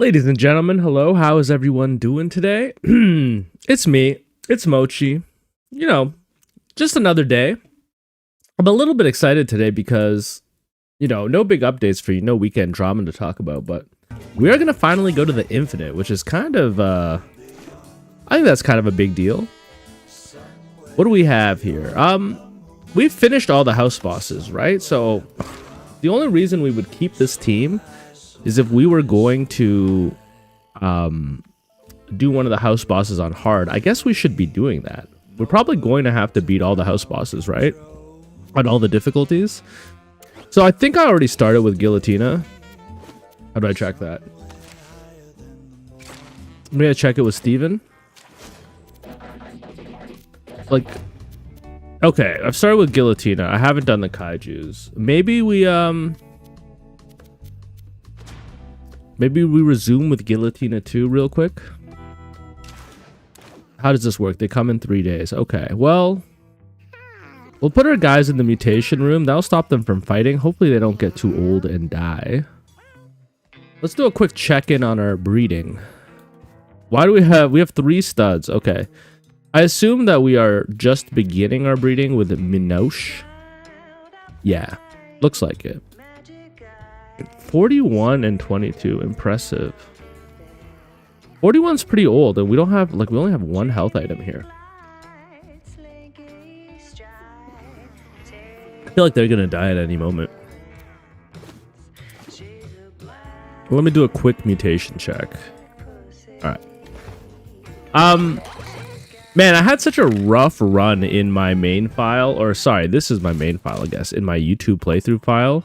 Ladies and gentlemen, hello. How is everyone doing today? It's me. It's Mochi. You know, just another day. I'm a little bit excited today because, no big updates for you, no weekend drama to talk about, but we are going to finally go to the Infinite, which is kind of, I think that's kind of a big deal. What do we have here? We've finished all the house bosses, right? So the only reason we would keep this team is if we were going to do one of the house bosses on hard. I guess we should be doing that. We're probably going to have to beat all the house bosses, right? On all the difficulties. So I think I already started with Guillotina. How do I check that? I'm gonna check it with Steven. Okay, I've started with Guillotina. I haven't done the kaijus. Maybe we resume with Guillotina 2 real quick. How does this work? They come in 3 days. Okay, well, we'll put our guys in the mutation room. That'll stop them from fighting. Hopefully they don't get too old and die. Let's do a quick check-in on our breeding. Why do we have 3 studs? Okay. I assume that we are just beginning our breeding with Minosh. Yeah, looks like it. 41 and 22, impressive. 41's pretty old, and we don't have, we only have 1 health item here. I feel like they're gonna die at any moment. Let me do a quick mutation check. All right. Man, I had such a rough run in my main file, or sorry, this is my main file, I guess, in my YouTube playthrough file.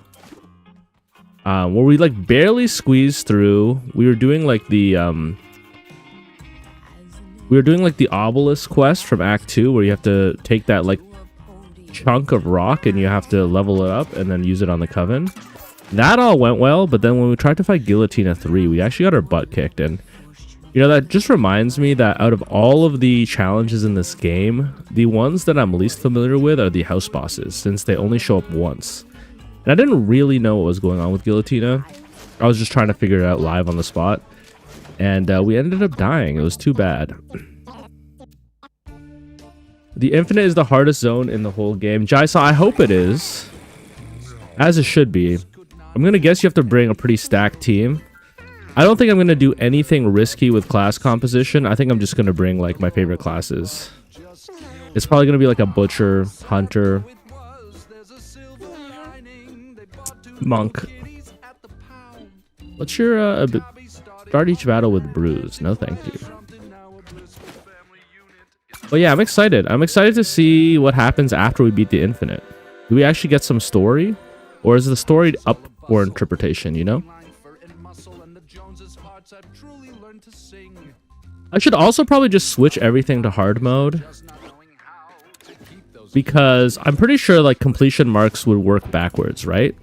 Where we barely squeezed through. We were doing the obelisk quest from Act 2, where you have to take that chunk of rock and you have to level it up and then use it on the coven. That all went well, but then when we tried to fight Guillotina 3, we actually got our butt kicked. And that just reminds me that out of all of the challenges in this game, the ones that I'm least familiar with are the house bosses, since they only show up once. And I didn't really know what was going on with Guillotina. I was just trying to figure it out live on the spot. And we ended up dying. It was too bad. The Infinite is the hardest zone in the whole game. Jaisa, I hope it is. As it should be. I'm going to guess you have to bring a pretty stacked team. I don't think I'm going to do anything risky with class composition. I think I'm just going to bring my favorite classes. It's probably going to be a butcher, hunter, monk. What's your start each battle with bruise? No thank you. But yeah, I'm excited. I'm excited to see what happens after we beat the Infinite. Do we actually get some story? Or is the story up for interpretation, I should also probably just switch everything to hard mode, because I'm pretty sure completion marks would work backwards, right?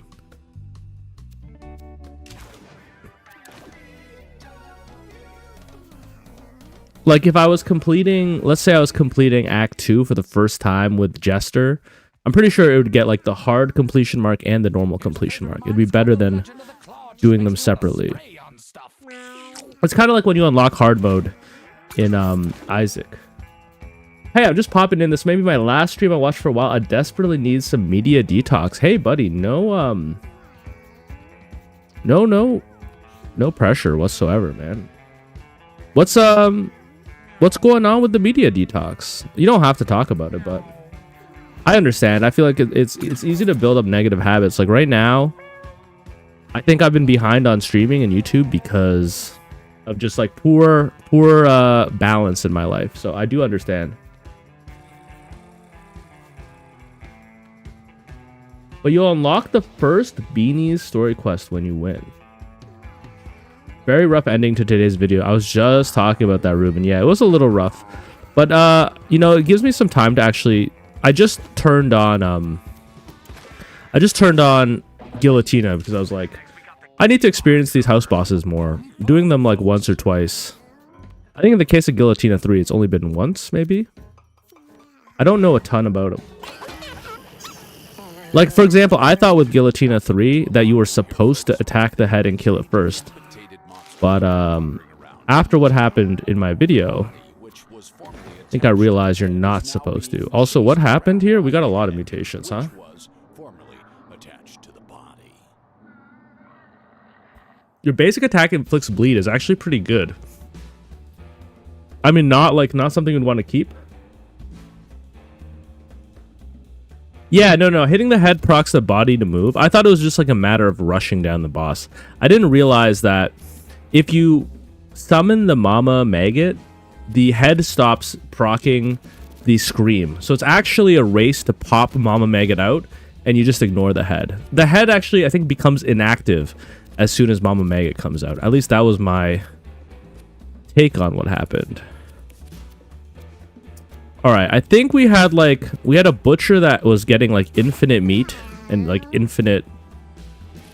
If I was completing, let's say I was completing Act 2 for the first time with Jester, I'm pretty sure it would get the hard completion mark and the normal completion mark. It'd be better than doing them separately. It's kind of like when you unlock hard mode in Isaac. Hey, I'm just popping in. This may be my last stream I watched for a while. I desperately need some media detox. Hey, buddy, no pressure whatsoever, man. What's going on with the media detox? You don't have to talk about it, but I understand. I feel like it's easy to build up negative habits. Right now, I think I've been behind on streaming and YouTube because of just poor balance in my life. So I do understand. But you'll unlock the first Beanies story quest when you win. Very rough ending to today's video. I was just talking about that, Ruben. Yeah, it was a little rough. But it gives me some time to actually. I just turned on Guillotina because I was I need to experience these house bosses more. Doing them once or twice. I think in the case of Guillotina 3, it's only been once, maybe. I don't know a ton about them. For example, I thought with Guillotina 3 that you were supposed to attack the head and kill it first. But after what happened in my video, I think I realized you're not supposed to. Also, what happened here? We got a lot of mutations, huh? Your basic attack inflicts bleed is actually pretty good. I mean, not something you'd want to keep. Yeah, no. Hitting the head procs the body to move. I thought it was just like a matter of rushing down the boss. I didn't realize that if you summon the Mama Maggot, the head stops proccing the scream. So it's actually a race to pop Mama Maggot out, and you just ignore the head. The head actually, I think, becomes inactive as soon as Mama Maggot comes out. At least that was my take on what happened. Alright, I think we had a butcher that was getting like infinite meat and like infinite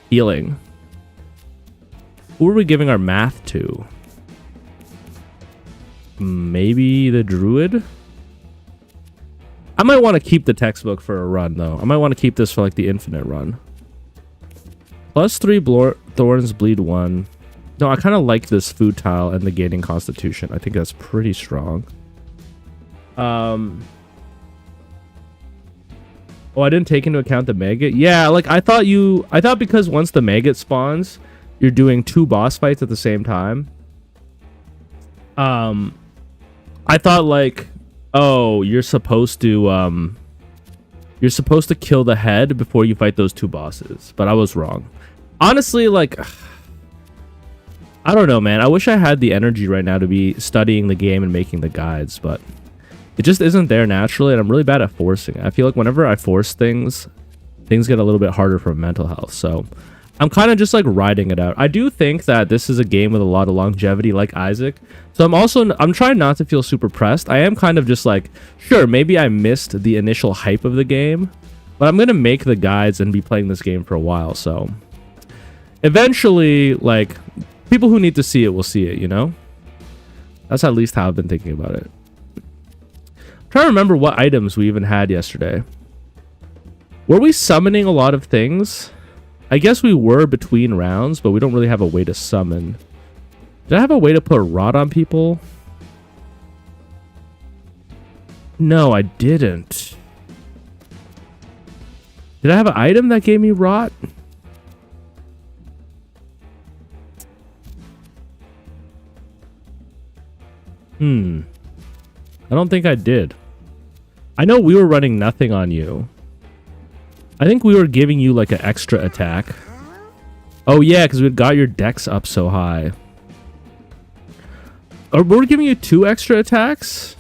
healing. Who were we giving our math to? Maybe the druid? I might want to keep the textbook for a run though. I might want to keep this for like the infinite run. +3 thorns, bleed 1. No, I kind of like this food tile and negating constitution. I think that's pretty strong. Oh, I didn't take into account the maggot. Yeah, like I thought because once the maggot spawns, you're doing 2 boss fights at the same time. I thought like, oh, you're supposed to kill the head before you fight those 2 bosses, but I was wrong. Honestly, like, I don't know, man. I wish I had the energy right now to be studying the game and making the guides, but it just isn't there naturally, and I'm really bad at forcing it. I feel like whenever I force things get a little bit harder for mental health, so I'm kind of just like riding it out. I do think that this is a game with a lot of longevity like Isaac, so I'm trying not to feel super pressed. I am kind of just like, sure, maybe I missed the initial hype of the game, but I'm gonna make the guides and be playing this game for a while, so eventually, like, people who need to see it will see it, you know? That's at least how I've been thinking about it. I'm trying to remember what items we even had yesterday. Were we summoning a lot of things? I guess we were between rounds, but we don't really have a way to summon. Did I have a way to put a rod on people? No, I didn't. Did I have an item that gave me rot? I don't think I did. I know we were running nothing on you. I think we were giving you like an extra attack. Oh yeah, because we got your dex up so high. Or we're giving you 2 extra attacks?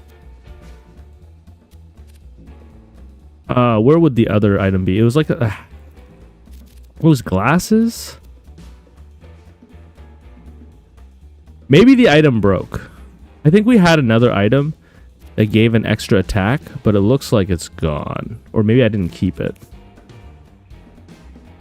Where would the other item be? It was like what was glasses? Maybe the item broke. I think we had another item that gave an extra attack, but it looks like it's gone. Or maybe I didn't keep it.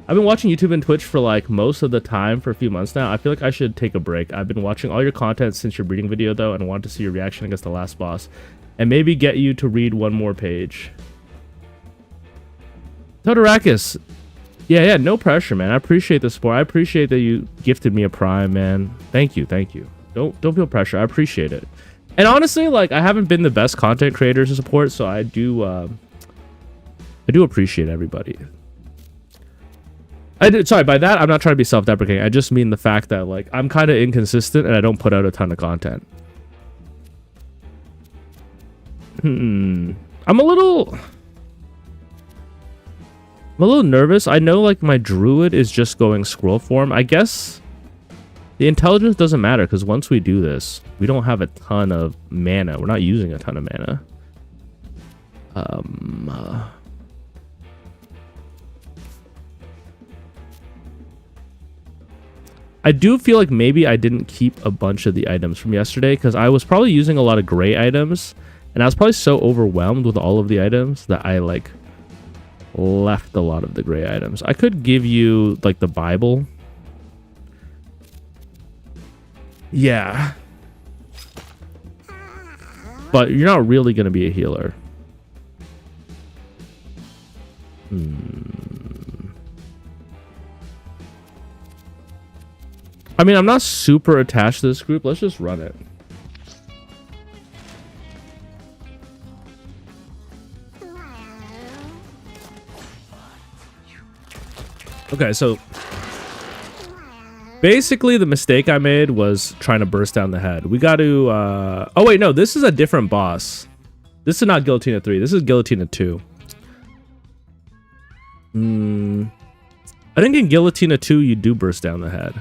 I've been watching YouTube and Twitch for like most of the time for a few months now. I feel like I should take a break. I've been watching all your content since your breeding video though, and I wanted to see your reaction against the last boss. And maybe get you to read one more page. Todorakis. Yeah, no pressure, man. I appreciate the support. I appreciate that you gifted me a Prime, man. Thank you. Don't feel pressure. I appreciate it. And honestly, like, I haven't been the best content creator to support, so I do appreciate everybody. Sorry, by that, I'm not trying to be self-deprecating. I just mean the fact that, like, I'm kind of inconsistent and I don't put out a ton of content. I'm a little nervous. I know, like, my druid is just going scroll form. I guess the intelligence doesn't matter because once we do this, we don't have a ton of mana. We're not using a ton of mana. I do feel like maybe I didn't keep a bunch of the items from yesterday because I was probably using a lot of gray items and I was probably so overwhelmed with all of the items that I like left a lot of the gray items. I could give you like the Bible. Yeah. But you're not really going to be a healer. I mean, I'm not super attached to this group. Let's just run it. Okay, so basically the mistake I made was trying to burst down the head. We got to oh wait, no, this is a different boss. This is not Guillotina 3. This is Guillotina 2. I think in Guillotina 2 you do burst down the head.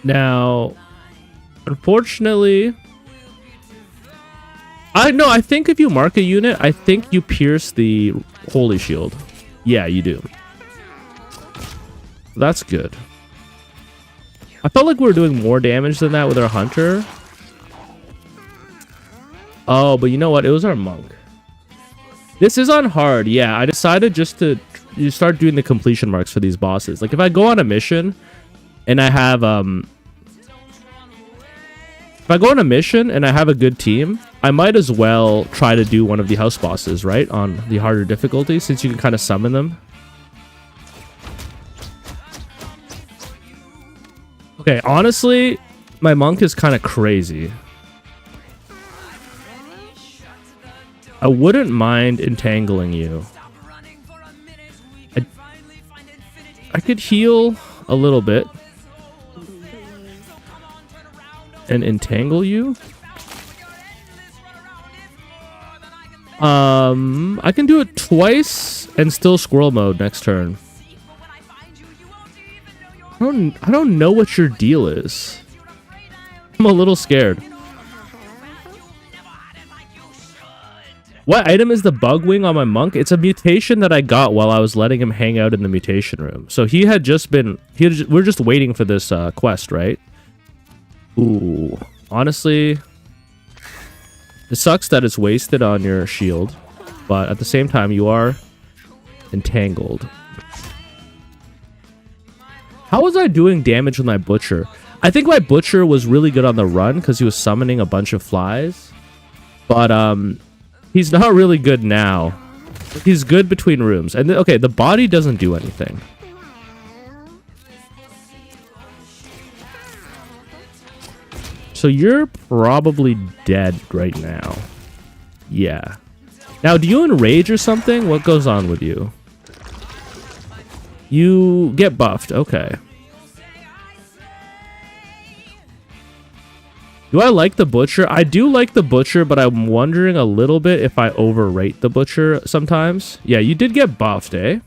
Now, unfortunately, I think if you mark a unit, I think you pierce the holy shield. Yeah, you do. That's good. I felt like we were doing more damage than that with our hunter. Oh, but you know what? It was our monk. This is on hard. Yeah, I decided just to start doing the completion marks for these bosses. Like if I go on a mission and I have if I go on a mission and I have a good team, I might as well try to do one of the house bosses, right? On the harder difficulty, since you can kind of summon them. Okay, honestly, my monk is kind of crazy. I wouldn't mind entangling you. I could heal a little bit. And entangle you? I can do it twice and still squirrel mode next turn. I don't know what your deal is. I'm a little scared. What item is the bug wing on my monk? It's a mutation that I got while I was letting him hang out in the mutation room. So he had just been... we're just waiting for this quest, right? Ooh. Honestly, it sucks that it's wasted on your shield. But at the same time, you are entangled. How was I doing damage with my butcher? I think my butcher was really good on the run because he was summoning a bunch of flies. But he's not really good now. He's good between rooms. And okay, the body doesn't do anything. So you're probably dead right now. Yeah. Now, do you enrage or something? What goes on with you? You get buffed. Okay. Do I like the butcher? I do like the butcher, but I'm wondering a little bit if I overrate the butcher sometimes. Yeah, you did get buffed, eh?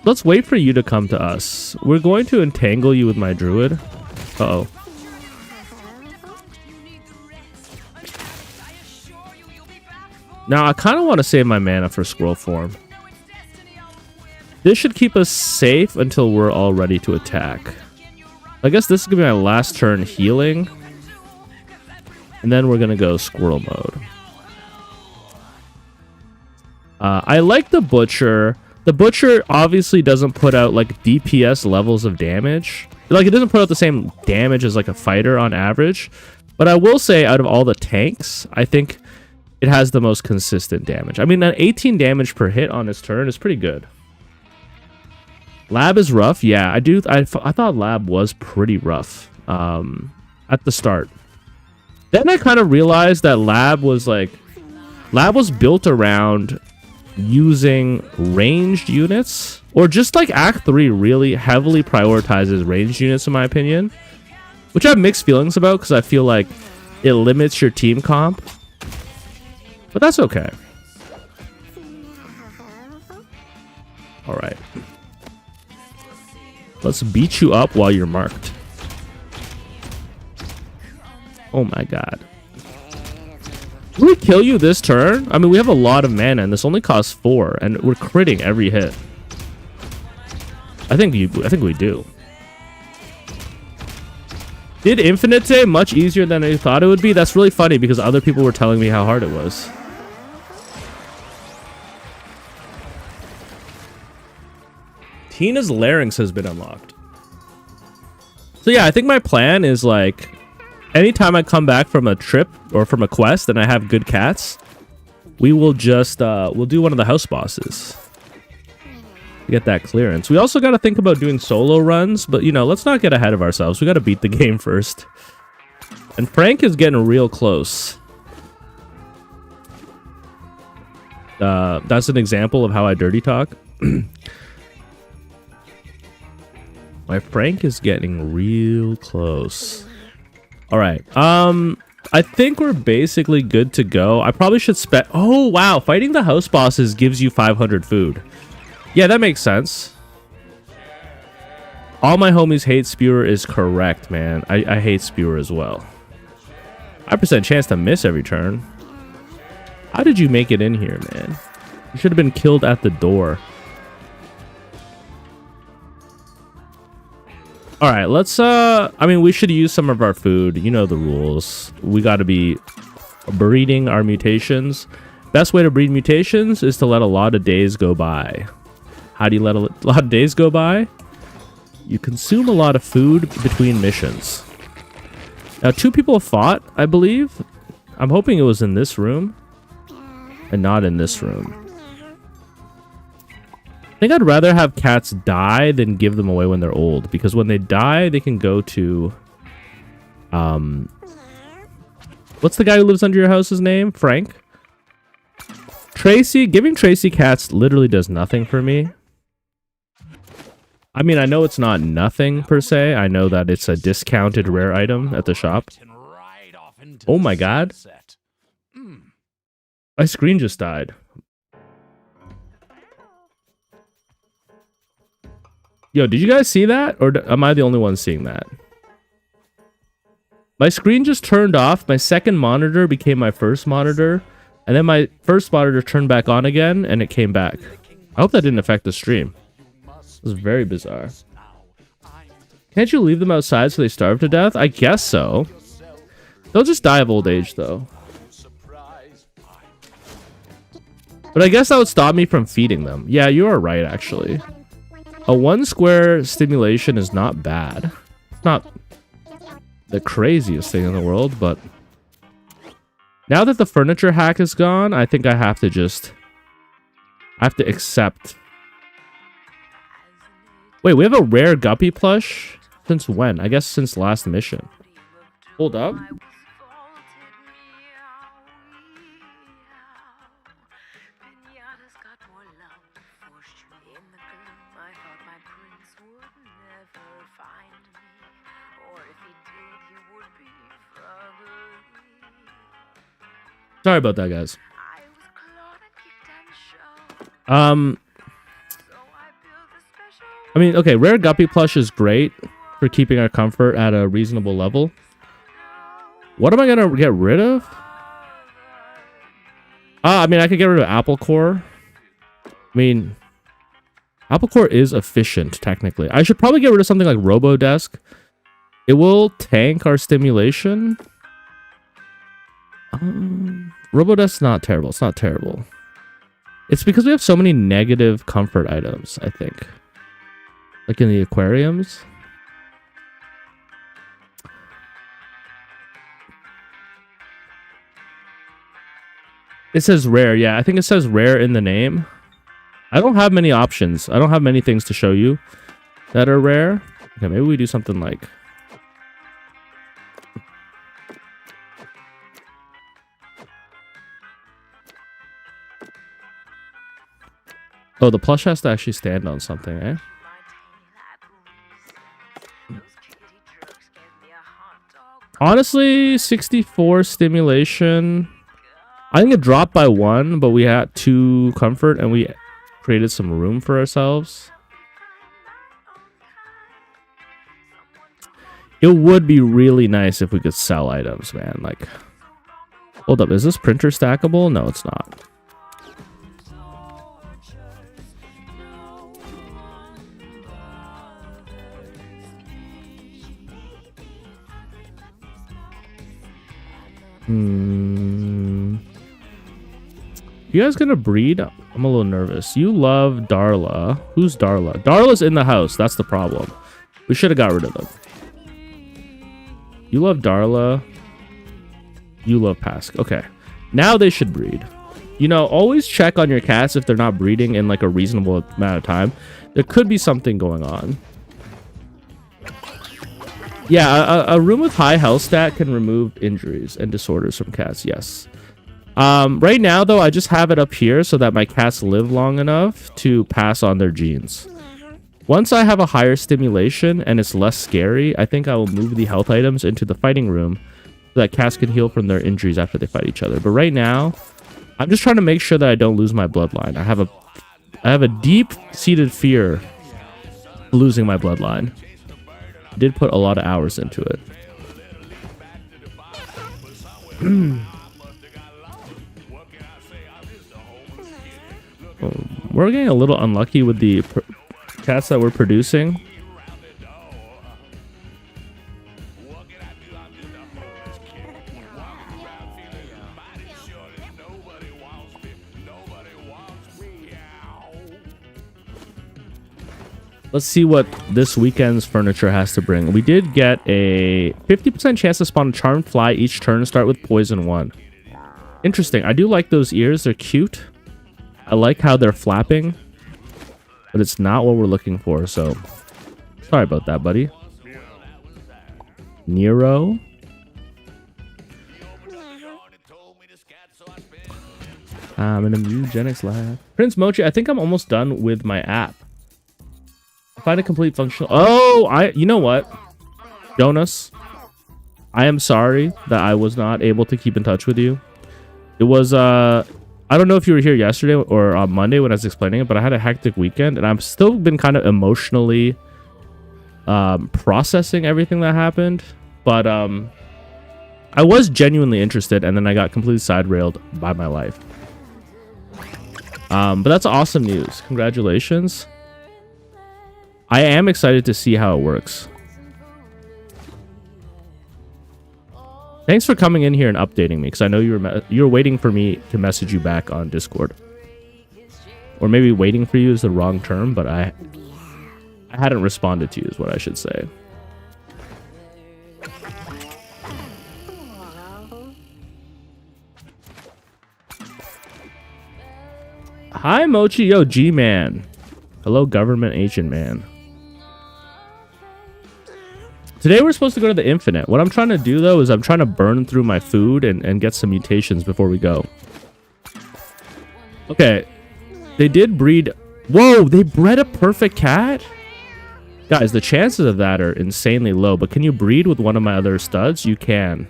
Let's wait for you to come to us. We're going to entangle you with my druid. Uh-oh. Now, I kind of want to save my mana for scroll form. This should keep us safe until we're all ready to attack. I guess this is going to be my last turn healing. And then we're going to go squirrel mode. I like the butcher. The butcher obviously doesn't put out like DPS levels of damage. Like it doesn't put out the same damage as like a fighter on average. But I will say out of all the tanks, I think it has the most consistent damage. I mean, an 18 damage per hit on his turn is pretty good. Lab is rough. Yeah, I thought Lab was pretty rough at the start. Then I kind of realized that Lab was built around using ranged units, or just like Act 3 really heavily prioritizes ranged units in my opinion, which I have mixed feelings about because I feel like it limits your team comp, but that's okay. All right, let's beat you up while you're marked. Oh my god. Can we kill you this turn? I mean, we have a lot of mana, and this only costs 4, and we're critting every hit. I think we do. Did Infinite today much easier than I thought it would be? That's really funny because other people were telling me how hard it was. Tina's larynx has been unlocked. So yeah, I think my plan is like, anytime I come back from a trip or from a quest and I have good cats, we will just, we'll do one of the house bosses. Get that clearance. We also got to think about doing solo runs, but you know, let's not get ahead of ourselves. We got to beat the game first. And Frank is getting real close. That's an example of how I dirty talk. My Frank is getting real close. All right. I think we're basically good to go. I probably should spend... Oh, wow. Fighting the house bosses gives you 500 food. Yeah, that makes sense. All my homies hate Spewer is correct, man. I hate Spewer as well. 5% chance to miss every turn. How did you make it in here, man? You should have been killed at the door. All right, let's... I mean, we should use some of our food. You know the rules. We got to be breeding our mutations. Best way to breed mutations is to let a lot of days go by. How do you let a lot of days go by? You consume a lot of food between missions. Now, 2 people fought, I believe. I'm hoping it was in this room and not in this room. I think I'd rather have cats die than give them away when they're old, because when they die, they can go to... What's the guy who lives under your house's name? Frank? Tracy? Giving Tracy cats literally does nothing for me. I mean, I know it's not nothing per se. I know that it's a discounted rare item at the shop. Oh my god. My screen just died. Yo, did you guys see that? Or am I the only one seeing that? My screen just turned off. My second monitor became my first monitor. And then my first monitor turned back on again, and it came back. I hope that didn't affect the stream. It was very bizarre. Can't you leave them outside so they starve to death? I guess so. They'll just die of old age, though. But I guess that would stop me from feeding them. Yeah, you are right, actually. A 1 square stimulation is not bad. Not the craziest thing in the world, but... Now that the furniture hack is gone, I think I have to just... I have to accept... Wait, we have a rare guppy plush? Since when? I guess since last mission. Hold up. Sorry about that, guys. I mean, okay, rare guppy plush is great for keeping our comfort at a reasonable level. What am I gonna get rid of? I mean, I could get rid of apple core. I mean, apple core is efficient, technically. I should probably get rid of something like Robodesk. It will tank our stimulation. Robodesk's not terrible. It's not terrible. It's because we have so many negative comfort items, I think. Like in the aquariums. It says rare. Yeah, I think it says rare in the name. I don't have many options. I don't have many things to show you that are rare. Okay, maybe we do something like... Oh, the plush has to actually stand on something, eh? Honestly, 64 stimulation. I think it dropped by 1, but we had 2 comfort and we created some room for ourselves. It would be really nice if we could sell items, man. Like, hold up, is this printer stackable? No, it's not. You guys gonna breed? I'm a little nervous. You love Darla. Who's Darla? Darla's in the house. That's the problem. We should have got rid of them. You love Darla. You love Pask. Okay. Now they should breed. You know, always check on your cats if they're not breeding in like a reasonable amount of time. There could be something going on. Yeah, a room with high health stat can remove injuries and disorders from cats. Yes. Right now, though, I just have it up here so that my cats live long enough to pass on their genes. Once I have a higher stimulation and it's less scary, I think I will move the health items into the fighting room so that cats can heal from their injuries after they fight each other. But right now, I'm just trying to make sure that I don't lose my bloodline. I have a deep-seated fear of losing my bloodline. I did put a lot of hours into it. We're getting a little unlucky with the cats that we're producing. Let's see what this weekend's furniture has to bring. We did get a 50% chance to spawn a charmed fly each turn and start with poison 1. Interesting. I do like those ears. They're cute. I like how they're flapping, but it's not what we're looking for, so sorry about that, buddy. Nero. I'm in a Mewgenics lab. Prince Mochi, I think I'm almost done with my app. Find a complete functional. Oh, you know what? Jonas, I am sorry that I was not able to keep in touch with you. It was, I don't know if you were here yesterday or on Monday when I was explaining it, but I had a hectic weekend and I've still been kind of emotionally processing everything that happened. But I was genuinely interested and then I got completely side-railed by my life. But that's awesome news. Congratulations. I am excited to see how it works. Thanks for coming in here and updating me, because I know you were waiting for me to message you back on Discord. Or maybe waiting for you is the wrong term, but I hadn't responded to you is what I should say. Hi, Mochi. Yo, G-Man. Hello, government agent man. Today we're supposed to go to the Infinite. What I'm trying to do, though, is I'm trying to burn through my food and get some mutations before we go. Okay. They did breed... Whoa, they bred a perfect cat? Guys, the chances of that are insanely low, but can you breed with one of my other studs? You can.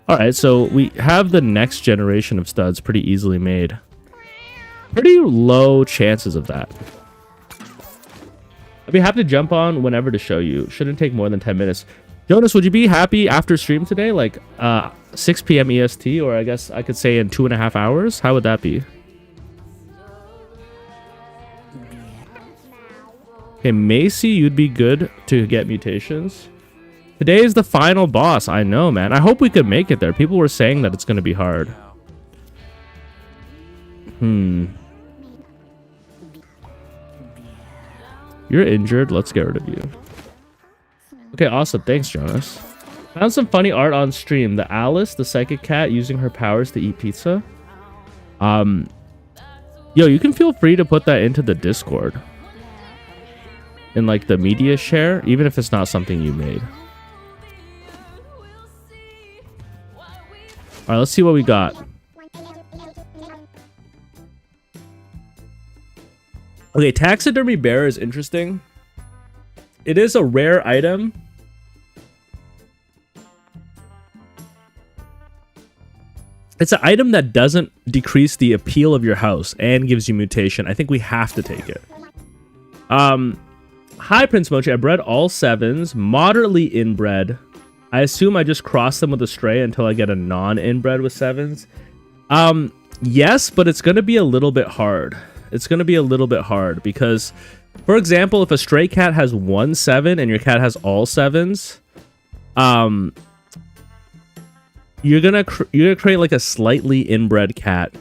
Alright, so we have the next generation of studs pretty easily made. Pretty low chances of that. I'd be happy to jump on whenever to show you. Shouldn't take more than 10 minutes. Jonas, would you be happy after stream today? Like 6 p.m. EST, or I guess I could say in 2.5 hours? How would that be? Okay, Macy, you'd be good to get mutations. Today is the final boss. I know, man. I hope we could make it there. People were saying that it's going to be hard. You're injured. Let's get rid of you. Okay, awesome. Thanks, Jonas. Found some funny art on stream. The Alice, the psychic cat, using her powers to eat pizza. Yo, you can feel free to put that into the Discord. In, like, the media share, even if it's not something you made. Alright, let's see what we got. Okay, taxidermy bear is interesting. It is a rare item. It's an item that doesn't decrease the appeal of your house and gives you mutation. I think we have to take it. Hi, Prince Mochi. I bred all 7s, moderately inbred. I assume I just cross them with a stray until I get a non-inbred with 7s. Yes, but it's going to be a little bit hard. It's going to be a little bit hard because, for example, if a stray cat has 1 7 and your cat has all 7s, you're gonna create like a slightly inbred cat.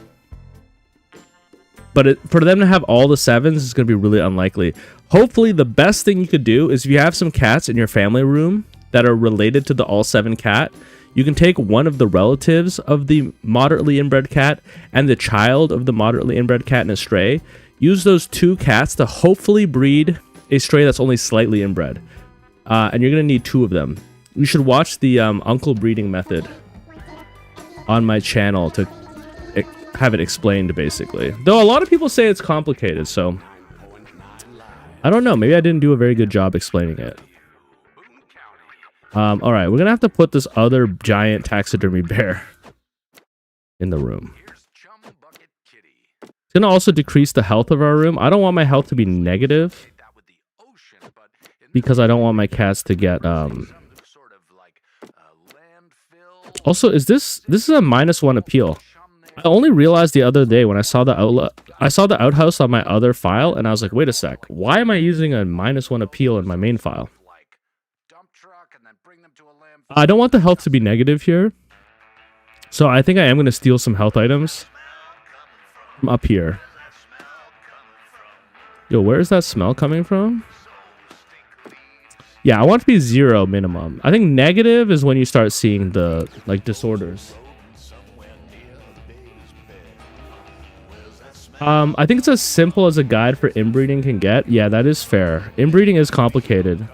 But for them to have all the 7s is going to be really unlikely. Hopefully, the best thing you could do is if you have some cats in your family room that are related to the all 7 cat, you can take one of the relatives of the moderately inbred cat and the child of the moderately inbred cat and a stray. Use those 2 cats to hopefully breed a stray that's only slightly inbred. And you're going to need 2 of them. You should watch the uncle breeding method on my channel to have it explained, basically. Though a lot of people say it's complicated, so I don't know. Maybe I didn't do a very good job explaining it. All right, we're going to have to put this other giant taxidermy bear in the room. It's going to also decrease the health of our room. I don't want my health to be negative because I don't want my cats to get... Also, this is a -1 appeal. I only realized the other day when I saw the outhouse on my other file, and I was like, wait a sec, why am I using a -1 appeal in my main file? I don't want the health to be negative here, so I think I am going to steal some health items from up here. Yo, where is that smell coming from? Yeah, I want it to be 0 minimum. I think negative is when you start seeing the, like, disorders. I think it's as simple as a guide for inbreeding can get. Yeah, that is fair. Inbreeding is complicated.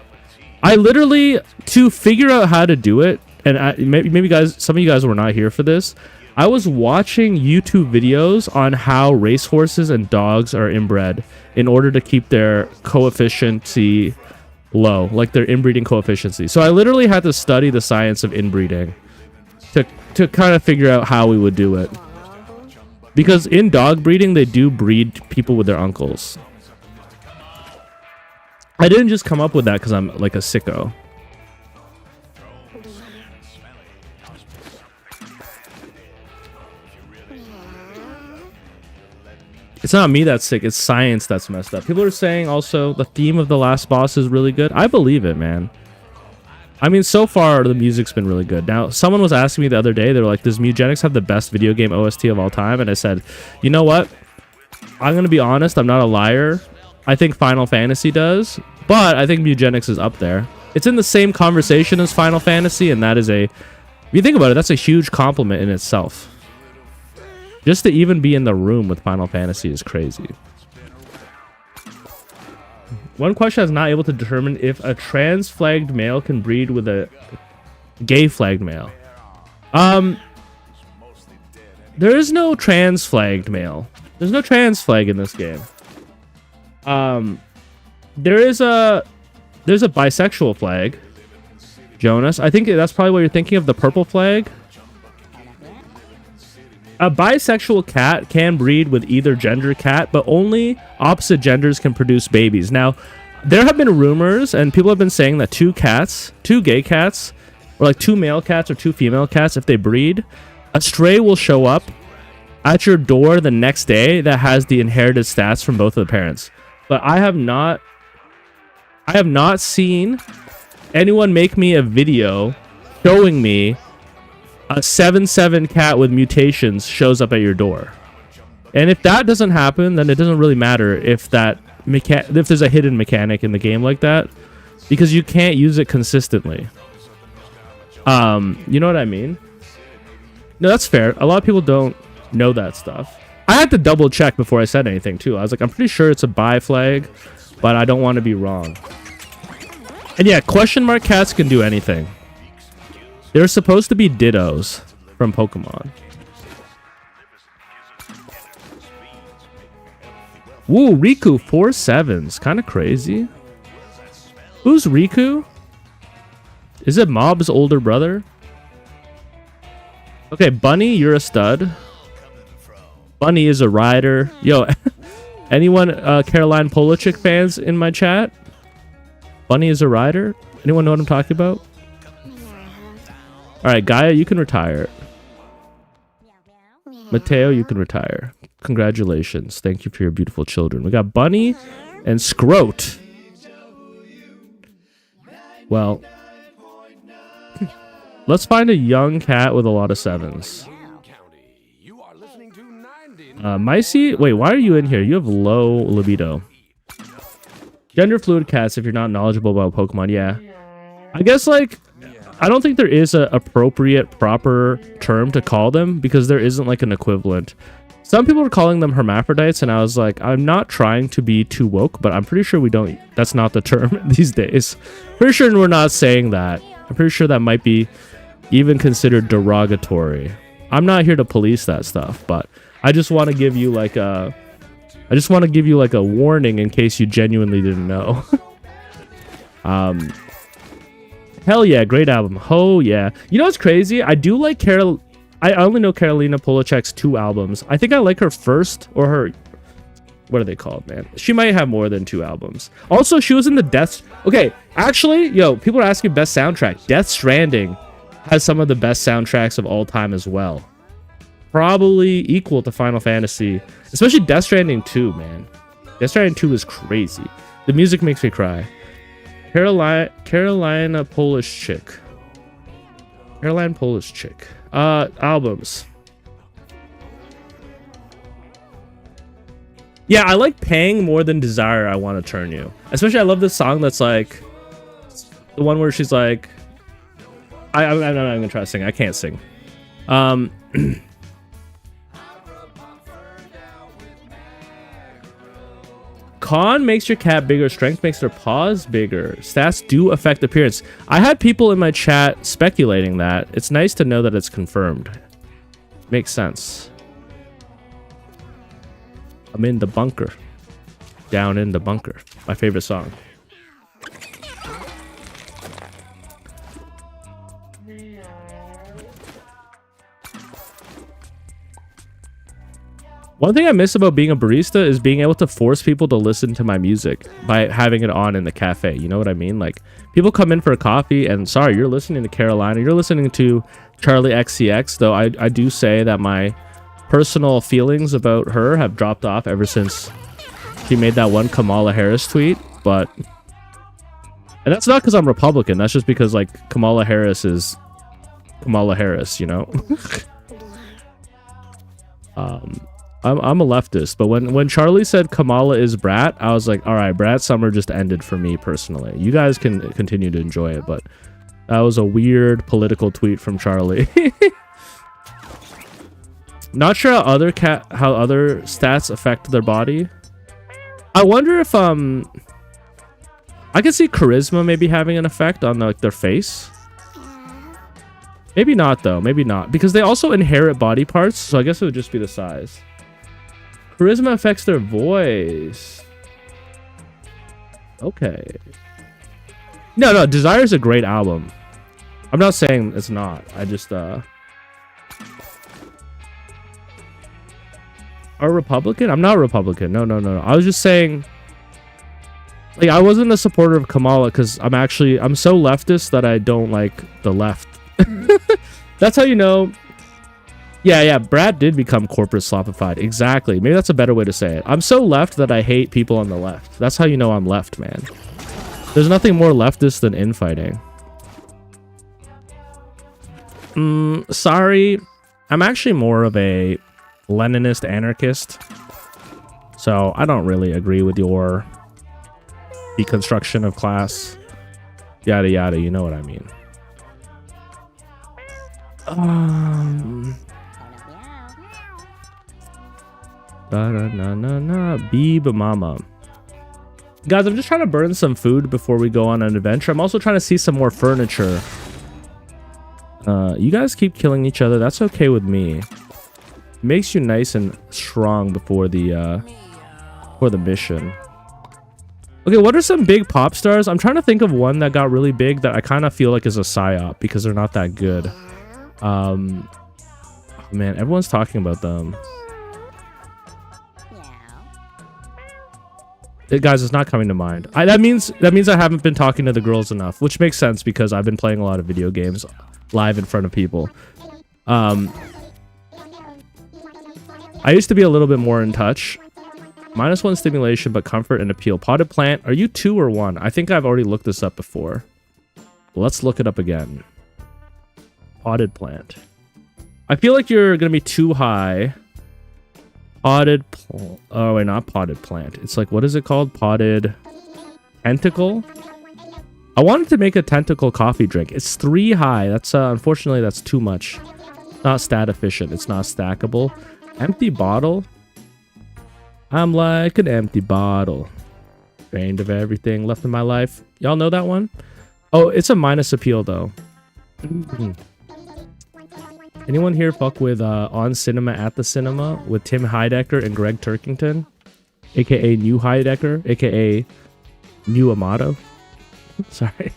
I literally, to figure out how to do it, and maybe guys, some of you guys were not here for this, I was watching YouTube videos on how racehorses and dogs are inbred in order to keep their coefficiency low, like their inbreeding coefficiency. So I literally had to study the science of inbreeding to kind of figure out how we would do it. Because in dog breeding, they do breed people with their uncles. I didn't just come up with that because I'm like a sicko. It's not me that's sick, it's science that's messed up. People are saying also the theme of the last boss is really good. I believe it, man. I mean, so far, the music's been really good. Now, someone was asking me the other day, they were like, does Mewgenics have the best video game OST of all time? And I said, you know what? I'm going to be honest, I'm not a liar. I think Final Fantasy does, but I think Mewgenics is up there. It's in the same conversation as Final Fantasy, and that is if you think about it, that's a huge compliment in itself. Just to even be in the room with Final Fantasy is crazy. One question I was not able to determine if a trans flagged male can breed with a gay flagged male. There is no trans flagged male. There's no trans flag in this game. There's a bisexual flag. Jonas, I think that's probably what you're thinking of, the purple flag. A bisexual cat can breed with either gender cat, but only opposite genders can produce babies. Now, there have been rumors, and people have been saying that 2 gay cats, or like 2 male cats or 2 female cats, if they breed, a stray will show up at your door the next day that has the inherited stats from both of the parents. But I have not seen anyone make me a video showing me a 7/7 cat with mutations shows up at your door. And if that doesn't happen, then it doesn't really matter if there's a hidden mechanic in the game like that, because you can't use it consistently. You know what I mean? No, that's fair. A lot of people don't know that stuff. I had to double check before I said anything too. I was like, I'm pretty sure it's a bi flag, but I don't want to be wrong. And yeah, question mark cats can do anything. They're supposed to be dittos from Pokemon. Woo, Riku, 4 7s. Kind of crazy. Who's Riku? Is it Mob's older brother? Okay, Bunny, you're a stud. Bunny is a rider. Yo, anyone Caroline Polachek fans in my chat? Bunny is a rider? Anyone know what I'm talking about? Alright, Gaia, you can retire. Mateo, you can retire. Congratulations. Thank you for your beautiful children. We got Bunny and Scroat. Well, let's find a young cat with a lot of 7s. Micey? Wait, why are you in here? You have low libido. Gender fluid cats if you're not knowledgeable about Pokemon. Yeah. I guess, like, I don't think there is a appropriate proper term to call them because there isn't like an equivalent. Some people are calling them hermaphrodites, and I was like, I'm not trying to be too woke, but I'm pretty sure we don't. That's not the term these days. Pretty sure we're not saying that. I'm pretty sure that might be even considered derogatory. I'm not here to police that stuff, but I just want to give you like a warning in case you genuinely didn't know. Hell yeah, great album. Oh yeah. You know what's crazy? I do like Carol. I only know Karolina Polachek's 2 albums. I think I like her first, or her, what are they called, man? She might have more than 2 albums. Also, she was in the Death. Okay, actually, yo, people are asking best soundtrack. Death Stranding has some of the best soundtracks of all time as well. Probably equal to Final Fantasy, especially Death Stranding 2, man. Death Stranding 2 is crazy. The music makes me cry. Carolina Polish chick. Caroline Polish chick. Albums. Yeah, I like Pang more than Desire, I Want to Turn You. Especially, I love this song that's like the one where she's like, I'm not gonna try to sing. I can't sing. Con makes your cat bigger. Strength makes their paws bigger. Stats do affect appearance. I had people in my chat speculating that. It's nice to know that it's confirmed. Makes sense. I'm in the bunker. Down in the bunker. My favorite song. One thing I miss about being a barista is being able to force people to listen to my music by having it on in the cafe. You know what I mean? Like, people come in for a coffee and, sorry, you're listening to Carolina. You're listening to Charlie XCX, though I do say that my personal feelings about her have dropped off ever since she made that one Kamala Harris tweet. But, and that's not because I'm Republican. That's just because, like, Kamala Harris is Kamala Harris, you know? I'm a leftist, but when Charlie said Kamala is Brat, I was like, all right, Brat Summer just ended for me personally. You guys can continue to enjoy it, but that was a weird political tweet from Charlie. Not sure how other stats affect their body. I wonder if I could see charisma maybe having an effect on like their face. Maybe not though, maybe not, because they also inherit body parts, so I guess it would just be the size. Charisma affects their voice. Okay. No, Desire's a great album. I'm not saying it's not. I just Are Republican? I'm not Republican. No. I was just saying, like, I wasn't a supporter of Kamala because I'm so leftist that I don't like the left. That's how you know. Yeah, Brad did become corporate slopified. Exactly. Maybe that's a better way to say it. I'm so left that I hate people on the left. That's how you know I'm left, man. There's nothing more leftist than infighting. Sorry. I'm actually more of a Leninist anarchist. So I don't really agree with your deconstruction of class. Yada yada, you know what I mean. Beeb mama. Guys, I'm just trying to burn some food before we go on an adventure. I'm also trying to see some more furniture. You guys keep killing each other. That's okay with me. It makes you nice and strong before the mission. Okay, what are some big pop stars? I'm trying to think of one that got really big that I kind of feel like is a psyop because they're not that good. Oh man, everyone's talking about them. Guys, it's not coming to mind. That means I haven't been talking to the girls enough, which makes sense because I've been playing a lot of video games live in front of people. I used to be a little bit more in touch. -1 stimulation, but comfort and appeal. Potted plant. Are you 2 or 1? I think I've already looked this up before. Let's look it up again. Potted plant. I feel like you're gonna be too high. Potted oh wait, not potted plant. It's like, what is it called? Potted tentacle? I wanted to make a tentacle coffee drink. It's 3 high. That's unfortunately that's too much. Not stat efficient. It's not stackable. Empty bottle. I'm like an empty bottle. Drained of everything left in my life. Y'all know that one? Oh, it's a minus appeal though. Anyone here fuck with On Cinema at the Cinema with Tim Heidecker and Greg Turkington, aka New Heidecker, aka New Amato? Sorry.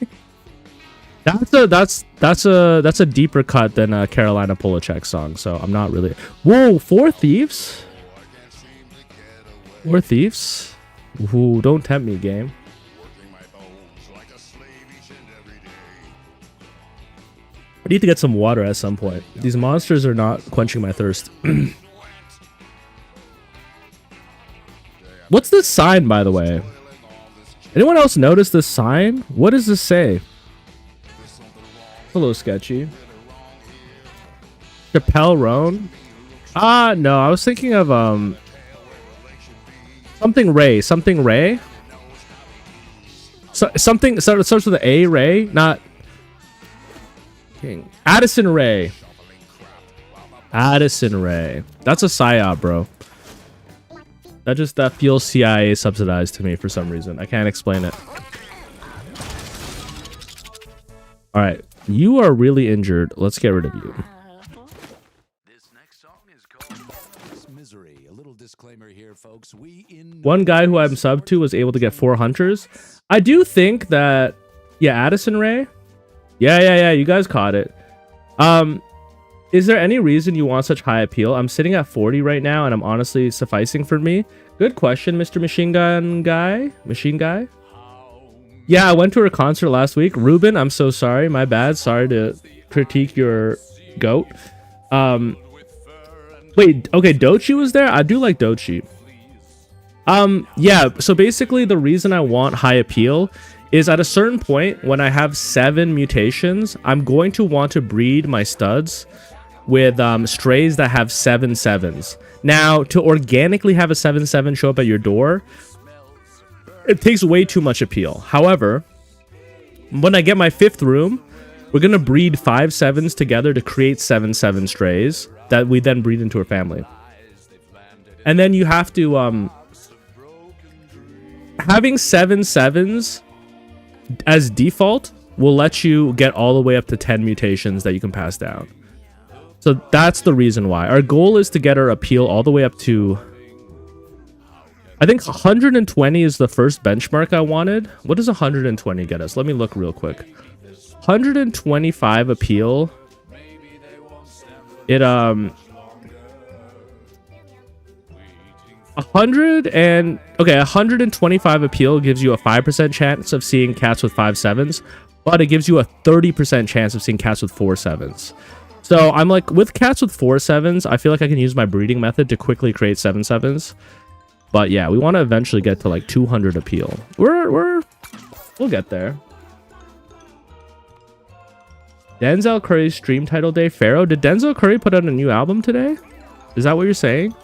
That's a deeper cut than a Carolina Polachek song, so I'm not really. Whoa, 4 thieves? 4 thieves? Ooh, don't tempt me, game. I need to get some water at some point. These monsters are not quenching my thirst. What's this sign, by the way? Anyone else notice this sign? What does this say? Hello, sketchy. Chappelle Roan? No, I was thinking of something Ray. Something Ray? Something starts with the A, Ray? Not King. Addison Ray. Addison Ray. That's a psyop, bro. That feels CIA subsidized to me for some reason. I can't explain it. All right, you are really injured. Let's get rid of you. This next song is called Misery. A little disclaimer here, folks. One guy who I'm sub to was able to get 4 hunters. I do think that, yeah, Addison Ray. Yeah. You guys caught it. Is there any reason you want such high appeal? I'm sitting at 40 right now, and I'm honestly sufficing for me. Good question, Mr. Machine Gun Guy. Machine Guy? Yeah, I went to her concert last week. Ruben, I'm so sorry. My bad. Sorry to critique your goat. Wait, okay, Dochi was there? I do like Dochi. Yeah, so basically the reason I want high appeal is at a certain point when I have 7 mutations, I'm going to want to breed my studs with strays that have 7 7s. Now, to organically have a 7-7 show up at your door, it takes way too much appeal. However, when I get my 5th room, we're going to breed 5 7s together to create 7-7 strays that we then breed into a family. And then you have to, having 7 7s as default will let you get all the way up to 10 mutations that you can pass down. So that's the reason why. Our goal is to get our appeal all the way up to, I think 120 is the first benchmark I wanted. What does 120 get us? Let me look real quick. 125 appeal. It 125 appeal gives you a 5% chance of seeing cats with 5 7s, but it gives you a 30% chance of seeing cats with 4 7s. So I'm like, with cats with 4 7s, I feel like I can use my breeding method to quickly create 7 7s. But yeah, we want to eventually get to like 200 appeal. We'll get there. Denzel Curry's stream title day. Pharaoh, did Denzel Curry put out a new album today? Is that what you're saying?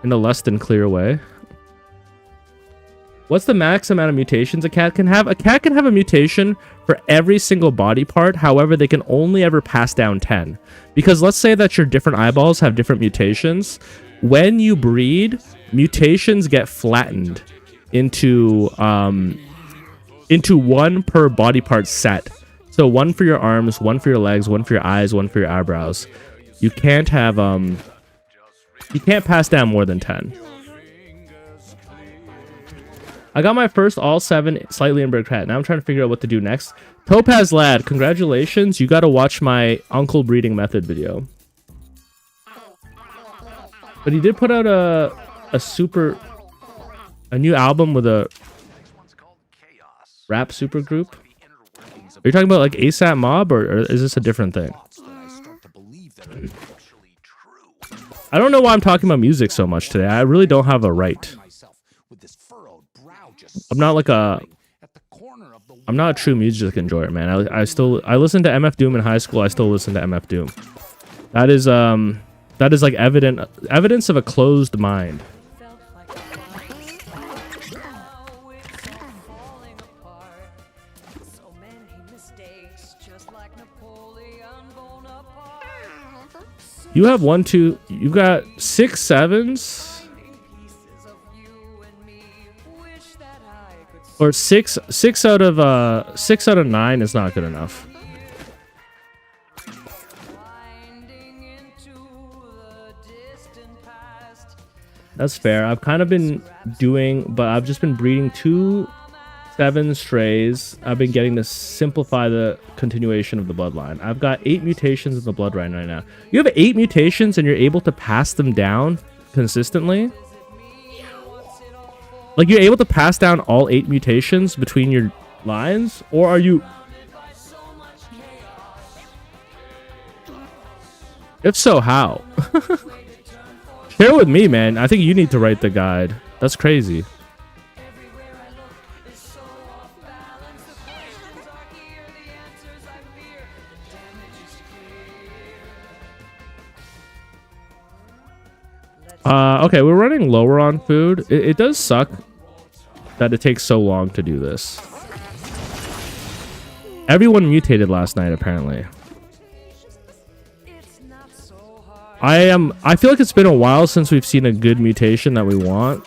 In a less than clear way. What's the max amount of mutations a cat can have? A cat can have a mutation for every single body part. However, they can only ever pass down 10. Because let's say that your different eyeballs have different mutations. When you breed, mutations get flattened into 1 per body part set. So 1 for your arms, 1 for your legs, 1 for your eyes, 1 for your eyebrows. You can't have you can't pass down more than 10. I got my first all 7 slightly inbred cat. Now I'm trying to figure out what to do next. Topaz Lad, congratulations. You got to watch my uncle breeding method video. But he did put out a new album with a rap super group. Are you talking about like ASAP Mob, or is this a different thing? I don't know why I'm talking about music so much today. I really don't have a right. I'm not like I'm not a true music enjoyer, man. I listened to MF Doom in high school. I still listen to MF Doom. That is like evidence of a closed mind. You have 1, 2. You got 6 sevens. Or six out of 9 is not good enough. That's fair. I've kind of been doing, but I've just been breeding 2 7 strays. I've been getting to simplify the continuation of the bloodline. I've got 8 mutations in the bloodline right now. You have 8 mutations and you're able to pass them down consistently? Like, you're able to pass down all 8 mutations between your lines? Or are you... If so, how? Share with me, man. I think you need to write the guide. That's crazy. Okay, we're running lower on food. It does suck that it takes so long to do this. Everyone mutated last night, apparently. I feel like it's been a while since we've seen a good mutation that we want.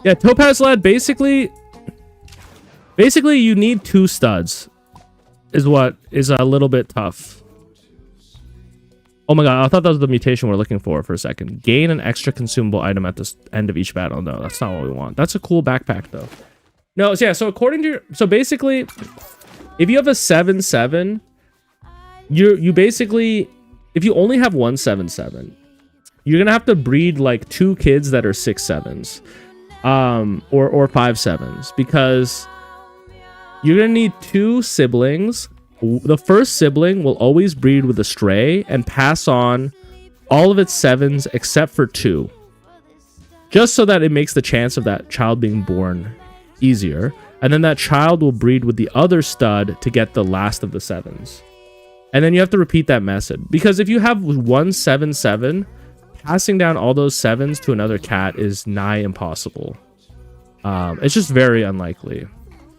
Yeah, Topaz Lad, basically you need 2 studs. Is what is a little bit tough. Oh my god, I thought that was the mutation we're looking for a second. Gain an extra consumable item at the end of each battle. No, that's not what we want. That's a cool backpack though. No, yeah, so according to your... So basically, if you have a 7-7, you basically... If you only have one 7-7, you're gonna have to breed like 2 kids that are 6-7s. Or 5-7s. Because... You're going to need 2 siblings. The first sibling will always breed with a stray and pass on all of its 7s except for 2. Just so that it makes the chance of that child being born easier. And then that child will breed with the other stud to get the last of the 7s. And then you have to repeat that method. Because if you have one 7-7, passing down all those 7s to another cat is nigh impossible. It's just very unlikely.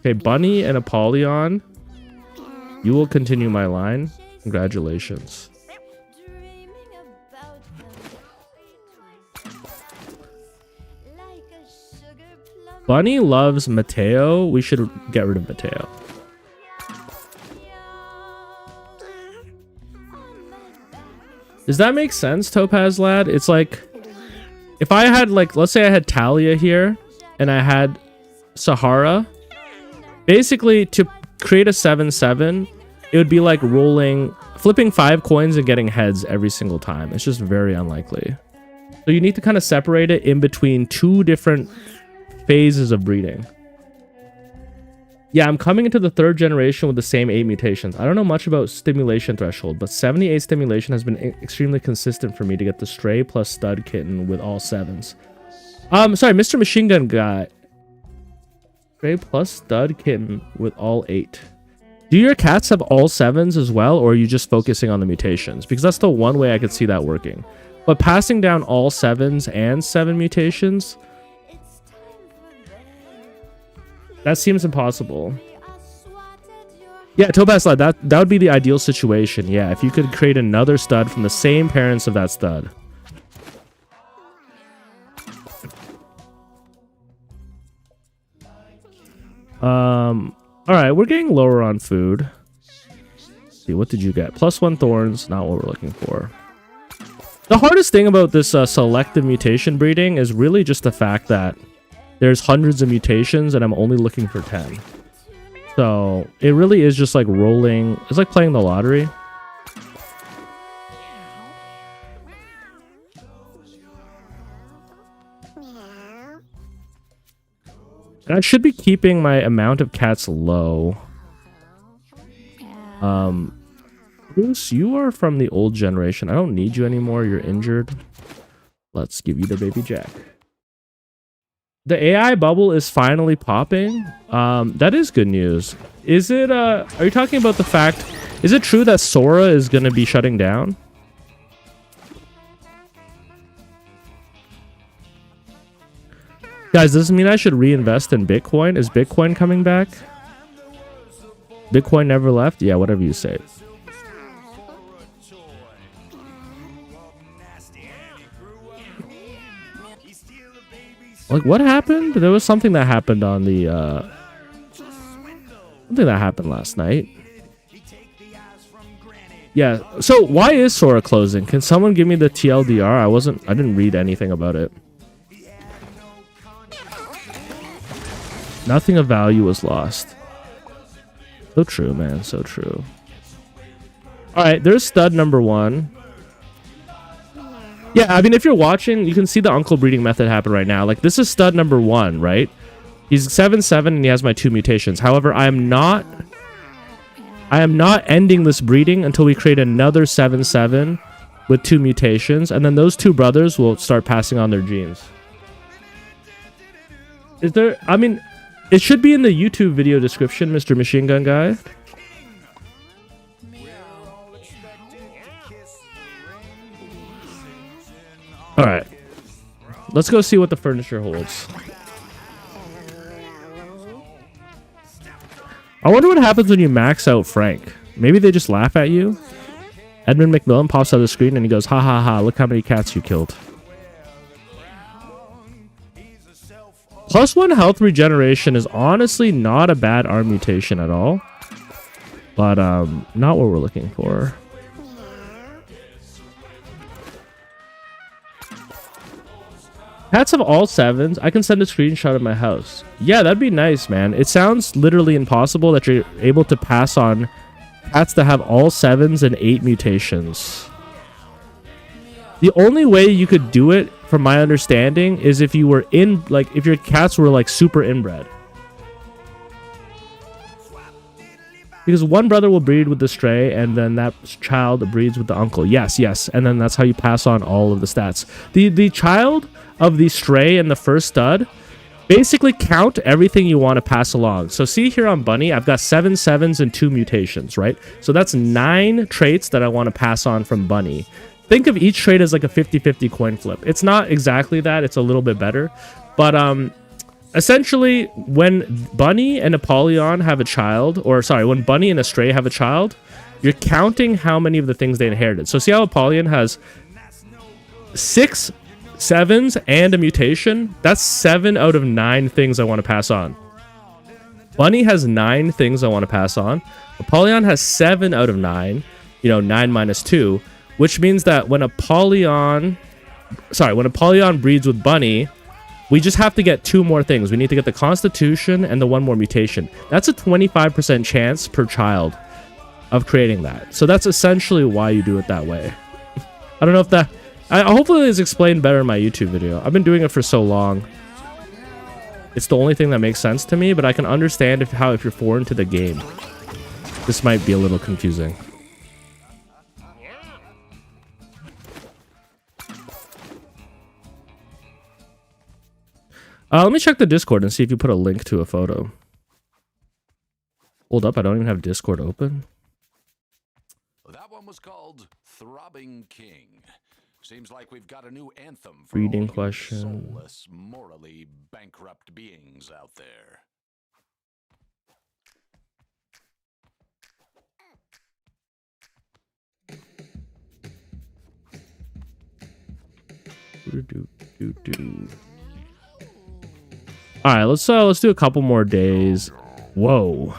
Okay, Bunny and Apollyon, you will continue my line. Congratulations. Bunny loves Mateo. We should get rid of Mateo. Does that make sense, Topaz Lad? It's like, if I had, like, let's say I had Talia here, and I had Sahara. Basically, to create a 7-7, it would be like flipping 5 coins and getting heads every single time. It's just very unlikely. So you need to kind of separate it in between 2 different phases of breeding. Yeah, I'm coming into the 3rd generation with the same 8 mutations. I don't know much about stimulation threshold, but 78 stimulation has been extremely consistent for me to get the stray plus stud kitten with all 7s. Sorry, Mr. Machine Gun Guy. Stray plus stud kitten with all 8. Do your cats have all 7s as well, or are you just focusing on the mutations? Because that's the one way I could see that working. But passing down all 7s and 7 mutations, that seems impossible. Yeah, Topaz Lad, that would be the ideal situation. Yeah, if you could create another stud from the same parents of that stud. All right, we're getting lower on food. Let's see, what did you get? +1 thorns, not what we're looking for. The hardest thing about this selective mutation breeding is really just the fact that there's hundreds of mutations and I'm only looking for 10. So it really is just like rolling. It's like playing the lottery. And I should be keeping my amount of cats low. Bruce, you are from the old generation. I don't need you anymore. You're injured. Let's give you the baby Jack. The AI bubble is finally popping. That is good news. Is it, are you talking about the fact, is it true that Sora is going to be shutting down? Guys, does this mean I should reinvest in Bitcoin? Is Bitcoin coming back? Bitcoin never left? Yeah, whatever you say. Like, what happened? There was something that happened on the, something that happened last night. Yeah, so why is Sora closing? Can someone give me the TLDR? I didn't read anything about it. Nothing of value was lost. So true, man, so true. Alright, there's stud number 1. Yeah, I mean, if you're watching, you can see the uncle breeding method happen right now. Like, this is stud number 1, right? He's 7-7 and he has my 2 mutations. However, I am not ending this breeding until we create another 7-7 with 2 mutations, and then those 2 brothers will start passing on their genes. Is there... I mean, it should be in the YouTube video description, Mr. Machine Gun Guy. Alright. Let's go see what the furniture holds. I wonder what happens when you max out Frank. Maybe they just laugh at you. Edmund McMillan pops out of the screen and he goes, ha ha ha, look how many cats you killed. +1 health regeneration is honestly not a bad arm mutation at all. But, not what we're looking for. Cats have all 7s. I can send a screenshot of my house. Yeah, that'd be nice, man. It sounds literally impossible that you're able to pass on cats that have all 7s and 8 mutations. The only way you could do it, from my understanding, is if you were in, like, if your cats were, like, super inbred. Because one brother will breed with the stray, and then that child breeds with the uncle. Yes, yes. And then that's how you pass on all of the stats. The child of the stray and the first stud basically count everything you want to pass along. So see here on Bunny, I've got 7 7s and 2 mutations, right? So that's 9 traits that I want to pass on from Bunny. Think of each trait as like a 50-50 coin flip. It's not exactly that. It's a little bit better. But essentially, when Bunny and Apollyon have a child, or sorry, when Bunny and a stray have a child, you're counting how many of the things they inherited. So see how Apollyon has 6 7s and a mutation? That's 7 out of 9 things I want to pass on. Bunny has 9 things I want to pass on. Apollyon has 7 out of 9. You know, 9 minus 2. Which means that when Apollyon breeds with Bunny, we just have to get 2 more things. We need to get the Constitution and the 1 more mutation. That's a 25% chance per child of creating that. So that's essentially why you do it that way. I don't know if that... hopefully it's explained better in my YouTube video. I've been doing it for so long. It's the only thing that makes sense to me, but I can understand if you're foreign to the game, this might be a little confusing. Let me check the Discord and see if you put a link to a photo. Hold up, I don't even have Discord open. That one was called Throbbing King. Seems like we've got a new anthem for Reading all you question. soulless, morally bankrupt beings out there. All right, let's do a couple more days. Whoa.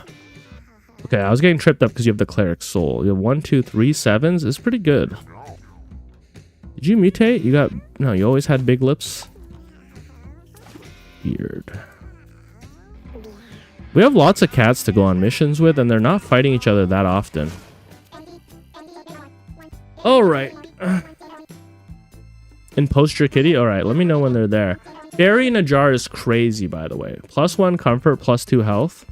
Okay, I was getting tripped up because you have the cleric soul. You have 1, 2, 3 7s. It's pretty good. Did you mutate? No, you always had big lips. Weird. We have lots of cats to go on missions with, and they're not fighting each other that often. All right. And poster kitty. All right, let me know when they're there. Fairy in a jar is crazy, by the way. +1 comfort, +2 health.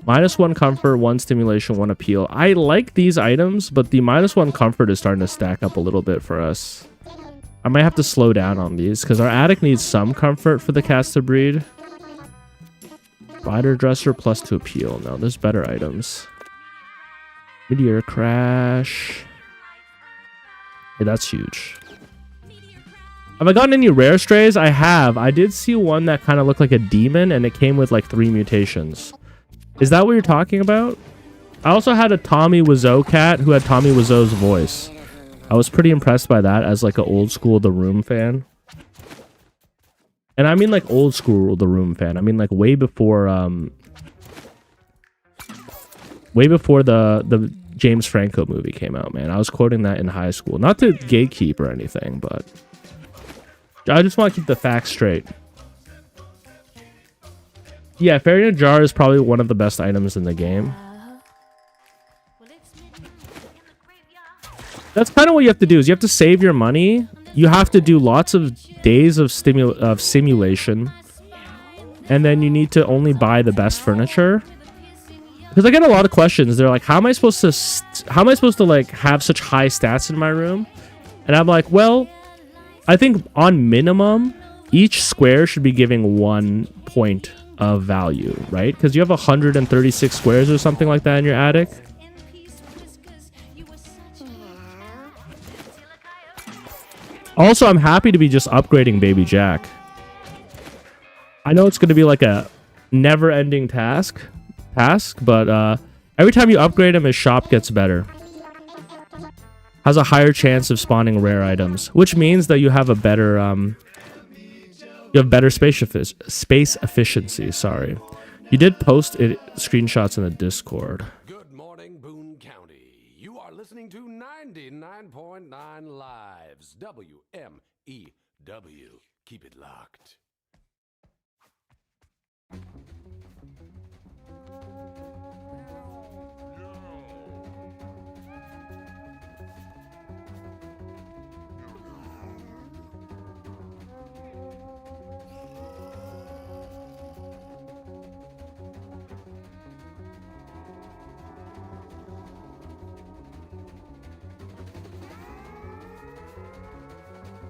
-1 comfort, 1 stimulation, 1 appeal. I like these items, but the -1 comfort is starting to stack up a little bit for us. I might have to slow down on these because our attic needs some comfort for the cats to breed. Spider dresser, +2 appeal. No, there's better items. Meteor crash. Hey, that's huge. Have I gotten any rare strays? I have. I did see one that kind of looked like a demon, and it came with like 3 mutations. Is that what you're talking about? I also had a Tommy Wiseau cat who had Tommy Wiseau's voice. I was pretty impressed by that as like an old school The Room fan. And I mean like old school The Room fan. I mean like way before the James Franco movie came out, man. I was quoting that in high school. Not to gatekeep or anything, but I just want to keep the facts straight. Yeah, Fairy in a Jar is probably one of the best items in the game. That's kind of what you have to do, is you have to save your money. You have to do lots of days of simulation. And then you need to only buy the best furniture. Because I get a lot of questions. They're like, how am I supposed to like have such high stats in my room? And I'm like, well, I think on minimum, each square should be giving 1 point of value, right? Because you have 136 squares or something like that in your attic. Also, I'm happy to be just upgrading Baby Jack. I know it's going to be like a never-ending task, but every time you upgrade him, his shop gets better. Has a higher chance of spawning rare items, which means that you have a better space efficiency. Sorry, you did post it screenshots in the Discord. Good morning, Boone County. You are listening to 99.9 Lives. WMEW. Keep it locked.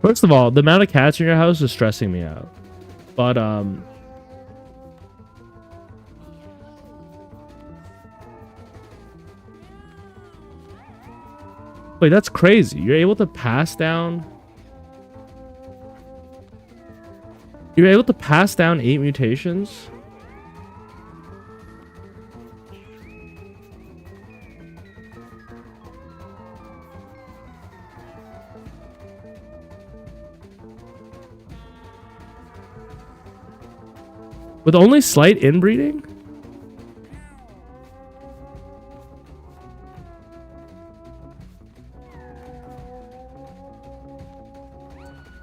First of all, the amount of cats in your house is stressing me out. But, wait, that's crazy. You're able to pass down... You're able to pass down 8 mutations? With only slight inbreeding?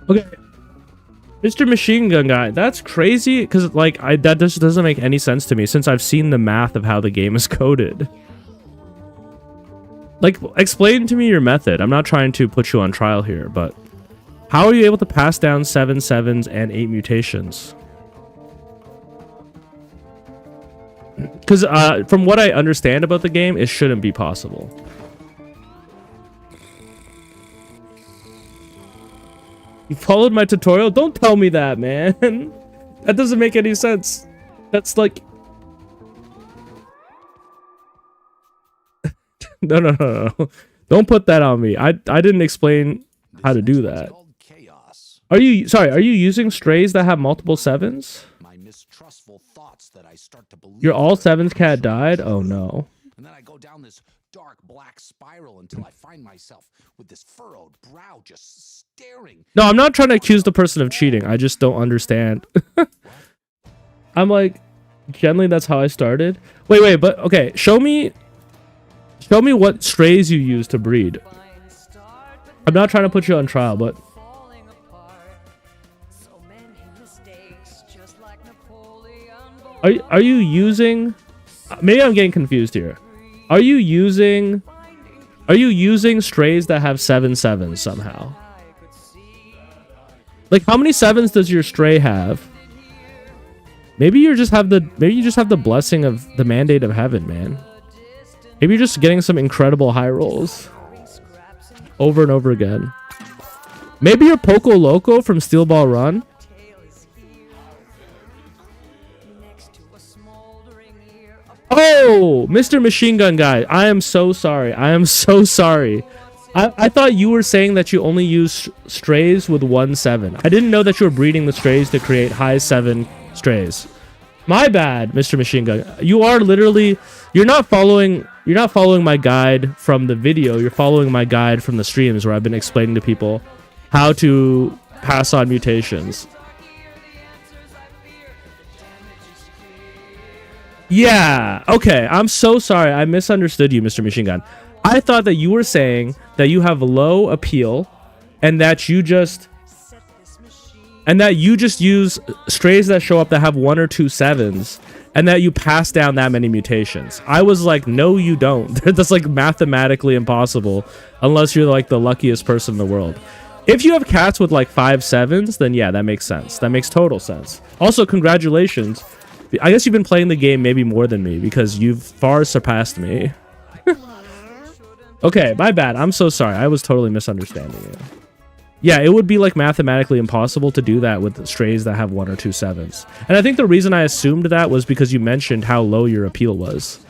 Okay. Mr. Machine Gun Guy, that's crazy, because like that just doesn't make any sense to me since I've seen the math of how the game is coded. Like, explain to me your method. I'm not trying to put you on trial here, but how are you able to pass down 7 sevens and 8 mutations? Because from what I understand about the game, it shouldn't be possible. You followed my tutorial? Don't tell me that, man. That doesn't make any sense. That's like... No. Don't put that on me. I didn't explain how to do that. Are you using strays that have multiple 7s? Your all 7s cat died? Oh no. And then I go down this dark black spiral until I find myself with this furrowed brow just staring. No, I'm not trying to accuse the person of cheating. I just don't understand. I'm like, generally that's how I started. Wait, but okay, show me what strays you use to breed. I'm not trying to put you on trial, but Are you using... Maybe I'm getting confused here. Are you using strays that have 7 7s somehow? Like, how many 7s does your stray have? Maybe you just have the blessing of the mandate of heaven, man. Maybe you're just getting some incredible high rolls over and over again. Maybe you're Poco Loco from Steel Ball Run. Oh, Mr. Machine Gun Guy, I am so sorry. I thought you were saying that you only use strays with 1-7. I didn't know that you were breeding the strays to create high 7 strays. My bad, Mr. Machine Gun. You are literally, you're not following my guide from the video. You're following my guide from the streams where I've been explaining to people how to pass on mutations. Yeah, okay. I'm so sorry. I misunderstood you, Mr. Machine Gun. I thought that you were saying that you have low appeal and that you just use strays that show up that have 1 or 2 7s and that you pass down that many mutations. I was like, no, you don't. That's like mathematically impossible unless you're like the luckiest person in the world. If you have cats with like 5 7s, then yeah, that makes sense. That makes total sense. Also, congratulations. I guess you've been playing the game maybe more than me because you've far surpassed me. Okay, my bad. I'm so sorry. I was totally misunderstanding you. Yeah, it would be like mathematically impossible to do that with strays that have 1 or 2 7s. And I think the reason I assumed that was because you mentioned how low your appeal was.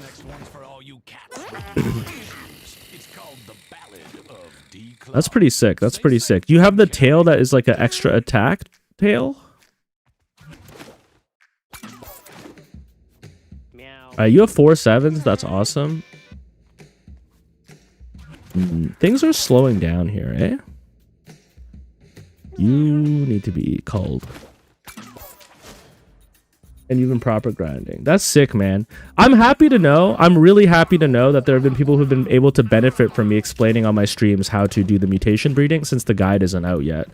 That's pretty sick. That's pretty sick. You have the tail that is like an extra attack tail? You have 4 7s. That's awesome. Things are slowing down here, eh? You need to be culled. And you've been proper grinding. That's sick, man. I'm happy to know. I'm really happy to know that there have been people who've been able to benefit from me explaining on my streams how to do the mutation breeding since the guide isn't out yet.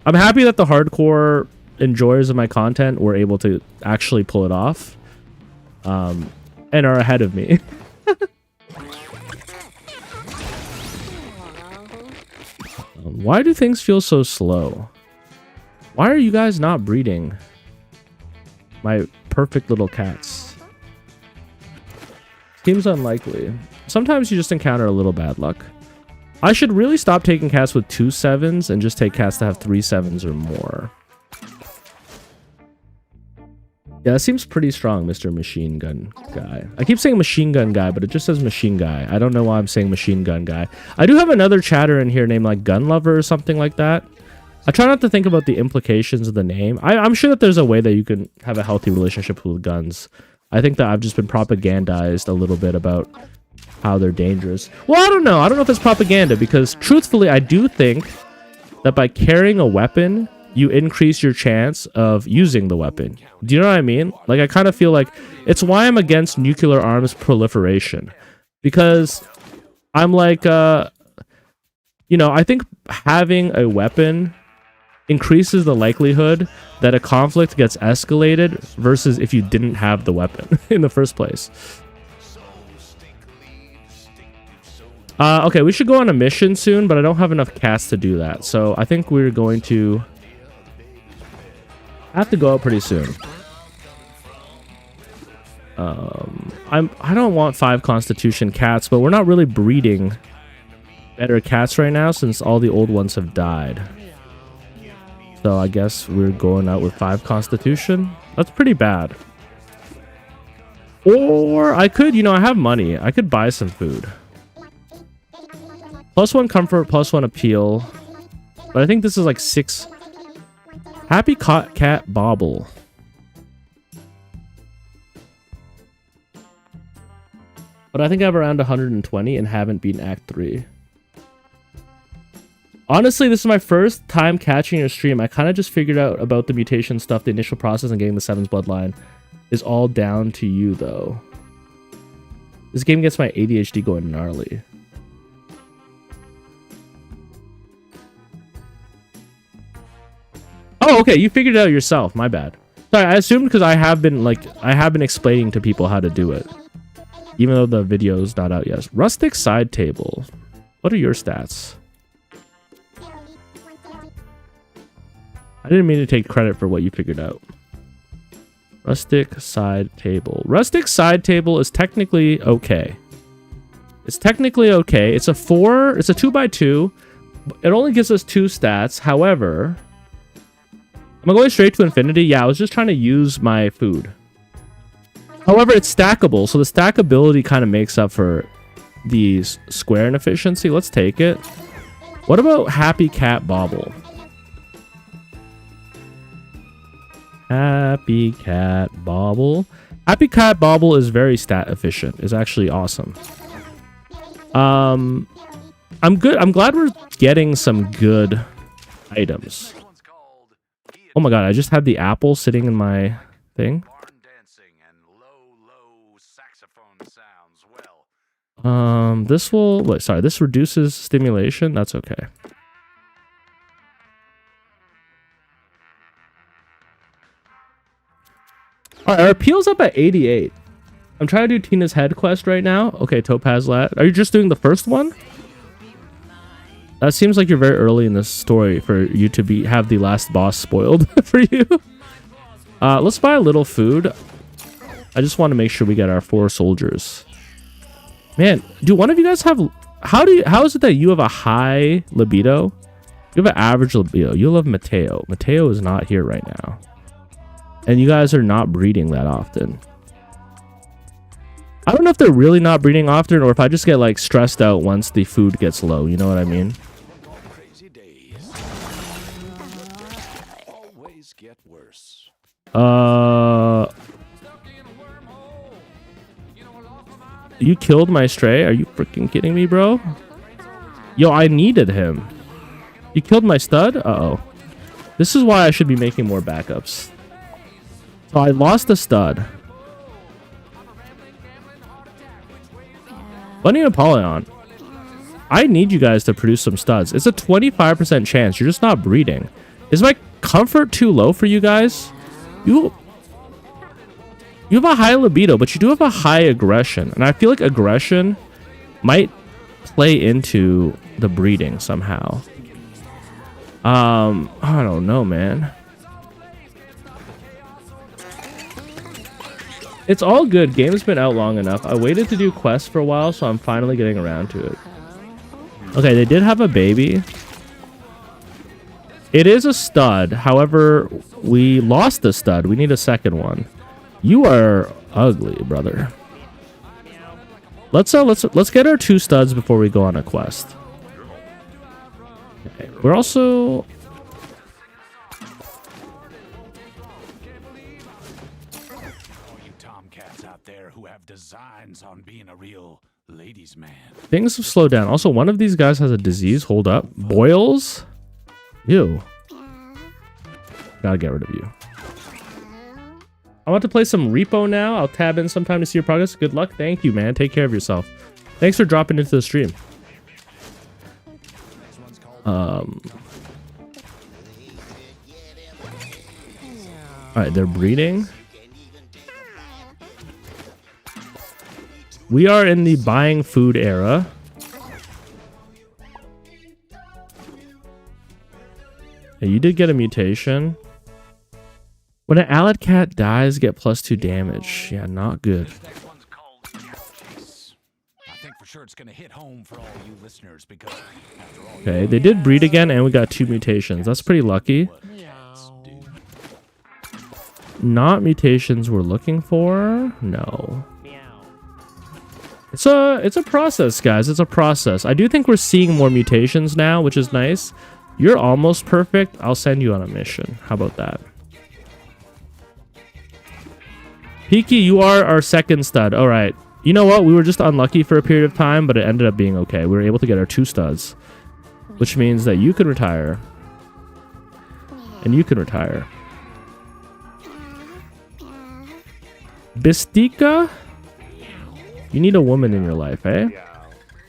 I'm happy that the hardcore enjoyers of my content were able to actually pull it off. And are ahead of me. Why do things feel so slow? Why are you guys not breeding my perfect little cats? Seems unlikely. Sometimes you just encounter a little bad luck. I should really stop taking cats with 2 7s and just take cats that have 3 7s or more. Yeah, that seems pretty strong, Mr. Machine Gun Guy. I keep saying Machine Gun Guy, but it just says Machine Guy. I don't know why I'm saying Machine Gun Guy. I do have another chatter in here named like Gun Lover or something like that. I try not to think about the implications of the name. I'm sure that there's a way that you can have a healthy relationship with guns. I think that I've just been propagandized a little bit about how they're dangerous. Well, I don't know. I don't know if it's propaganda because truthfully, I do think that by carrying a weapon, you increase your chance of using the weapon. Do you know what I mean? Like, I kind of feel like it's why I'm against nuclear arms proliferation. Because I'm like, you know, I think having a weapon increases the likelihood that a conflict gets escalated versus if you didn't have the weapon in the first place. Okay, we should go on a mission soon, but I don't have enough cats to do that. So I think we're going to have to go out pretty soon. I don't want 5 constitution cats, but we're not really breeding better cats right now since all the old ones have died. So I guess we're going out with 5 constitution. That's pretty bad. Or I could, you know, I have money. I could buy some food. +1 comfort, +1 appeal. But I think this is like 6. Happy cat bobble. But I think I have around 120 and haven't beaten Act 3. Honestly, this is my first time catching your stream. I kind of just figured out about the mutation stuff, the initial process, and getting the 7's bloodline is all down to you, though. This game gets my ADHD going gnarly. Oh, okay, you figured it out yourself. My bad. Sorry, I assumed because I have been explaining to people how to do it. Even though the video's not out yet. Rustic side table. What are your stats? I didn't mean to take credit for what you figured out. Rustic side table. Rustic side table is technically okay. It's technically okay. It's a 4. It's a 2x2. It only gives us 2 stats. However, am I going straight to infinity? Yeah, I was just trying to use my food. However, it's stackable, so the stackability kind of makes up for the square in efficiency. Let's take it. What about Happy Cat Bobble? Happy Cat Bobble. Happy Cat Bobble is very stat efficient. It's actually awesome. I'm good. I'm glad we're getting some good items. Oh my god, I just had the apple sitting in my thing. This will wait, sorry, this reduces stimulation. That's okay. Alright, our appeal's up at 88. I'm trying to do Tina's head quest right now. Okay, Topaz Lat. Are you just doing the first one? That seems like you're very early in this story for you to have the last boss spoiled for you. Let's buy a little food. I just want to make sure we get our 4 soldiers. Man, do one of you guys have... How is it that you have a high libido? You have an average libido. You love Mateo. Mateo is not here right now. And you guys are not breeding that often. I don't know if they're really not breeding often or if I just get like stressed out once the food gets low. You know what I mean? Crazy days. Always get worse. You killed my stray? Are you freaking kidding me, bro? Yo, I needed him. You killed my stud? Uh-oh. This is why I should be making more backups. So I lost a stud. Bunny and Apollyon. I need you guys to produce some studs. It's a 25% chance. You're just not breeding. Is my comfort too low for you guys? You have a high libido, but you do have a high aggression. And I feel like aggression might play into the breeding somehow. I don't know, man. It's all good. Game's been out long enough. I waited to do quests for a while, so I'm finally getting around to it. Okay, they did have a baby. It is a stud. However, we lost the stud. We need a second one. You are ugly, brother. Let's get our 2 studs before we go on a quest. Okay, we're also... Designs on being a real ladies' man. Things have slowed down. Also, one of these guys has a disease. Hold up. Boils? Ew. Gotta get rid of you. I want to play some repo now. I'll tab in sometime to see your progress. Good luck. Thank you, man. Take care of yourself. Thanks for dropping into the stream. Alright, they're breeding. We are in the buying food era. Hey, you did get a mutation. When an allied cat dies, get +2 damage. Yeah, not good. Okay, they did breed again, and we got 2 mutations. That's pretty lucky. Not mutations we're looking for. No. It's a process, guys. It's a process. I do think we're seeing more mutations now, which is nice. You're almost perfect. I'll send you on a mission. How about that? Peaky, you are our second stud. All right. You know what? We were just unlucky for a period of time, but it ended up being okay. We were able to get our 2 studs, which means that you can retire. And you can retire. Bistika? You need a woman in your life, eh?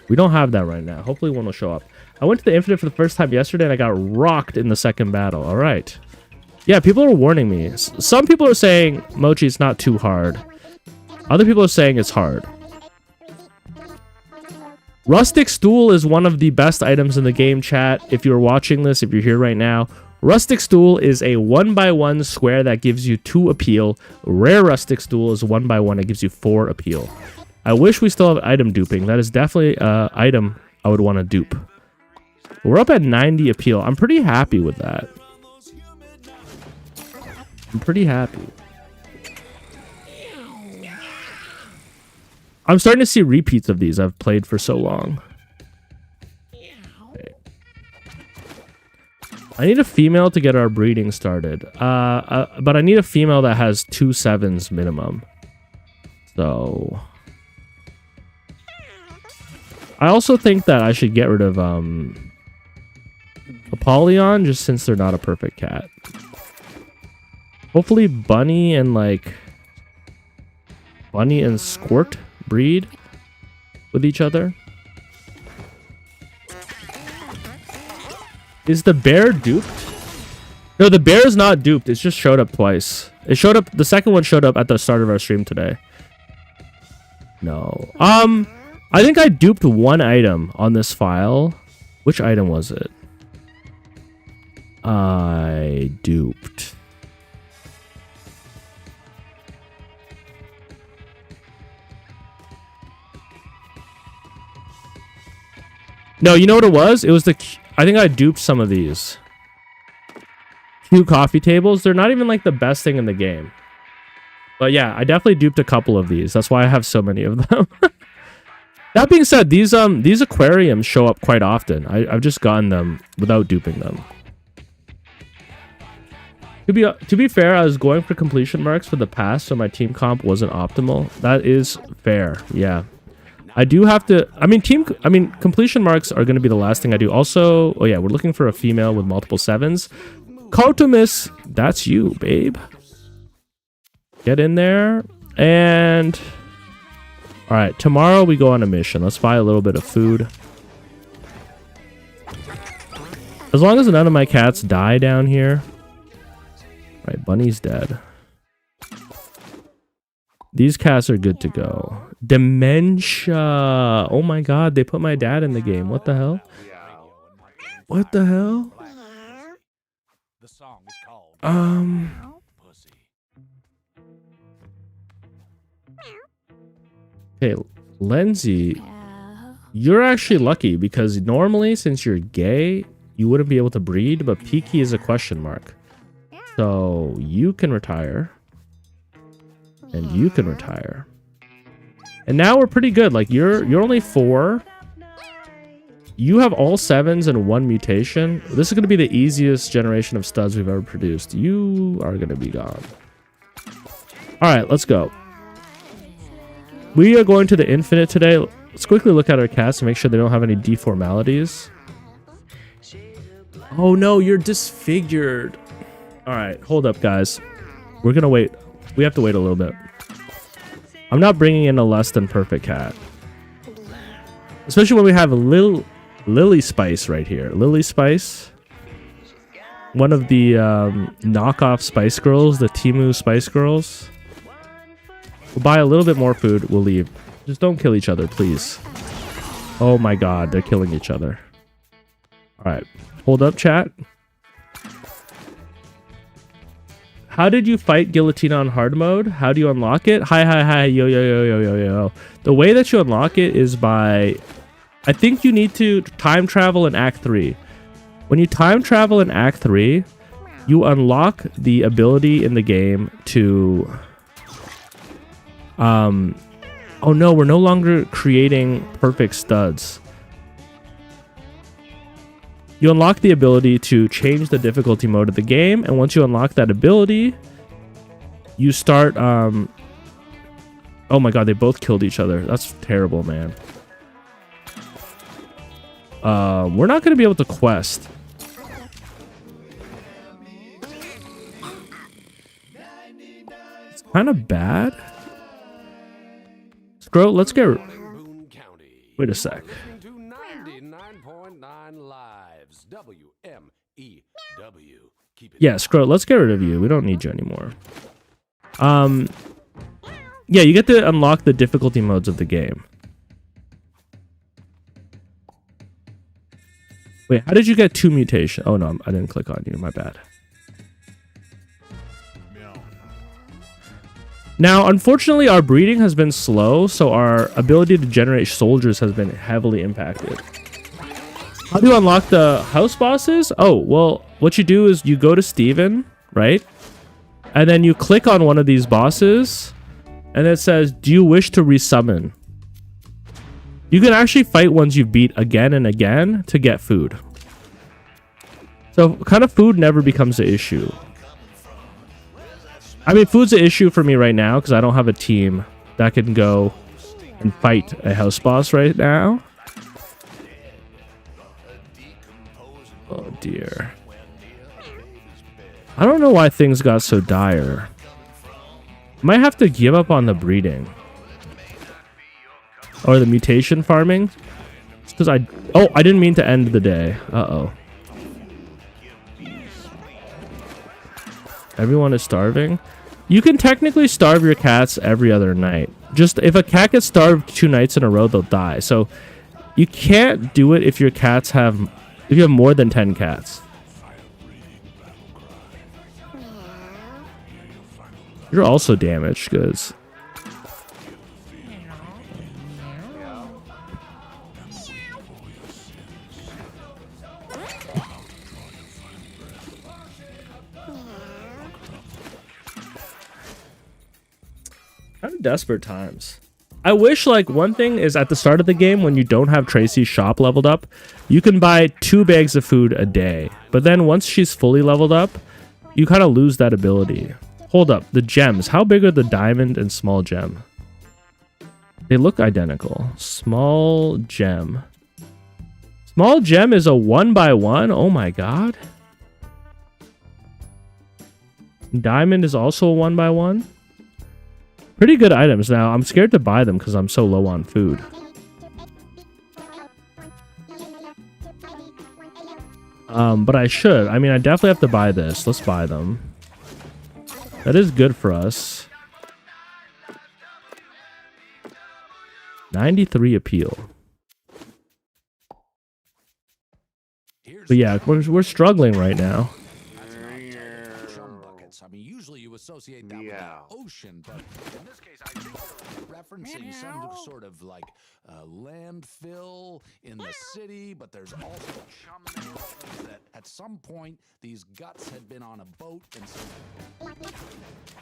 We don't have that right now. Hopefully one will show up. I went to the Infinite for the first time yesterday and I got rocked in the second battle. All right. Yeah, people are warning me. Some people are saying, Mochi, it's not too hard. Other people are saying it's hard. Rustic Stool is one of the best items in the game, chat. If you're watching this, if you're here right now, Rustic Stool is a 1x1 square that gives you 2 appeal. Rare Rustic Stool is 1x1 that gives you 4 appeal. I wish we still have item duping. That is definitely an item I would want to dupe. We're up at 90 appeal. I'm pretty happy with that. I'm pretty happy. I'm starting to see repeats of these I've played for so long. Okay. I need a female to get our breeding started. But I need a female that has 2 7s minimum. So I also think that I should get rid of Apollyon, just since they're not a perfect cat. Hopefully Bunny and Squirt breed with each other. Is the bear duped? No, the bear is not duped. It's just showed up twice. It showed up. The second one showed up at the start of our stream today. No. I think I duped one item on this file. Which item was it? I duped. No, you know what it was? It was I think I duped some of these. Q coffee tables. They're not even like the best thing in the game. But yeah, I definitely duped a couple of these. That's why I have so many of them. That being said, these aquariums show up quite often. I've just gotten them without duping them. To be fair, I was going for completion marks for the past, so my team comp wasn't optimal. That is fair. Yeah. I do have to... I mean, completion marks are going to be the last thing I do. Also... Oh, yeah, we're looking for a female with multiple 7s. Cartomus, that's you, babe. Get in there. And... Alright, tomorrow we go on a mission. Let's buy a little bit of food. As long as none of my cats die down here. Alright, Bunny's dead. These cats are good to go. Dementia. Oh my god, they put my dad in the game. What the hell? What the hell? Okay, Lenzi, you're actually lucky because normally since you're gay, you wouldn't be able to breed, but Peaky is a question mark. So you can retire. And you can retire. And now we're pretty good. Like you're only 4. You have all 7s and 1 mutation. This is going to be the easiest generation of studs we've ever produced. You are going to be gone. All right, let's go. We are going to the infinite today. Let's quickly look at our cats and make sure they don't have any deformalities. Oh no, you're disfigured. All right, hold up, guys. We're going to wait. We have to wait a little bit. I'm not bringing in a less than perfect cat. Especially when we have a Lily Spice right here. Lily Spice. One of the knockoff Spice Girls. The Temu Spice Girls. We'll buy a little bit more food. We'll leave. Just don't kill each other, please. Oh my god, they're killing each other. Alright. Hold up, chat. How did you fight Guillotina on hard mode? How do you unlock it? Hi, yo. The way that you unlock it is by... I think you need to time travel in Act 3. When you time travel in Act 3, you unlock the ability in the game to... Oh no, we're no longer creating perfect studs. You unlock the ability to change the difficulty mode of the game, and once you unlock that ability, you start, oh my god, they both killed each other. That's terrible, man. We're not going to be able to quest. It's kind of bad. Scroll, let's get... Wait a sec. Yeah, Scroll, let's get rid of you. We don't need you anymore. Yeah, you get to unlock the difficulty modes of the game. Wait, how did you get 2 mutation? Oh no, I didn't click on you. My bad. Now, unfortunately, our breeding has been slow, so our ability to generate soldiers has been heavily impacted. How do you unlock the house bosses? Oh, well, what you do is you go to Steven, right? And then you click on one of these bosses, and it says, do you wish to resummon? You can actually fight ones you've beat again and again to get food. So kind of food never becomes an issue. I mean, food's an issue for me right now because I don't have a team that can go and fight a house boss right now. Oh dear. I don't know why things got so dire. Might have to give up on the breeding. Or the mutation farming. It's because I didn't mean to end the day. Uh-oh. Everyone is starving. You can technically starve your cats every other night. Just if a cat gets starved 2 nights in a row, they'll die. So you can't do it if your cats have, if you have more than 10 cats. You're also damaged, goods. Kind of desperate times. I wish, like, one thing is at the start of the game when you don't have Tracy's shop leveled up, you can buy 2 bags of food a day. But then once she's fully leveled up, you kind of lose that ability. Hold up, the gems. How big are the diamond and small gem? They look identical. Small gem. Small gem is a 1x1? Oh my god. Diamond is also a 1x1? Pretty good items. Now, I'm scared to buy them because I'm so low on food. But I should. I mean, I definitely have to buy this. Let's buy them. That is good for us. 93 appeal. But yeah, we're struggling right now. I mean, usually you associate that with the ocean, but in this case, I think referencing some sort of like landfill in the city, but there's also chum that at some point these guts had been on a boat and so.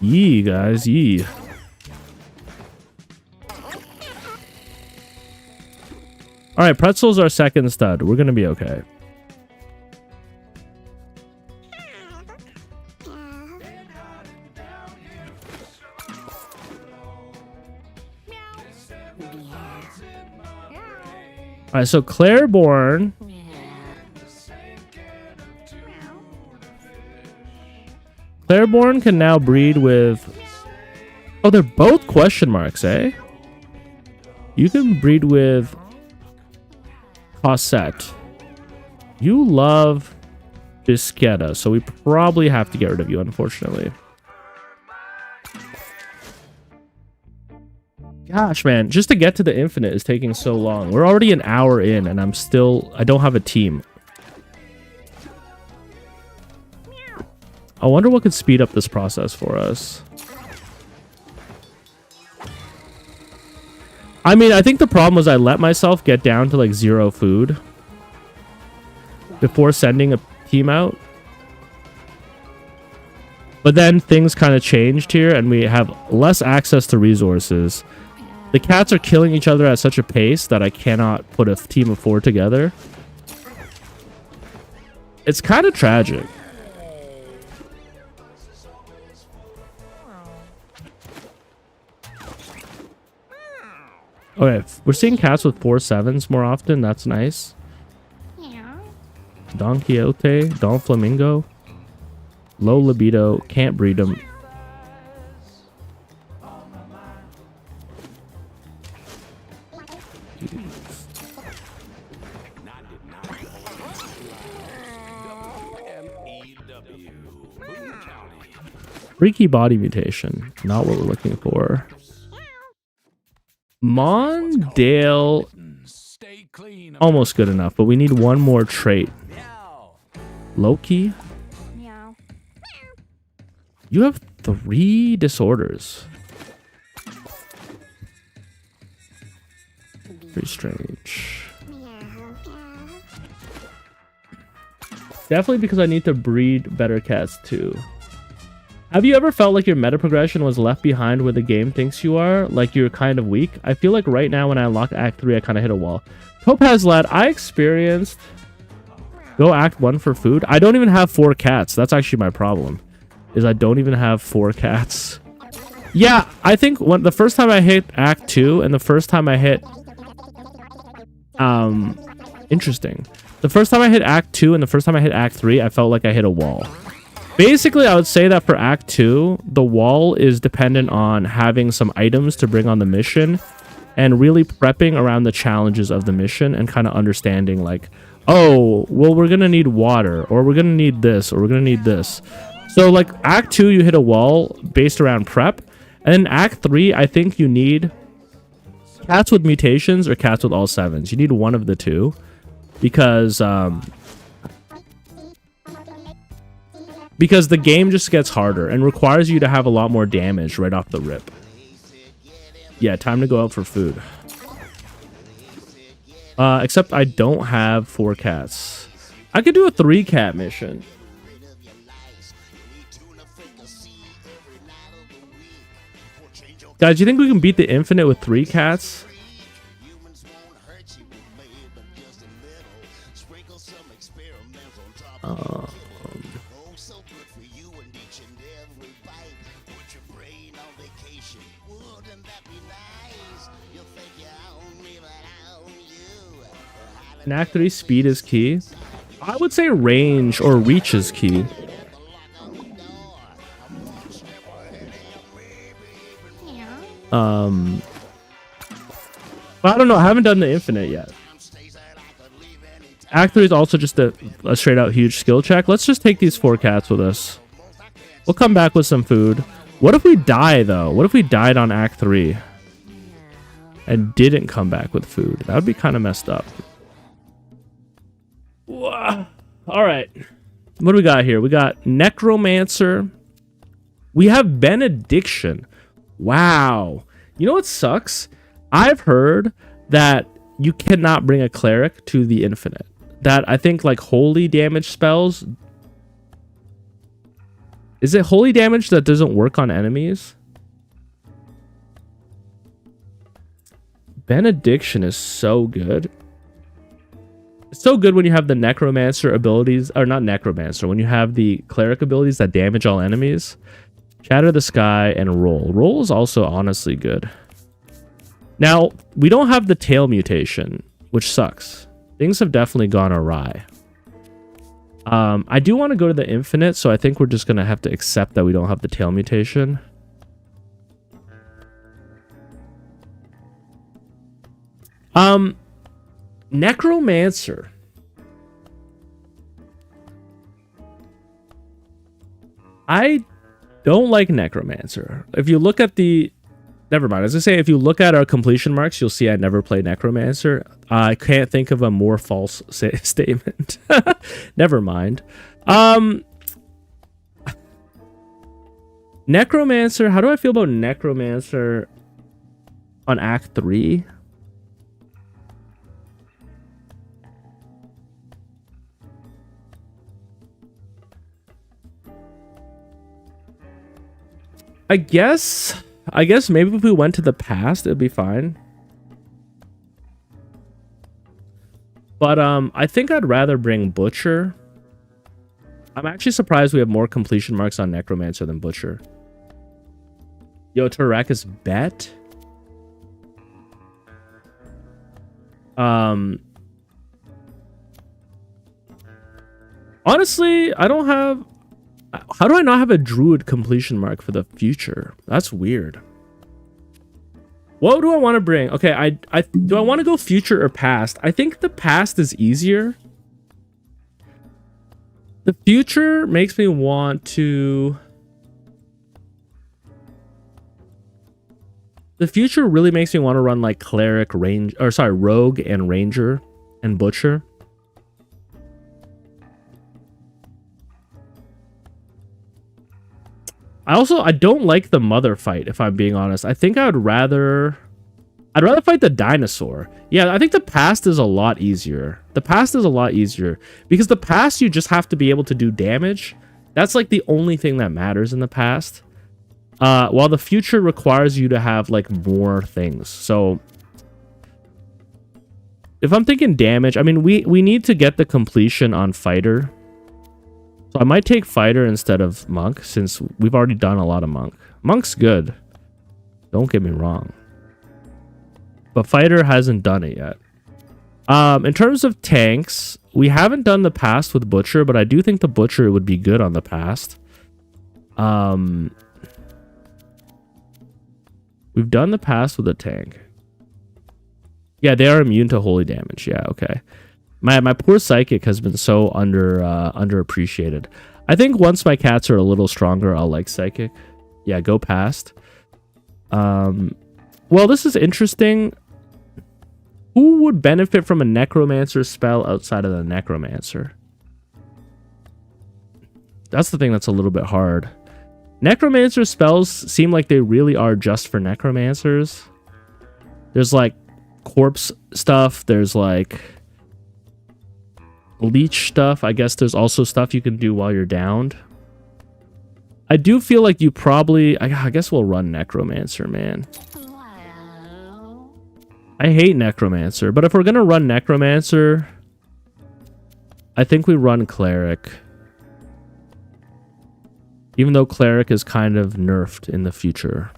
Yee, guys, yee. All right, Pretzel's our second stud. We're gonna be okay. All right, so Claireborn. Claireborn can now breed with... Oh, they're both question marks, eh? You can breed with Cosette. You love Bisquetta, so we probably have to get rid of you, unfortunately. Gosh, man, just to get to the infinite is taking so long. We're already an hour in, and I don't have a team. I wonder what could speed up this process for us. I mean, I think the problem was I let myself get down to like 0 food before sending a team out. But then things kind of changed here, and we have less access to resources. The cats are killing each other at such a pace that I cannot put a team of 4 together. It's kind of tragic. Okay, we're seeing cats with 4 7s more often. That's nice. Don Quixote, Don Flamingo. Low libido, can't breed them. Freaky body mutation. Not what we're looking for. Mondale. Almost good enough, but we need one more trait. Loki. You have 3 disorders. Very strange. Definitely because I need to breed better cats too. Have you ever felt like your meta progression was left behind where the game thinks you are? Like you're kind of weak? I feel like right now when I unlock Act 3, I kind of hit a wall. Topaz Lad, I experienced... Go Act 1 for food. I don't even have 4 cats. That's actually my problem. Is I don't even have 4 cats. Yeah, I think when the first time I hit Act 2 and the first time I hit... Interesting. The first time I hit Act 2 and the first time I hit Act 3, I felt like I hit a wall. Basically, I would say that for Act 2, the wall is dependent on having some items to bring on the mission and really prepping around the challenges of the mission and kind of understanding like, oh, well, we're going to need water, or we're going to need this, or we're going to need this. So like Act 2, you hit a wall based around prep. And in Act 3, I think you need cats with mutations or cats with all 7s. You need one of the two because the game just gets harder and requires you to have a lot more damage right off the rip. Yeah, time to go out for food. Except I don't have 4 cats. I could do a 3-cat mission. Guys, do you think we can beat the infinite with 3 cats? In Act 3, speed is key. I would say range or reach is key. But I don't know. I haven't done the infinite yet. Act 3 is also just a straight out huge skill check. Let's just take these 4 cats with us. We'll come back with some food. What if we die, though? What if we died on Act 3 and didn't come back with food? That would be kind of messed up. All right. What do we got here? We got Necromancer. We have Benediction. Wow. You know what sucks? I've heard that you cannot bring a cleric to the infinite. That I think like holy damage spells. Is it holy damage that doesn't work on enemies? Benediction is so good. It's so good when you have the Necromancer abilities, or not Necromancer, when you have the Cleric abilities that damage all enemies. Shatter the Sky and Roll. Roll is also honestly good. Now, we don't have the tail mutation, which sucks. Things have definitely gone awry. I do want to go to the infinite, so I think we're just going to have to accept that we don't have the tail mutation. Necromancer. I don't like Necromancer. If you look at the... Never mind. As I say, if you look at our completion marks, you'll see I never play Necromancer. I can't think of a more false statement. Never mind. Necromancer. How do I feel about Necromancer on Act 3? I guess maybe if we went to the past, it'd be fine. But I think I'd rather bring Butcher. I'm actually surprised we have more completion marks on Necromancer than Butcher. Yo, Tarakas bet. Honestly, I don't have... How do I not have a Druid completion mark for the future? That's weird. What do I want to bring? Okay, do I want to go future or past? I think the past is easier. The future makes me want to... The future really makes me want to run like Cleric, Rogue and Ranger and Butcher. I don't like the mother fight, if I'm being honest. I think I'd rather fight the dinosaur. Yeah, I think the past is a lot easier. The past is a lot easier because the past you just have to be able to do damage. That's like the only thing that matters in the past. While the future requires you to have like more things. So if I'm thinking damage, I mean, we need to get the completion on fighter. So I might take fighter instead of monk, since we've already done a lot of monk. Monk's good. Don't get me wrong. But fighter hasn't done it yet. In terms of tanks, we haven't done the past with butcher, but I do think the butcher would be good on the past. We've done the past with a tank. Yeah, they are immune to holy damage. Yeah, okay. My poor psychic has been so underappreciated. I think once my cats are a little stronger, I'll like psychic. Yeah, go past. Well, this is interesting. Who would benefit from a necromancer spell outside of the necromancer? That's the thing that's a little bit hard. Necromancer spells seem like they really are just for necromancers. There's like corpse stuff. There's like leech stuff. I guess there's also stuff you can do while you're downed. I do feel like you probably... I guess we'll run necromancer, man. I hate necromancer, but if we're gonna run necromancer, I think we run cleric. Even though cleric is kind of nerfed in the future.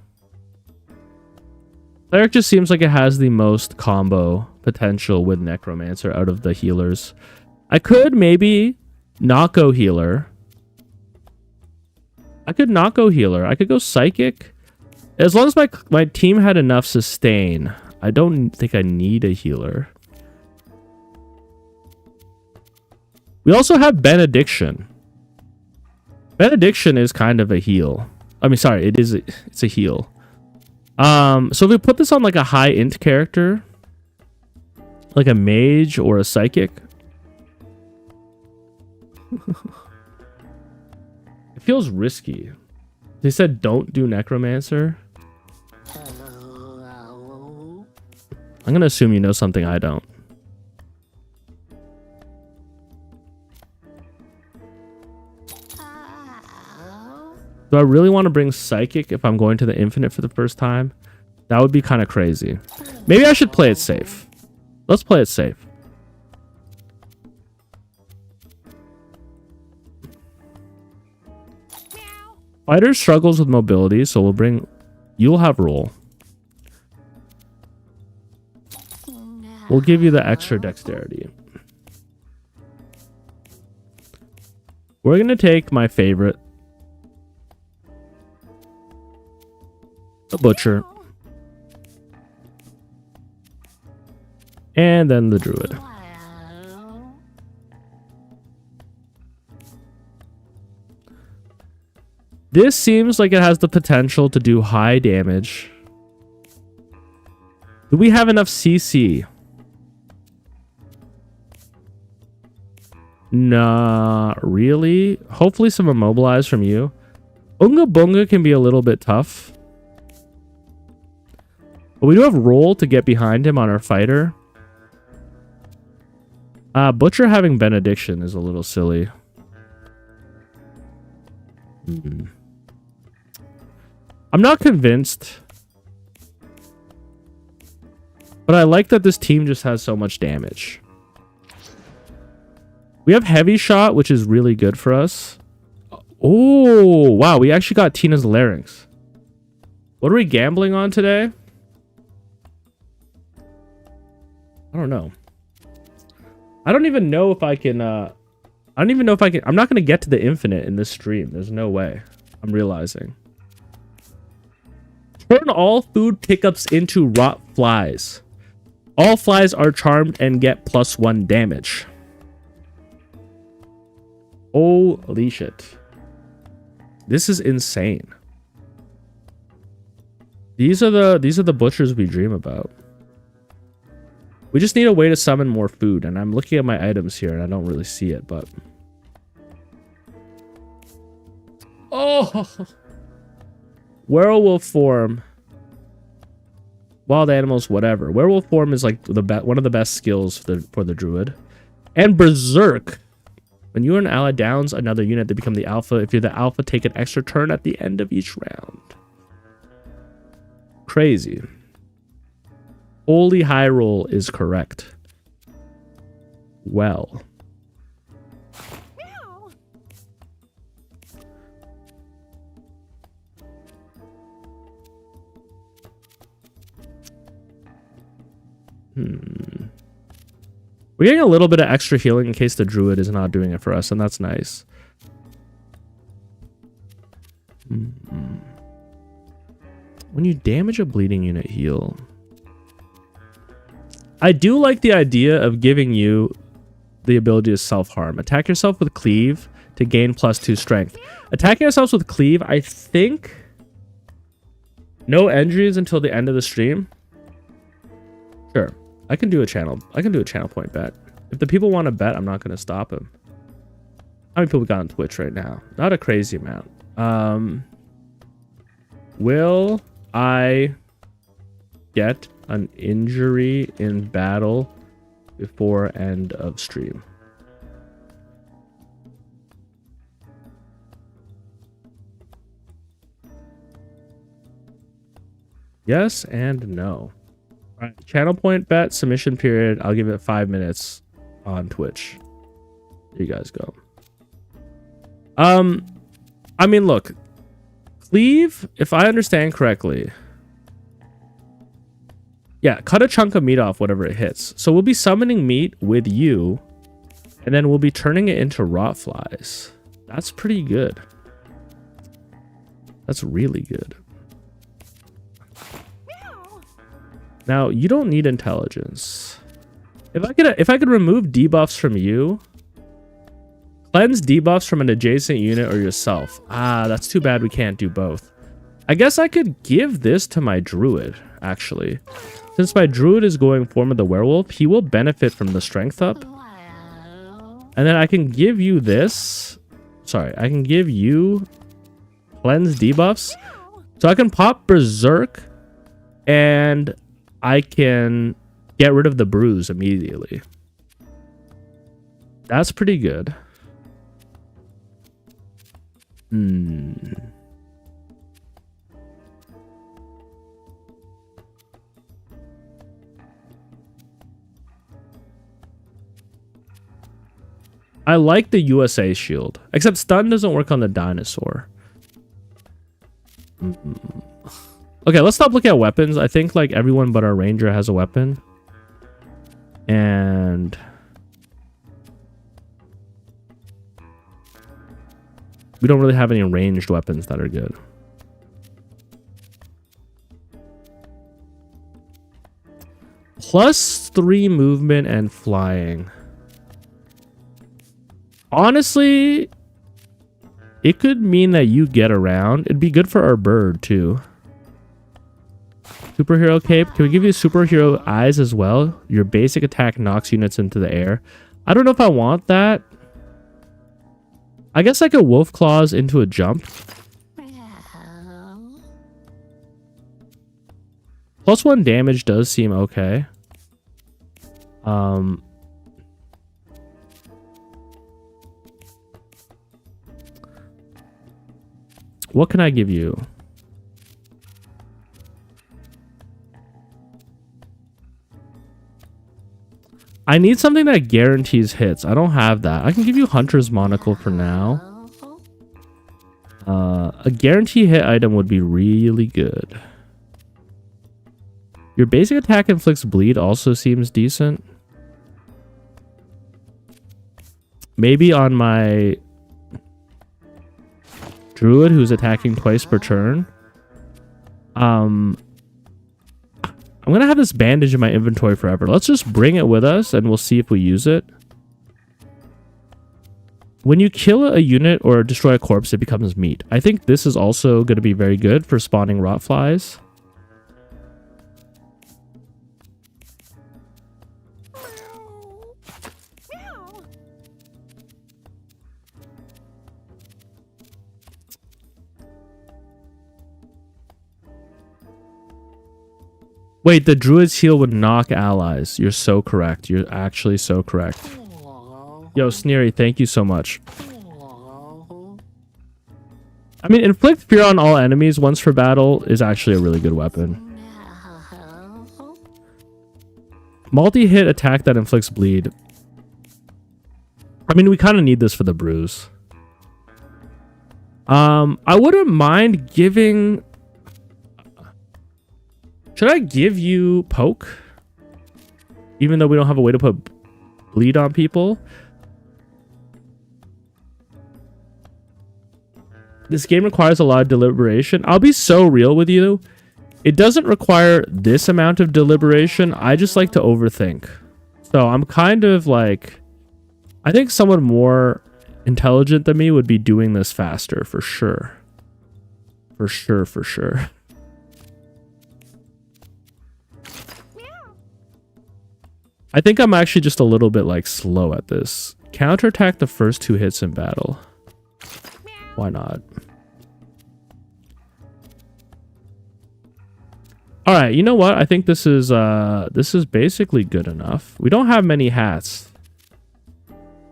Cleric just seems like it has the most combo potential with necromancer out of the healers. I could maybe not go healer. I could not go healer. I could go psychic. As long as my team had enough sustain, I don't think I need a healer. We also have benediction. Benediction is kind of a heal. I mean, sorry, it's a heal. So if we put this on like a high int character, like a mage or a psychic, it feels risky. They said don't do necromancer. I'm gonna assume you know something I don't. Do I really want to bring psychic if I'm going to the infinite for the first time? That would be kind of crazy. Maybe I should play it safe. Let's play it safe. Fighter struggles with mobility, so we'll bring... You'll have roll. We'll give you the extra dexterity. We're going to take my favorite. The butcher. And then the druid. This seems like it has the potential to do high damage. Do we have enough CC? Nah, really? Hopefully some immobilize from you. Unga Bunga can be a little bit tough. But we do have roll to get behind him on our fighter. Butcher having benediction is a little silly. I'm not convinced. But I like that this team just has so much damage. We have heavy shot, which is really good for us. Oh, wow. We actually got Tina's larynx. What are we gambling on today? I don't know. I don't even know if I can... I don't even know if I can... I'm not going to get to the infinite in this stream. There's no way. I'm realizing. Turn all food pickups into rot flies. All flies are charmed and get +1 damage. Holy shit. This is insane. These are the butchers we dream about. We just need a way to summon more food, and I'm looking at my items here and I don't really see it, but... Oh! Werewolf form. Wild animals, whatever. Werewolf form is like one of the best skills for the druid. And berserk. When you or an ally downs another unit, they become the alpha. If you're the alpha, take an extra turn at the end of each round. Crazy. Holy high roll is correct. Well. We're getting a little bit of extra healing in case the druid is not doing it for us, and that's nice. When you damage a bleeding unit, heal. I do like the idea of giving you the ability to self-harm. Attack yourself with cleave to gain +2 strength. Attacking yourselves with cleave, I think... No injuries until the end of the stream. Sure. I can do a channel point bet. If the people want to bet, I'm not going to stop them. How many people got on Twitch right now? Not a crazy amount. Will I get an injury in battle before end of stream? Yes and no. All right, channel point bet, submission period. I'll give it 5 minutes on Twitch. There you guys go. I mean, look, cleave, if I understand correctly, yeah, cut a chunk of meat off whatever it hits. So we'll be summoning meat with you, and then we'll be turning it into rot flies. That's pretty good. That's really good. Now, you don't need intelligence. If I could remove debuffs from you, cleanse debuffs from an adjacent unit or yourself. Ah, that's too bad we can't do both. I guess I could give this to my druid, actually. Since my druid is going form of the werewolf, he will benefit from the strength up. And then I can give you this. Sorry, I can give you cleanse debuffs. So I can pop berserk and I can get rid of the bruise immediately. That's pretty good. I like the USA shield, except stun doesn't work on the dinosaur. Okay, let's stop looking at weapons. I think like everyone but our ranger has a weapon. And we don't really have any ranged weapons that are good. +3 movement and flying. Honestly, it could mean that you get around. It'd be good for our bird too. Superhero cape. Can we give you superhero eyes as well? Your basic attack knocks units into the air. I don't know if I want that. I guess like a wolf claws into a jump. +1 damage does seem okay. What can I give you? I need something that guarantees hits. I don't have that. I can give you Hunter's Monocle for now. A guarantee hit item would be really good. Your basic attack inflicts bleed also seems decent. Maybe on my druid who's attacking twice per turn. I'm gonna have this bandage in my inventory forever. Let's just bring it with us and we'll see if we use it. When you kill a unit or destroy a corpse, it becomes meat. I think this is also going to be very good for spawning rot flies. Wait, the druid's heal would knock allies. You're so correct. You're actually so correct. Yo, Sneery, thank you so much. I mean, inflict fear on all enemies once for battle is actually a really good weapon. Multi-hit attack that inflicts bleed. I mean, we kind of need this for the bruise. I wouldn't mind giving... Should I give you poke? Even though we don't have a way to put bleed on people? This game requires a lot of deliberation. I'll be so real with you. It doesn't require this amount of deliberation. I just like to overthink. So I'm kind of like... I think someone more intelligent than me would be doing this faster, for sure. For sure, for sure. I think I'm actually just a little bit like slow at this. Counterattack the first 2 hits in battle. Why not? All right, you know what? I think this is basically good enough. We don't have many hats.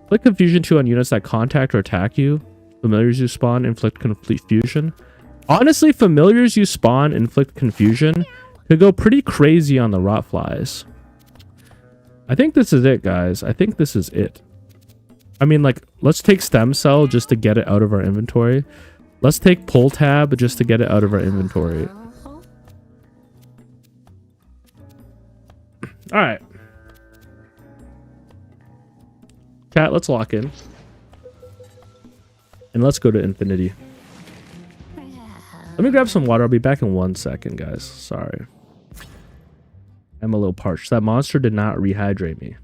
Inflict confusion 2 on units that contact or attack you. Familiars you spawn inflict confusion. Honestly, familiars you spawn inflict confusion could go pretty crazy on the rot flies. I think this is it, guys. I think this is it. I mean, like, let's take stem cell just to get it out of our inventory. Let's take pull tab just to get it out of our inventory. All right. Chat, let's lock in. And let's go to infinity. Let me grab some water. I'll be back in 1 second, guys. Sorry. I'm a little parched. That monster did not rehydrate me.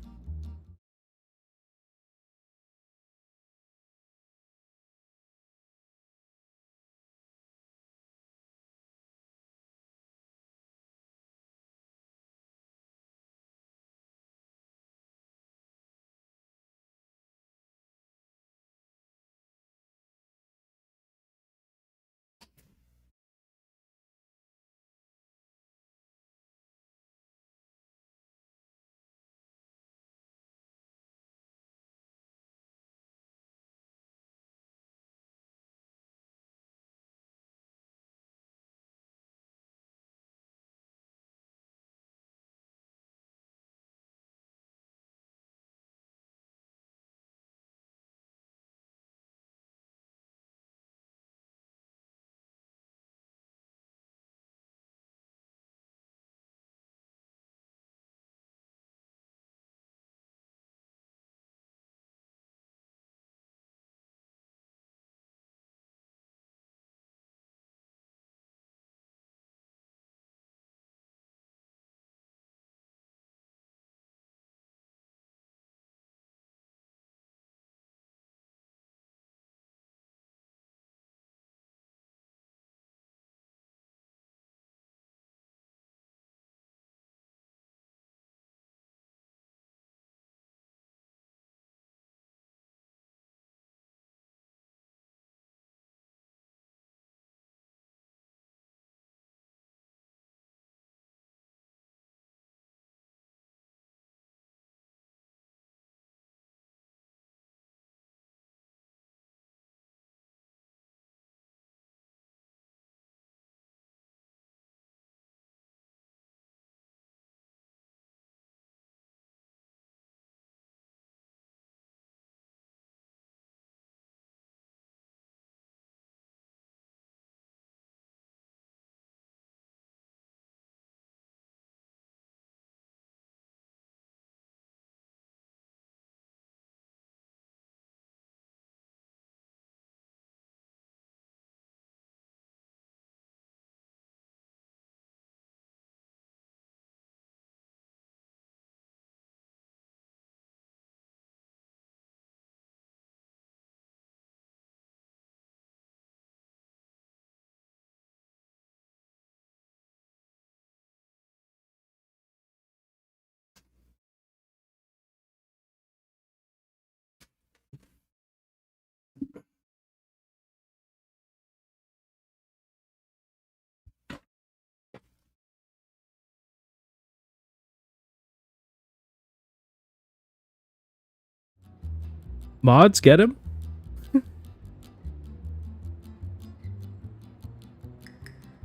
Mods, get him.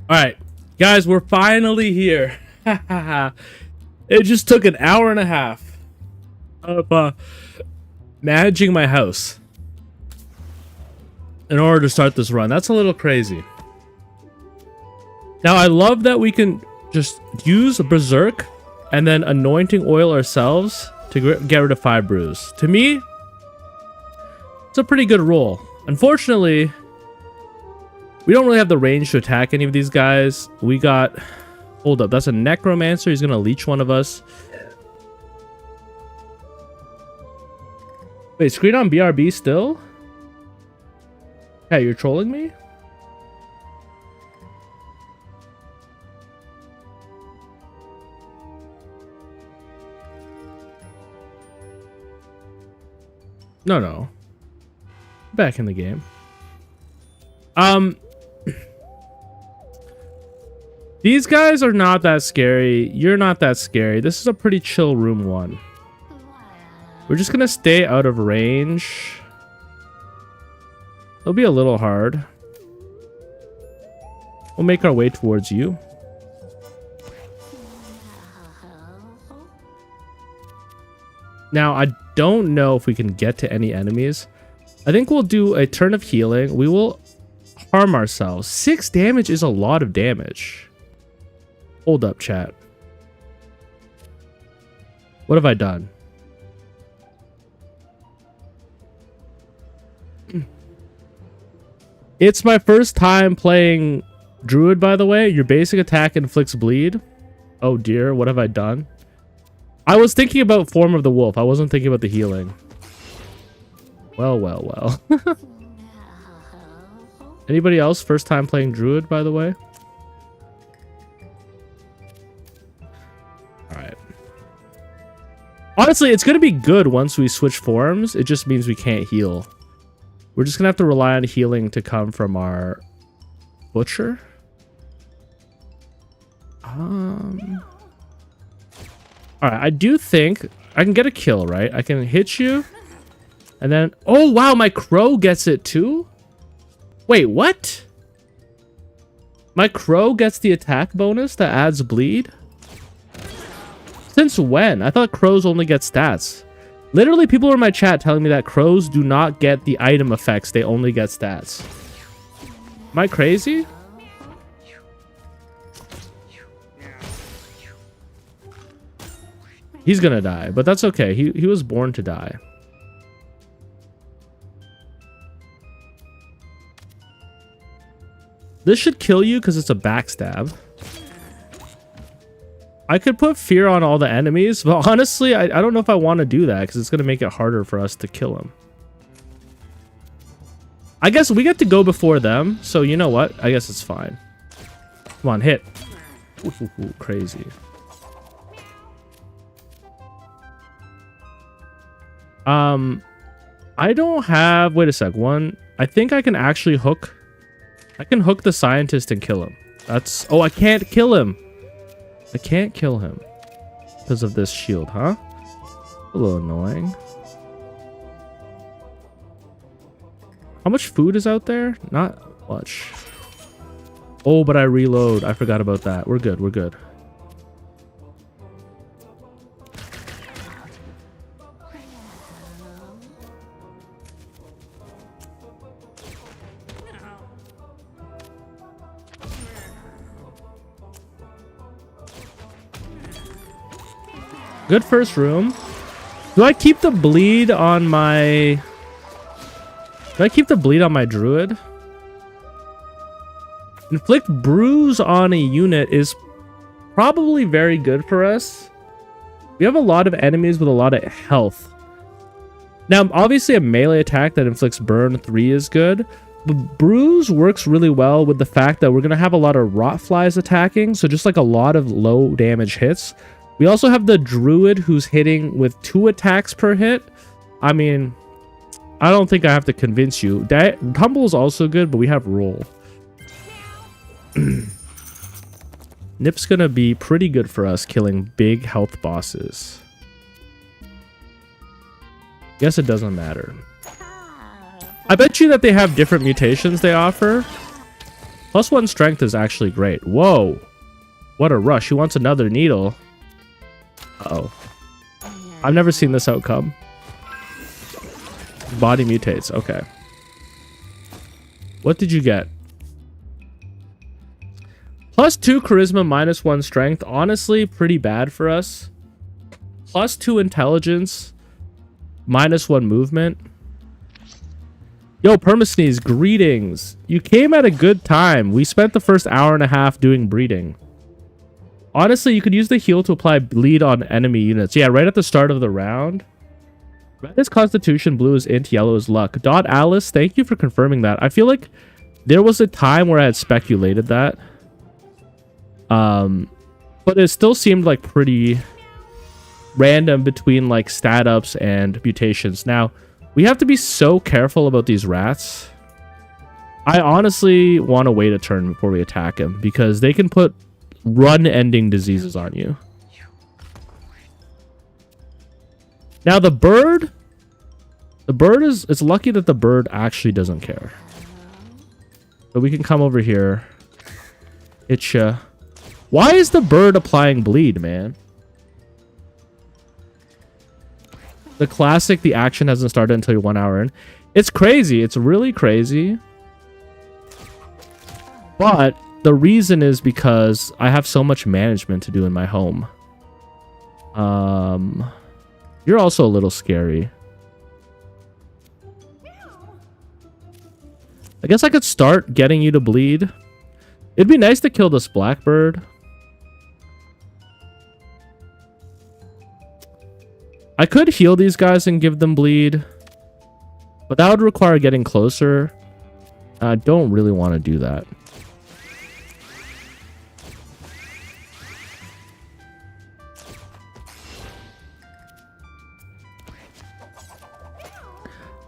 All right, guys, we're finally here. It just took an hour and a half of managing my house in order to start this run. That's a little crazy. Now, I love that we can just use Berserk and then anointing oil ourselves to get rid of 5 brews. To me, it's a pretty good roll. Unfortunately, we don't really have the range to attack any of these guys. We got... Hold up, that's a necromancer. He's gonna leech one of us. Wait, screen on BRB still? Hey, you're trolling me? No. Back in the game. These guys are not that scary. You're not that scary. This is a pretty chill room 1. We're just gonna stay out of range. It'll be a little hard. We'll make our way towards you. Now, I don't know if we can get to any enemies. I think we'll do a turn of healing. We will harm ourselves. 6 damage is a lot of damage. Hold up, chat. What have I done? It's my first time playing Druid, by the way. Your basic attack inflicts bleed. Oh dear, what have I done? I was thinking about Form of the Wolf. I wasn't thinking about the healing. Well. Anybody else first time playing Druid, by the way? Alright. Honestly, it's going to be good once we switch forms. It just means we can't heal. We're just going to have to rely on healing to come from our Butcher. Alright, I do think I can get a kill, right? I can hit you. And then... Oh, wow, my crow gets it too? Wait, what? My crow gets the attack bonus that adds bleed? Since when? I thought crows only get stats. Literally, people in my chat telling me that crows do not get the item effects. They only get stats. Am I crazy? He's gonna die, but that's okay. He was born to die. This should kill you because it's a backstab. I could put fear on all the enemies, but honestly, I don't know if I want to do that because it's going to make it harder for us to kill him. I guess we get to go before them, so you know what? I guess it's fine. Come on, hit. Ooh, crazy. I don't have... Wait a sec. I think I can actually hook... I can hook the scientist and kill him. That's... Oh, I can't kill him. I can't kill him. Because of this shield, huh? A little annoying. How much food is out there? Not much. Oh, but I reload. I forgot about that. We're good. We're good. Good first room. Do I keep the bleed on my... Do I keep the bleed on my druid? Inflict bruise on a unit is probably very good for us. We have a lot of enemies with a lot of health. Now, obviously a melee attack that inflicts burn 3 is good. But bruise works really well with the fact that we're going to have a lot of rot flies attacking. So just like a lot of low damage hits. We also have the druid who's hitting with 2 attacks per hit. I mean, I don't think I have to convince you. Tumble is also good, but we have roll. Nip's gonna be pretty good for us killing big health bosses. Guess it doesn't matter. I bet you that they have different mutations they offer. +1 strength is actually great. Whoa. What a rush. He wants another needle. Uh-oh. I've never seen this outcome. Body mutates. Okay. What did you get? +2 charisma, -1 strength. Honestly, pretty bad for us. +2 intelligence, -1 movement. Yo, Permasneeze, greetings. You came at a good time. We spent the first hour and a half doing breeding. Honestly, you could use the heal to apply bleed on enemy units. Yeah, right at the start of the round. Red is Constitution, blue is int, yellow is luck. Alice, thank you for confirming that. I feel like there was a time where I had speculated that. But it still seemed like pretty random between like stat ups and mutations. Now, we have to be so careful about these rats. I honestly want to wait a turn before we attack him because they can put run-ending diseases on you. Now the bird is, it's lucky that the bird actually doesn't care. So we can come over here. Itcha. Why is the bird applying bleed, man? The classic, the action hasn't started until you're 1 hour in. It's crazy. It's really crazy. But the reason is because I have so much management to do in my home. You're also a little scary. I guess I could start getting you to bleed. It'd be nice to kill this blackbird. I could heal these guys and give them bleed, but that would require getting closer. I don't really want to do that.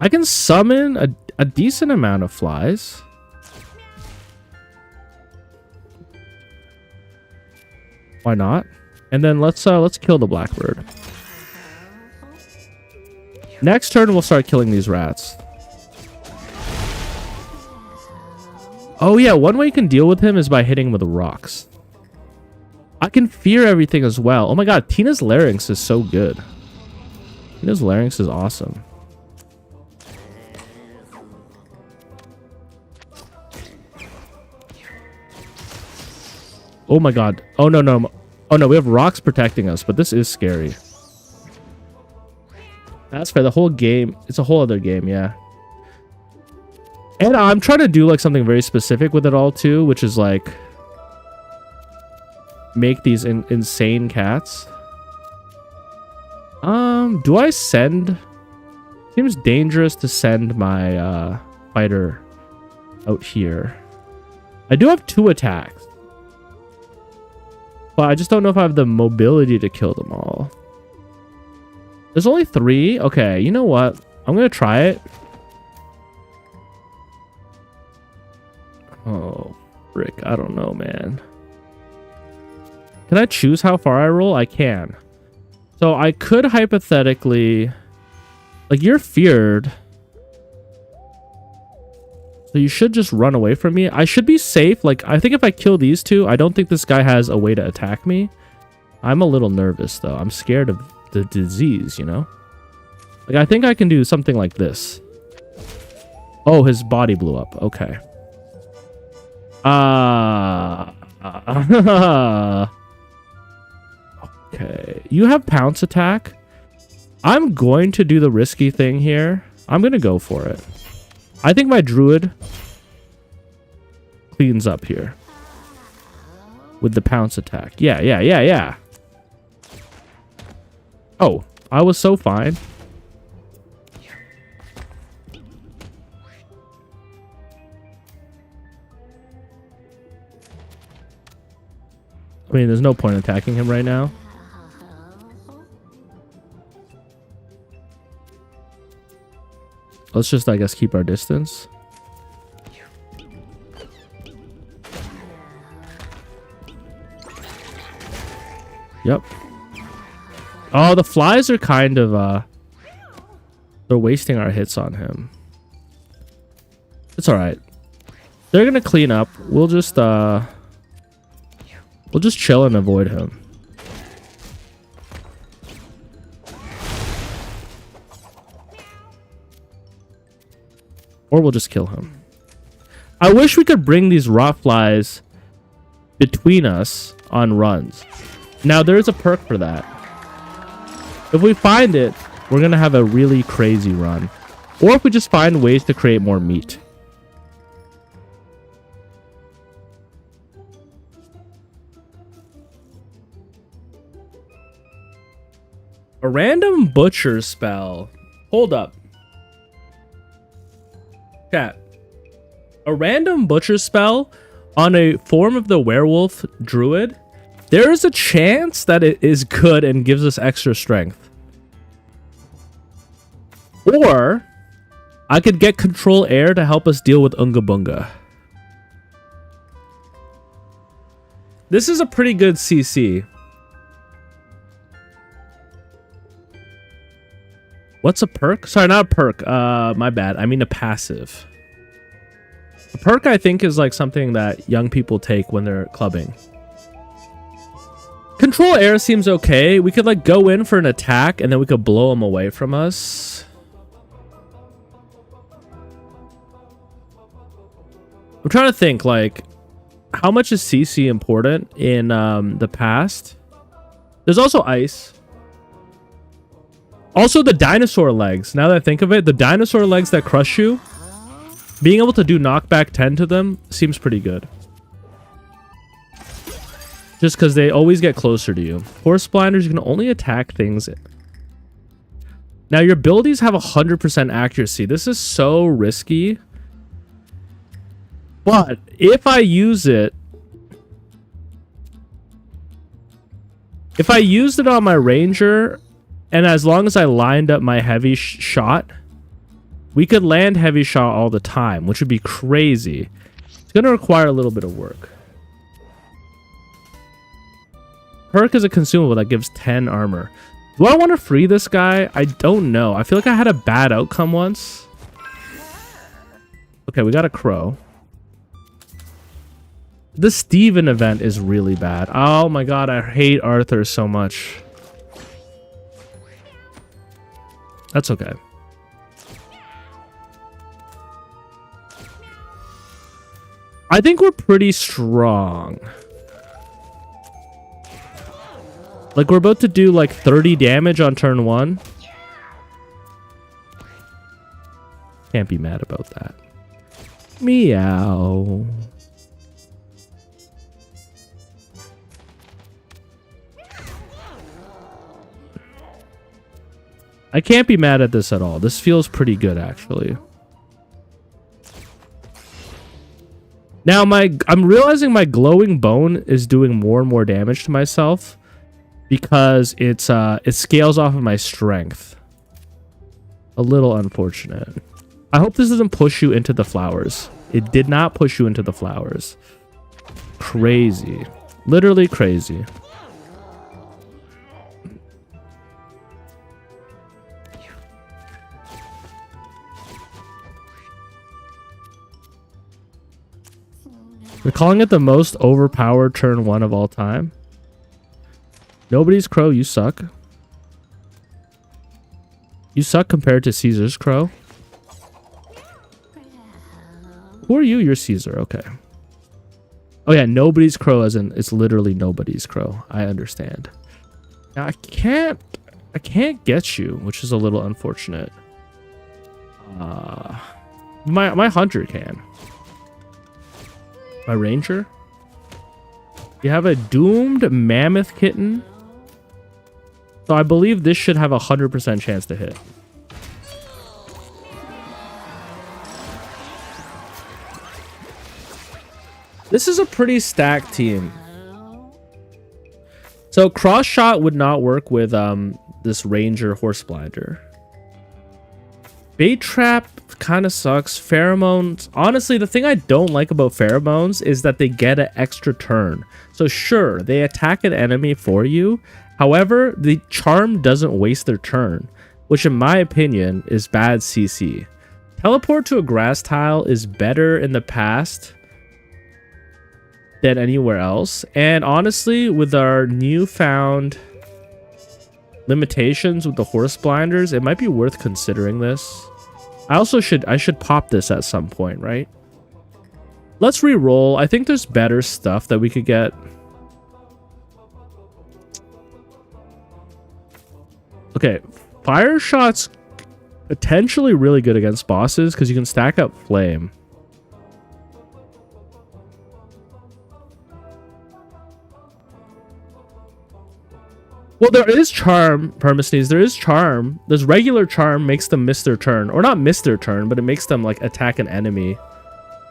I can summon a decent amount of flies. Why not? And then let's kill the blackbird. Next turn, we'll start killing these rats. Oh yeah, one way you can deal with him is by hitting him with rocks. I can fear everything as well. Oh my god, Tina's larynx is so good. Tina's larynx is awesome. Oh my god. Oh no, no. Oh no, we have rocks protecting us, but this is scary. That's fair. The whole game, it's a whole other game, yeah. And I'm trying to do like something very specific with it all too, which is like make these insane cats. Do I send? Seems dangerous to send my fighter out here. I do have 2 attacks, but I just don't know if I have the mobility to kill them all. There's only 3. Okay, you know what? I'm gonna try it. Oh, frick. I don't know, man. Can I choose how far I roll? I can. So I could hypothetically... Like, you're feared. So you should just run away from me. I should be safe. Like, I think if I kill these 2, I don't think this guy has a way to attack me. I'm a little nervous, though. I'm scared of the disease, you know? Like, I think I can do something like this. Oh, his body blew up. Okay. Okay. You have pounce attack. I'm going to do the risky thing here. I'm going to go for it. I think my druid cleans up here with the pounce attack. Yeah. Oh, I was so fine. I mean, there's no point attacking him right now. Let's just, I guess, keep our distance. Yep. Oh, the flies are kind of, they're wasting our hits on him. It's all right. They're gonna clean up. We'll just chill and avoid him. Or we'll just kill him. I wish we could bring these rot flies between us on runs. Now, there is a perk for that. If we find it, we're going to have a really crazy run. Or if we just find ways to create more meat. A random butcher spell. Hold up. Chat. A random butcher spell on a form of the werewolf druid. There is a chance that it is good and gives us extra strength. Or I could get control air to help us deal with Unga Bunga. This is a pretty good CC. What's a perk? Sorry, not a perk. My bad. I mean a passive. A perk, I think, is like something that young people take when they're clubbing. Control air seems okay. We could like go in for an attack and then we could blow them away from us. I'm trying to think, like, how much is CC important in the past? There's also ice. Also, the dinosaur legs. Now that I think of it, the dinosaur legs that crush you, being able to do knockback 10 to them seems pretty good. Just because they always get closer to you. Horse blinders, you can only attack things. Now, your abilities have 100% accuracy. This is so risky. But if I use it... If I used it on my ranger, and as long as I lined up my heavy shot, we could land heavy shot all the time, which would be crazy. It's going to require a little bit of work. Perk is a consumable that gives 10 armor. Do I want to free this guy? I don't know. I feel like I had a bad outcome once. Okay, we got a crow. The Steven event is really bad. Oh my god, I hate Arthur so much. That's okay. I think we're pretty strong. Like, we're about to do like 30 damage on turn 1. Can't be mad about that. Meow. I can't be mad at this at all. This feels pretty good, actually. Now, I'm realizing my glowing bone is doing more and more damage to myself because it scales off of my strength. A little unfortunate. I hope this doesn't push you into the flowers. It did not push you into the flowers. Crazy. Literally crazy. We're calling it the most overpowered turn 1 of all time. Nobody's crow, you suck. You suck compared to Caesar's crow. Who are you? You're Caesar, okay. Oh yeah, nobody's crow as in it's literally nobody's crow. I understand. Now I can't get you, which is a little unfortunate. My hunter can. My ranger? You have a doomed mammoth kitten. So I believe this should have 100% chance to hit. This is a pretty stacked team. So cross shot would not work with this ranger horse blinder. Bait trap kind of sucks. Pheromones. Honestly, the thing I don't like about pheromones is that they get an extra turn. So sure, they attack an enemy for you. However, the charm doesn't waste their turn, which in my opinion is bad CC. Teleport to a grass tile is better in the past than anywhere else. And honestly, with our newfound limitations with the horse blinders, it might be worth considering this. I should pop this at some point, right? Let's re-roll. I think there's better stuff that we could get. Okay, fire shot's potentially really good against bosses because you can stack up flame. Well, there is charm, Permasneeze. There is charm. There's regular charm makes them miss their turn. Or not miss their turn, but it makes them like attack an enemy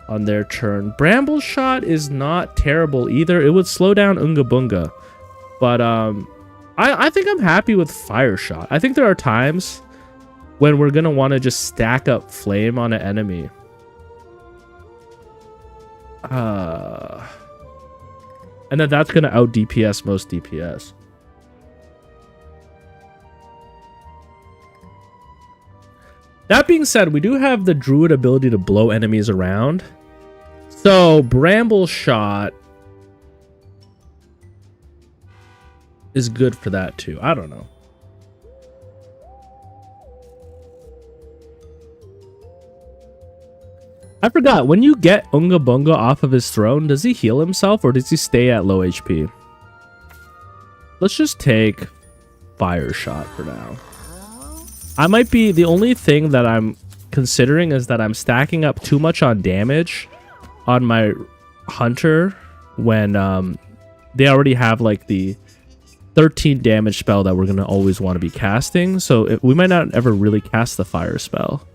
on their turn. Bramble Shot is not terrible either. It would slow down Unga Bunga. But I think I'm happy with Fire Shot. I think there are times when we're going to want to just stack up Flame on an enemy. And then that's going to out DPS most DPS. That being said, we do have the Druid ability to blow enemies around. So, Bramble Shot is good for that too. I don't know. I forgot, when you get Unga Bunga off of his throne, does he heal himself or does he stay at low HP? Let's just take Fire Shot for now. I might be, the only thing that I'm considering is that I'm stacking up too much on damage on my Hunter when they already have like the 13 damage spell that we're going to always want to be casting. So we might not ever really cast the fire spell.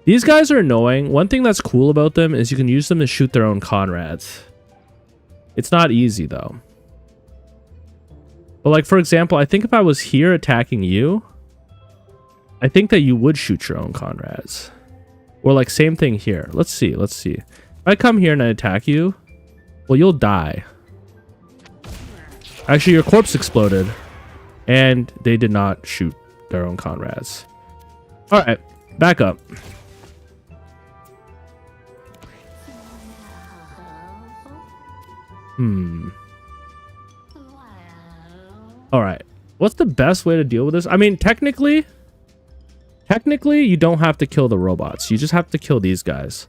These guys are annoying. One thing that's cool about them is you can use them to shoot their own Conrads. It's not easy though. But like, for example, I think if I was here attacking you, I think that you would shoot your own Conrads. Or like same thing here. Let's see. If I come here and I attack you, well, you'll die. Actually, your corpse exploded. And they did not shoot their own Conrads. Alright, back up. Alright. What's the best way to deal with this? I mean, technically, you don't have to kill the robots. You just have to kill these guys.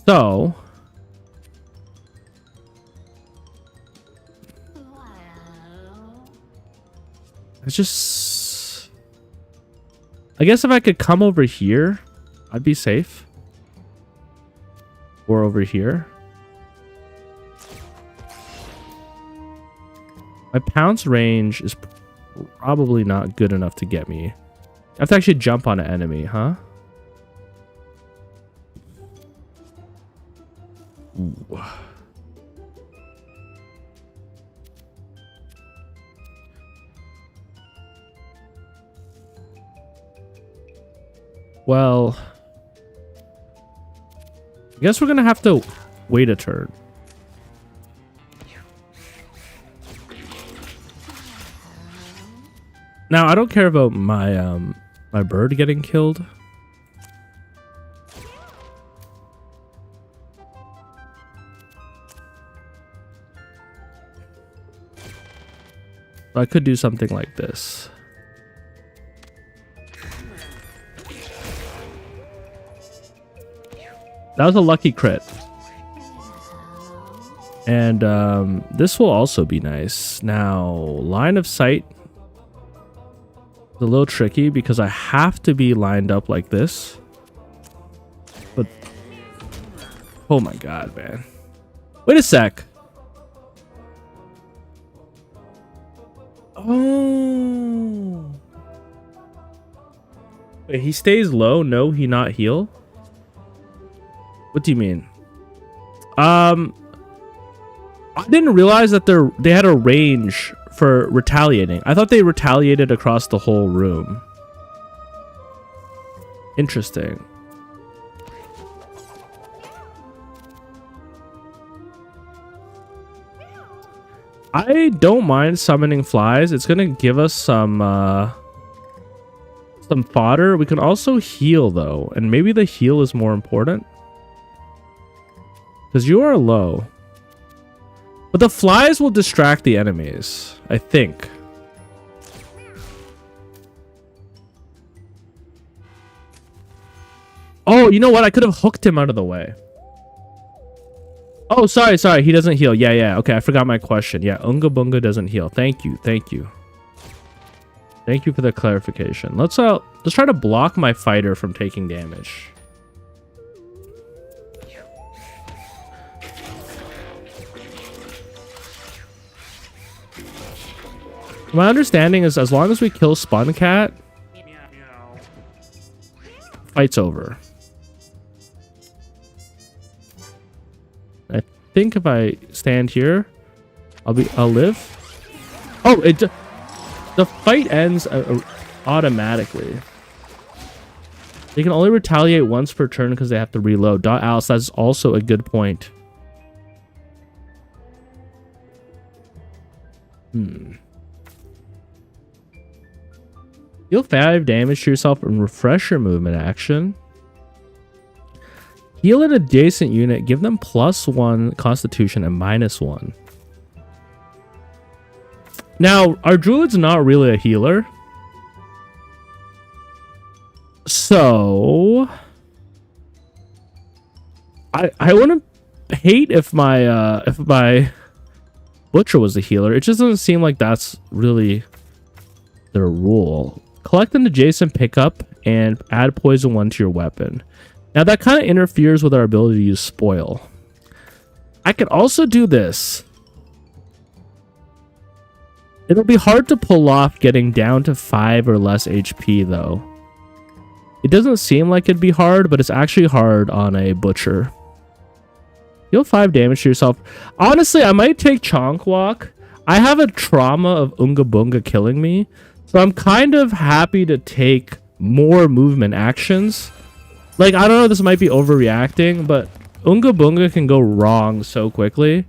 So, I guess if I could come over here, I'd be safe. Or over here. My pounce range is probably not good enough to get me. I have to actually jump on an enemy, huh? Ooh. Well, I guess we're gonna have to wait a turn. Now, I don't care about my my bird getting killed. I could do something like this. That was a lucky crit. And this will also be nice. Now, line of sight is a little tricky because I have to be lined up like this. But oh my god, man. Wait a sec. Oh. Wait, he stays low? No, he not heal? What do you mean? I didn't realize that they had a range for retaliating. I thought they retaliated across the whole room. Interesting. I don't mind summoning flies. It's gonna give us some some fodder. We can also heal though, and maybe the heal is more important because you are low. But the flies will distract the enemies, I think. Oh, you know what? I could have hooked him out of the way. Oh, sorry. He doesn't heal. Yeah. Okay, I forgot my question. Yeah, Unga Bunga doesn't heal. Thank you. Thank you for the clarification. Let's try to block my fighter from taking damage. My understanding is as long as we kill Spun Cat, fight's over. I think if I stand here, I'll live. Oh, the fight ends automatically. They can only retaliate once per turn because they have to reload. Alice, that's also a good point. Deal 5 damage to yourself and refresh your movement action. Heal an adjacent unit. Give them +1 constitution and -1. Now, our druid's not really a healer. So I wouldn't hate if my butcher was a healer. It just doesn't seem like that's really their rule. Collect an adjacent pickup and add poison 1 to your weapon. Now that kind of interferes with our ability to use spoil. I could also do this. It'll be hard to pull off getting down to 5 or less HP though. It doesn't seem like it'd be hard, but it's actually hard on a butcher. Deal 5 damage to yourself. Honestly, I might take Chonk Walk. I have a trauma of Unga Bunga killing me. So I'm kind of happy to take more movement actions. Like, I don't know, this might be overreacting, but Unga Bunga can go wrong so quickly.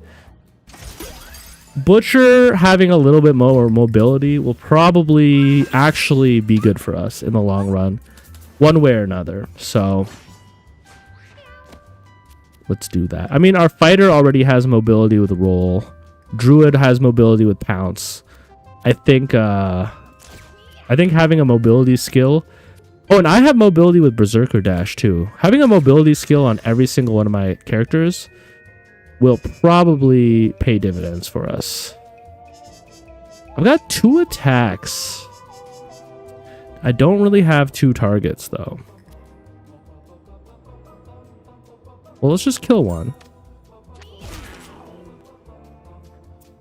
Butcher having a little bit more mobility will probably actually be good for us in the long run, one way or another. So let's do that. I mean, our fighter already has mobility with roll. Druid has mobility with pounce. I think having a mobility skill. Oh, and I have mobility with Berserker Dash too. Having a mobility skill on every single one of my characters will probably pay dividends for us. I've got 2 attacks. I don't really have 2 targets though. Well, let's just kill one.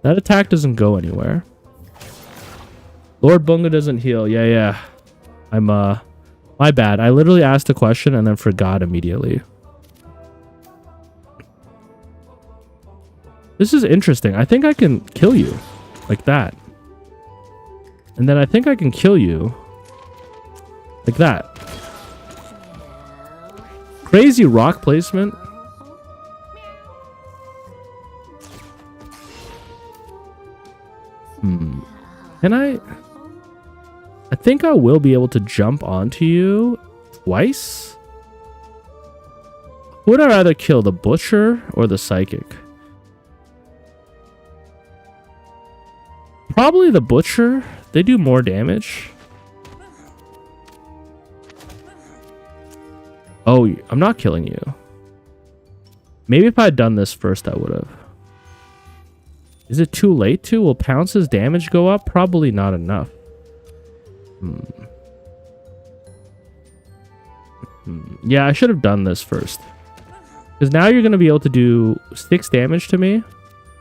That attack doesn't go anywhere. Lord Bunga doesn't heal. Yeah. I'm, my bad. I literally asked a question and then forgot immediately. This is interesting. I think I can kill you like that. And then I think I can kill you like that. Crazy rock placement. Can I think I will be able to jump onto you twice. Who would I rather kill, the butcher or the psychic? Probably the butcher. They do more damage. Oh, I'm not killing you. Maybe if I had done this first, I would have. Is it too late to? Will Pounce's damage go up? Probably not enough. Yeah, I should have done this first. Because now you're going to be able to do 6 damage to me.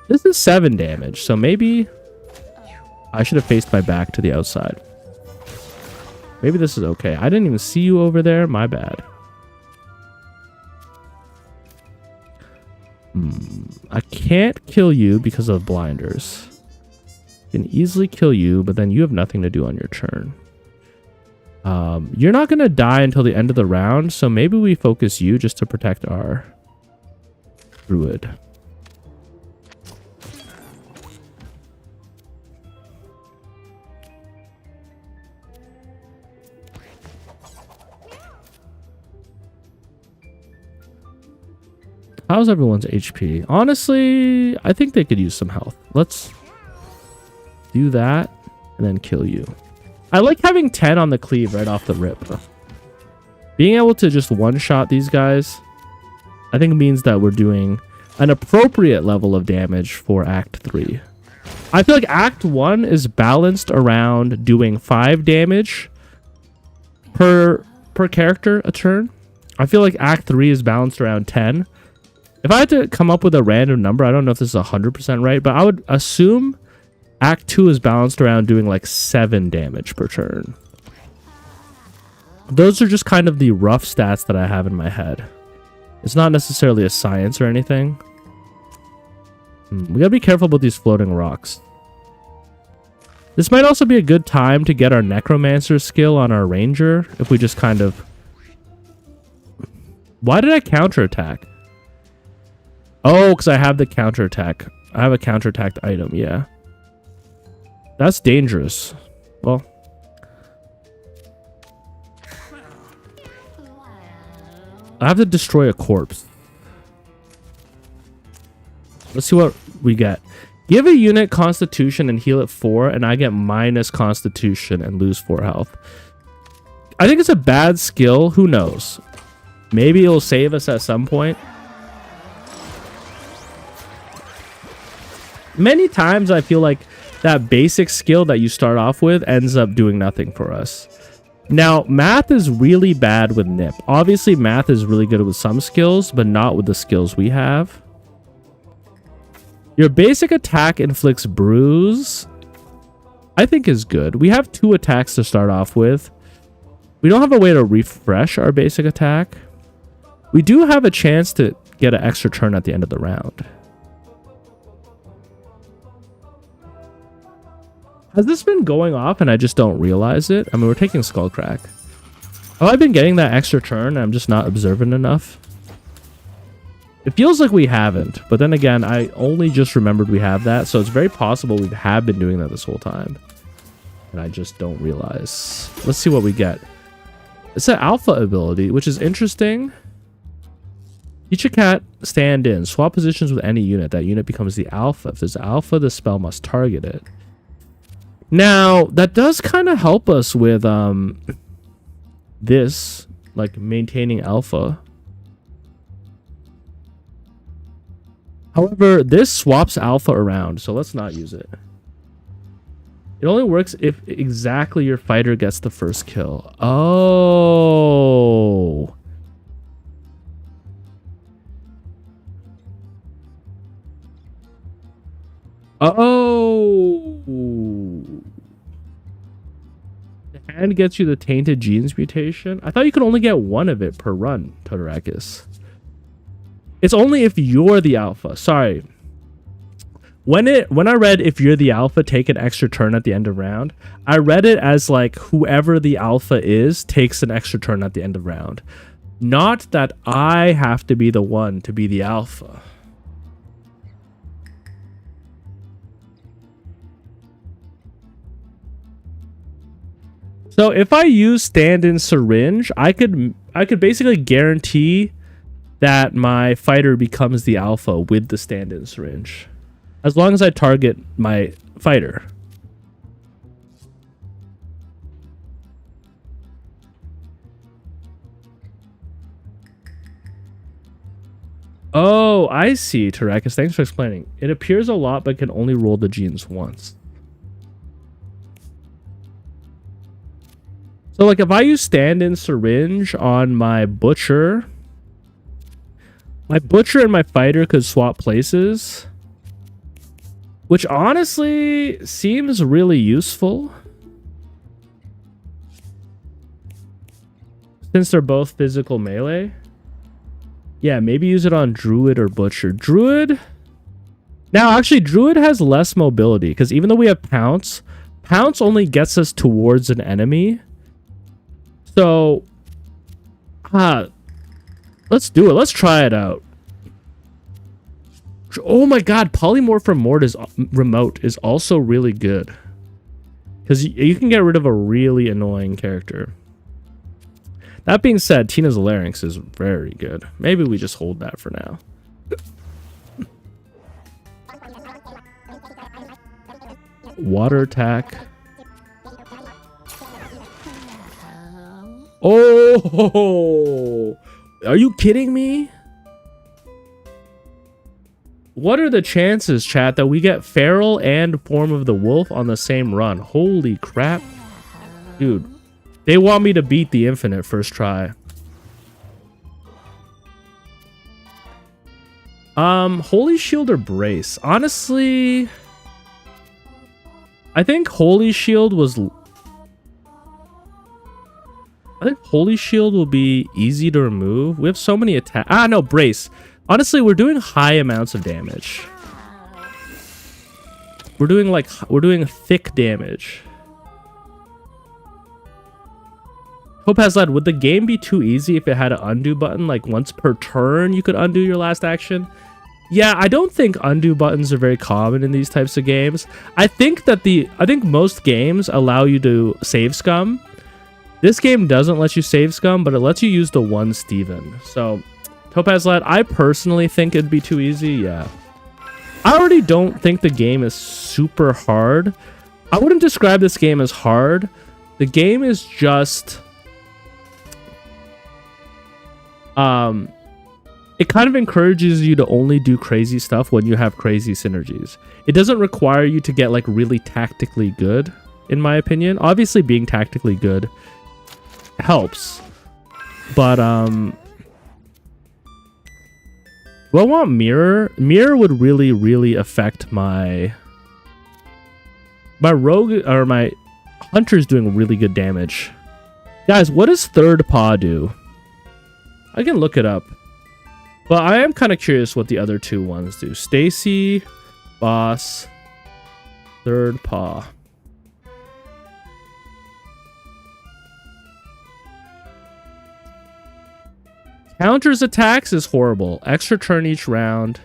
This is 7 damage, so maybe I should have faced my back to the outside. Maybe this is okay. I didn't even see you over there. My bad. I can't kill you because of blinders. I can easily kill you, but then you have nothing to do on your turn. You're not going to die until the end of the round, so maybe we focus you just to protect our druid. How's everyone's HP? Honestly, I think they could use some health. Let's do that and then kill you. I like having 10 on the cleave right off the rip. Being able to just one-shot these guys, I think means that we're doing an appropriate level of damage for Act 3. I feel like Act 1 is balanced around doing 5 damage per character a turn. I feel like Act 3 is balanced around 10. If I had to come up with a random number, I don't know if this is 100% right, but I would assume Act 2 is balanced around doing like 7 damage per turn. Those are just kind of the rough stats that I have in my head. It's not necessarily a science or anything. We gotta be careful about these floating rocks. This might also be a good time to get our Necromancer skill on our Ranger, if we just kind of... Why did I counterattack? Oh, because I have the counterattack. I have a counterattacked item, yeah. That's dangerous. Well... I have to destroy a corpse. Let's see what we get. Give a unit Constitution and heal it 4, and I get minus Constitution and lose 4 health. I think it's a bad skill. Who knows? Maybe it'll save us at some point. Many times I feel like that basic skill that you start off with ends up doing nothing for us. Now, math is really bad with Nip. Obviously, math is really good with some skills, but not with the skills we have. Your basic attack inflicts bruise, I think is good. We have 2 attacks to start off with. We don't have a way to refresh our basic attack. We do have a chance to get an extra turn at the end of the round. Has this been going off and I just don't realize it? I mean, we're taking Skullcrack. Have I been getting that extra turn and I'm just not observant enough? It feels like we haven't, but then again, I only just remembered we have that, so it's very possible we have been doing that this whole time. And I just don't realize. Let's see what we get. It's an alpha ability, which is interesting. Teach a cat stand in. Swap positions with any unit. That unit becomes the alpha. If there's alpha, the spell must target it. Now, that does kind of help us with this, like maintaining alpha. However, this swaps alpha around, so let's not use it. It only works if exactly your fighter gets the first kill. Oh. Oh. The hand gets you the Tainted Genes mutation. I thought you could only get 1 of it per run, Todorakis. It's only if you're the alpha. Sorry. When I read if you're the alpha, take an extra turn at the end of round, I read it as like whoever the alpha is takes an extra turn at the end of round. Not that I have to be the one to be the alpha. So if I use stand-in syringe, I could basically guarantee that my fighter becomes the alpha with the stand-in syringe, as long as I target my fighter. Oh, I see, Tarakis. Thanks for explaining. It appears a lot, but can only roll the genes once. So, like, if I use stand-in syringe on my butcher and my fighter could swap places, which honestly seems really useful since they're both physical melee. Yeah, maybe use it on Druid or Butcher. Druid? Now, actually, Druid has less mobility because even though we have Pounce, Pounce only gets us towards an enemy. So, let's do it. Let's try it out. Oh my god, Polymorph Remote is also really good. Because you can get rid of a really annoying character. That being said, Tina's Larynx is very good. Maybe we just hold that for now. Water attack. Oh, are you kidding me? What are the chances, chat, that we get Feral and Form of the Wolf on the same run? Holy crap. Dude, they want me to beat the Infinite first try. Holy Shield or Brace? Honestly, I think Holy Shield will be easy to remove. We have so many attacks. Ah, no, Brace. Honestly, we're doing high amounts of damage. We're doing thick damage. Topaz Lad, would the game be too easy if it had an undo button? Like once per turn, you could undo your last action? Yeah, I don't think undo buttons are very common in these types of games. I think most games allow you to save scum. This game doesn't let you save scum, but it lets you use the one Steven. So, Topaz Lad, I personally think it'd be too easy. Yeah. I already don't think the game is super hard. I wouldn't describe this game as hard. The game is just... it kind of encourages you to only do crazy stuff when you have crazy synergies. It doesn't require you to get like really tactically good, in my opinion. Obviously, being tactically good helps, but do I want Mirror? Mirror would really affect my rogue, or my hunter's doing really good damage. Guys, what does third paw do? I can look it up. But I am kind of curious what the other two ones do. Stacy, boss, third paw. Counters attacks is horrible. Extra turn each round.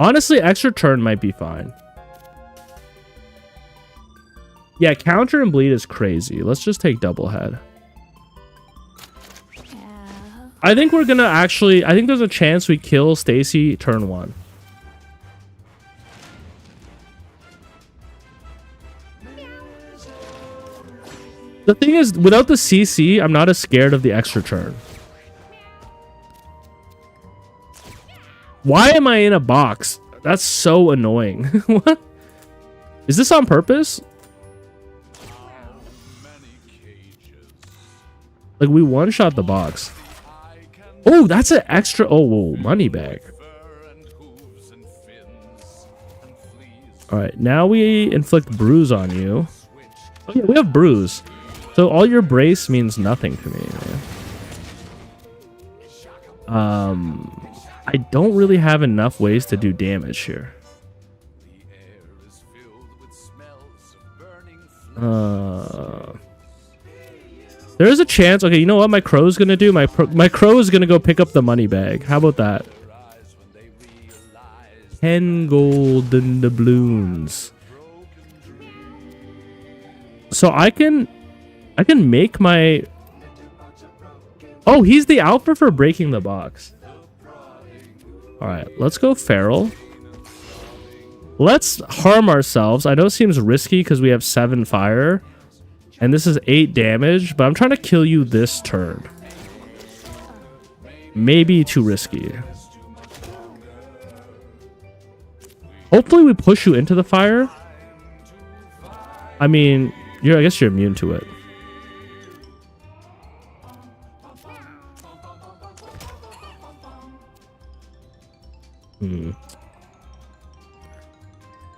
Honestly, extra turn might be fine. Yeah, counter and bleed is crazy. Let's just take double head. I think we're gonna actually... I think there's a chance we kill Stacy turn 1. The thing is, without the CC, I'm not as scared of the extra turn. Why am I in a box? That's so annoying. What? Is this on purpose? Like, we one-shot the box. Oh, that's an extra... Oh, whoa, money bag. Alright, now we inflict bruise on you. Oh yeah, we have bruise. So all your brace means nothing to me, man. I don't really have enough ways to do damage here. There is a chance. Okay, you know what my crow's gonna do? My crow is gonna go pick up the money bag. How about that? 10 golden doubloons. So I can make my... Oh, he's the alpha for breaking the box. Alright, let's go feral. Let's harm ourselves. I know it seems risky because we have 7 fire. And this is 8 damage, but I'm trying to kill you this turn. Maybe too risky. Hopefully we push you into the fire. I mean, I guess you're immune to it.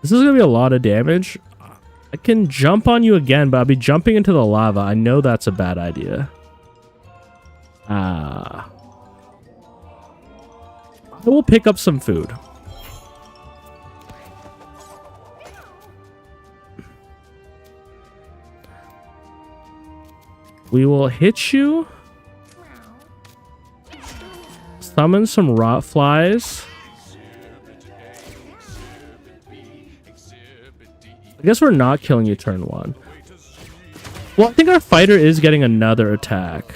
This is gonna be a lot of damage. I can jump on you again, but I'll be jumping into the lava. I know that's a bad idea. I will pick up some food. We will hit you. Summon some rot flies. I guess we're not killing you turn 1. Well, I think our fighter is getting another attack.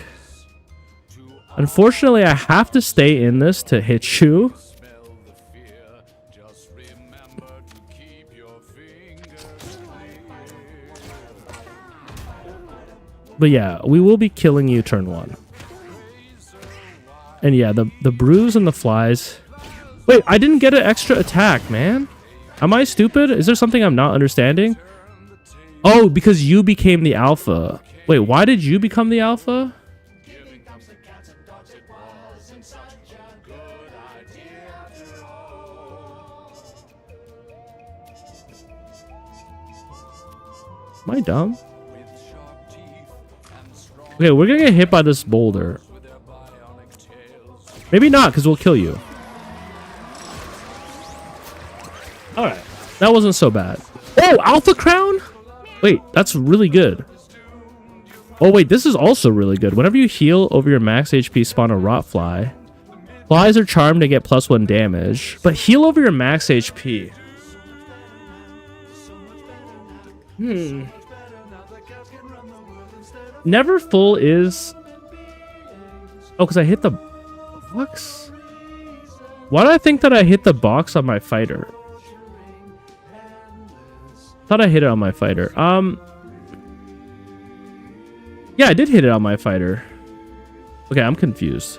Unfortunately, I have to stay in this to hit you. But yeah, we will be killing you turn 1. And yeah, the bruise and the flies. Wait, I didn't get an extra attack, man. Am I stupid? Is there something I'm not understanding? Oh, because you became the alpha. Wait, why did you become the alpha? Am I dumb? Okay, we're gonna get hit by this boulder. Maybe not, because we'll kill you. Alright. That wasn't so bad. Oh, Alpha Crown? Wait, that's really good. Oh, wait, this is also really good. Whenever you heal over your max HP, spawn a rot fly. Flies are charmed to get +1 damage. But heal over your max HP. Never full is... Oh, because I hit the box? Why do I think that I hit the box on my fighter? Thought I hit it on my fighter. Yeah, I did hit it on my fighter. Okay, I'm confused.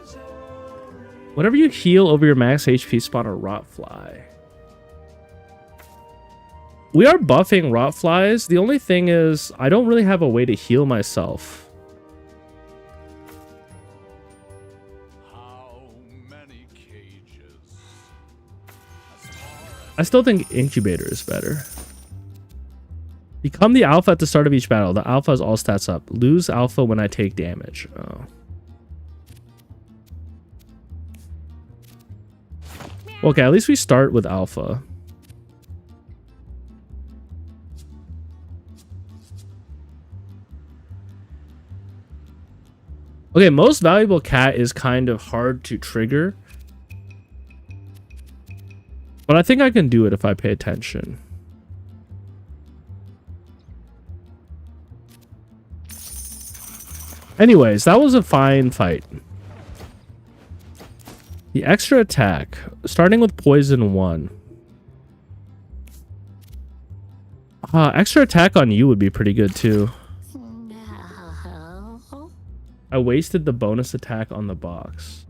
Whenever you heal over your max HP, spawn a rot fly. We are buffing rot flies. The only thing is, I don't really have a way to heal myself. I still think incubator is better. Become the alpha at the start of each battle. The alpha is all stats up. Lose alpha when I take damage. Oh. Okay, at least we start with alpha. Okay, most valuable cat is kind of hard to trigger. But I think I can do it if I pay attention. Anyways, that was a fine fight. The extra attack, starting with poison 1. Extra attack on you would be pretty good too. I wasted the bonus attack on the box.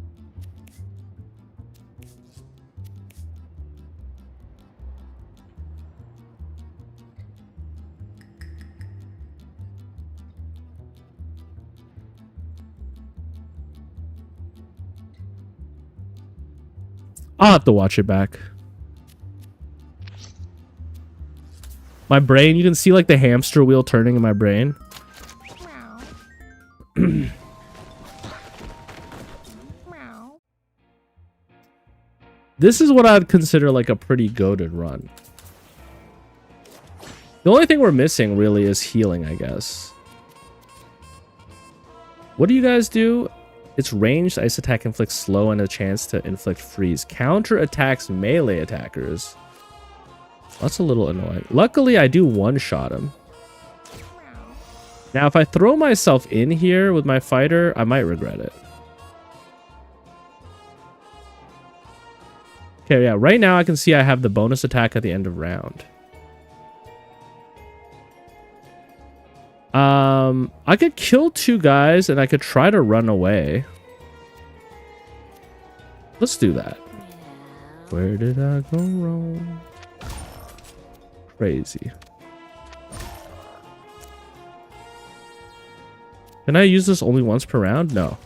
I'll have to watch it back. My brain, you can see like the hamster wheel turning in my brain. This is what I'd consider like a pretty goated run. The only thing we're missing really is healing, I guess. What do you guys do? Its ranged ice attack inflicts slow and a chance to inflict freeze. Counter attacks melee attackers. That's a little annoying. Luckily, I do one-shot him. Now, if I throw myself in here with my fighter, I might regret it. Okay, yeah, right now I can see I have the bonus attack at the end of round. I could kill 2 guys and I could try to run away. Let's do that. Where did I go wrong? Crazy. Can I use this only once per round? No.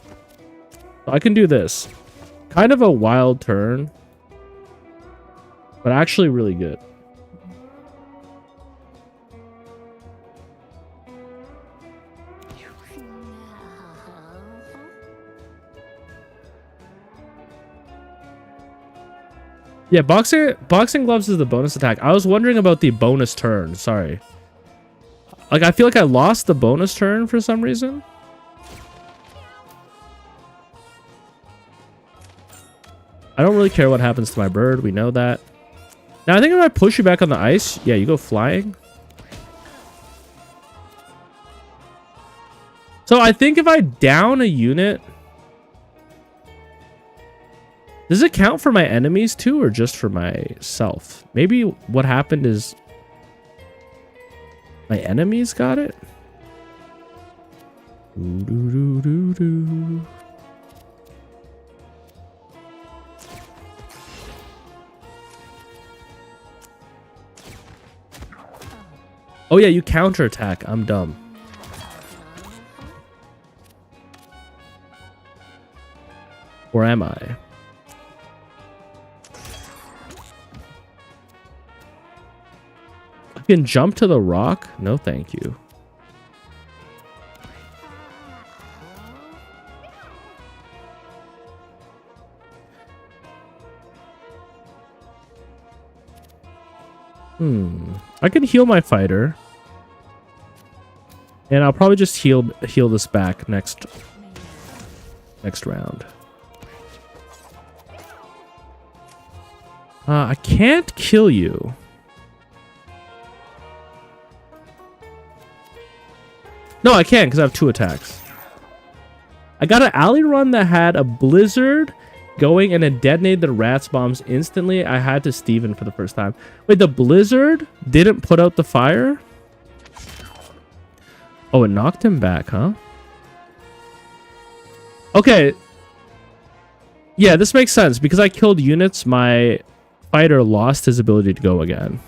I can do this. Kind of a wild turn, but actually really good. Yeah, boxing gloves is the bonus attack. I was wondering about the bonus turn. Sorry. Like, I feel like I lost the bonus turn for some reason. I don't really care what happens to my bird. We know that. Now, I think if I push you back on the ice, yeah, you go flying. So I think if I down a unit Does it count for my enemies too, or just for myself? Maybe what happened is my enemies got it? Oh yeah, you counterattack. I'm dumb. Or am I? I can jump to the rock? No, thank you. I can heal my fighter. And I'll probably just heal this back next round. I can't kill you. No, I can because I have 2 attacks. I got an alley run that had a blizzard going and it detonated the rats bombs instantly. I had to Steven for the first time. Wait, the blizzard didn't put out the fire? Oh, it knocked him back, huh? Okay. Yeah, this makes sense. Because I killed units, my fighter lost his ability to go again.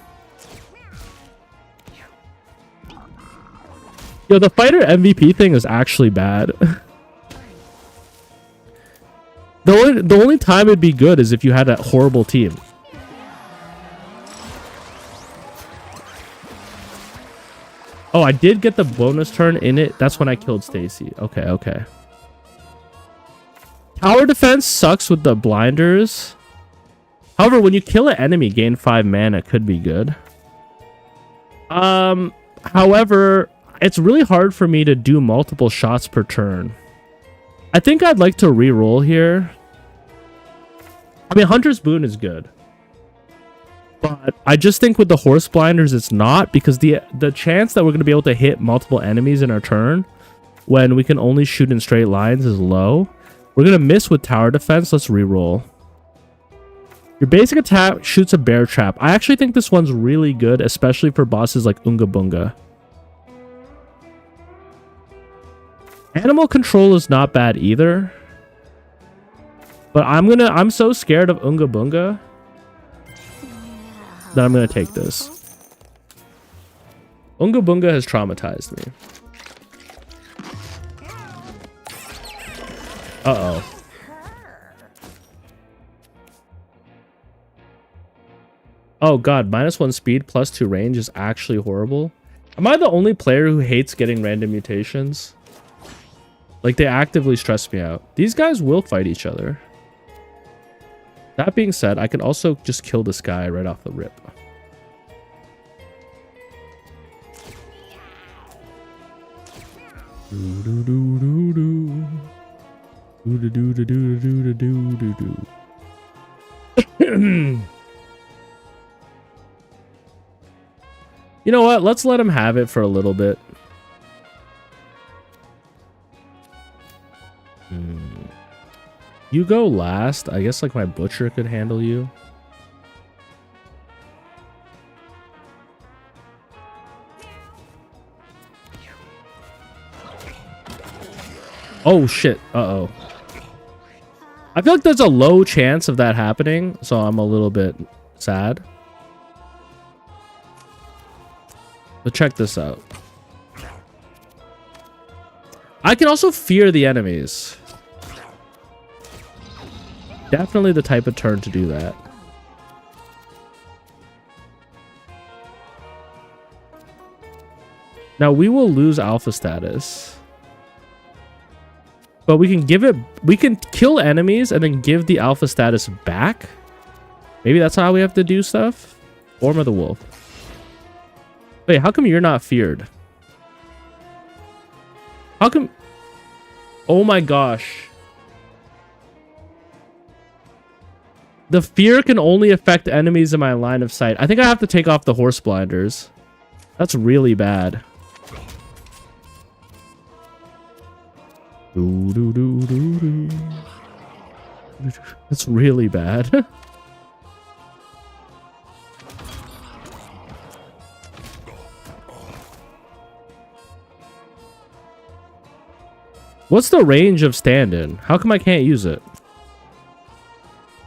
Yo, the fighter MVP thing is actually bad. The only time it'd be good is if you had a horrible team. Oh, I did get the bonus turn in it. That's when I killed Stacy. Okay, okay. Tower defense sucks with the blinders. However, when you kill an enemy, gain 5 mana could be good. However, it's really hard for me to do multiple shots per turn. I think I'd like to re-roll here. I mean, Hunter's Boon is good. But I just think with the horse blinders, it's not, because the chance that we're going to be able to hit multiple enemies in our turn when we can only shoot in straight lines is low. We're going to miss with tower defense. Let's re-roll. Your basic attack shoots a bear trap. I actually think this one's really good, especially for bosses like Unga Bunga. Animal control is not bad either. But I'm so scared of Unga Bunga that I'm gonna take this. Unga Bunga has traumatized me. Uh-oh. Oh god, -1 speed, +2 range is actually horrible. Am I the only player who hates getting random mutations? Like, they actively stress me out. These guys will fight each other. That being said, I can also just kill this guy right off the rip. You know what? Let's let him have it for a little bit. You go last. I guess like my butcher could handle you. Oh shit. Uh-oh. I feel like there's a low chance of that happening, so I'm a little bit sad. But check this out. I can also fear the enemies. Definitely the type of turn to do that. Now we will lose alpha status. But we can kill enemies and then give the alpha status back. Maybe that's how we have to do stuff. Form of the wolf. Wait, how come you're not feared? How come... Oh my gosh. The fear can only affect enemies in my line of sight. I think I have to take off the horse blinders. That's really bad. That's really bad. What's the range of stand-in? How come I can't use it?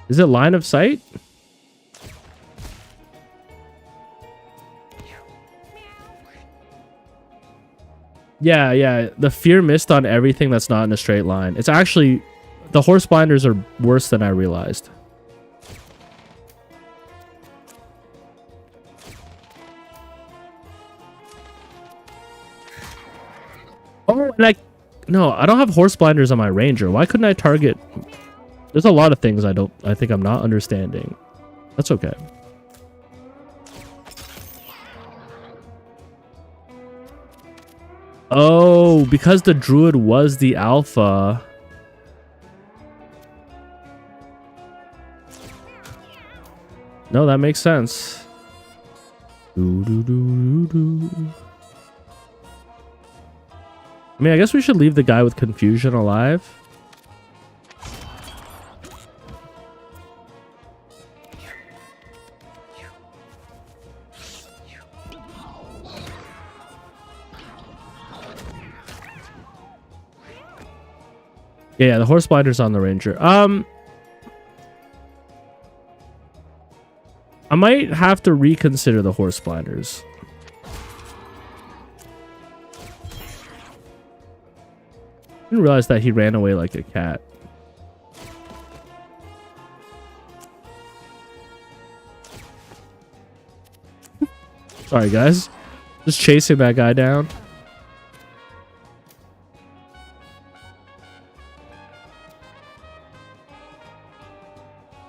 Is it line of sight? Yeah. The fear missed on everything that's not in a straight line. It's actually... The horse blinders are worse than I realized. Oh, and no, I don't have horse blinders on my ranger. Why couldn't I target? There's a lot of things I think I'm not understanding. That's okay. Oh, because the druid was the alpha. No, that makes sense. I mean, I guess we should leave the guy with confusion alive. Yeah, the horse blinder's on the ranger. I might have to reconsider the horse blinders. Didn't realize that he ran away like a cat. Sorry, guys. Just chasing that guy down.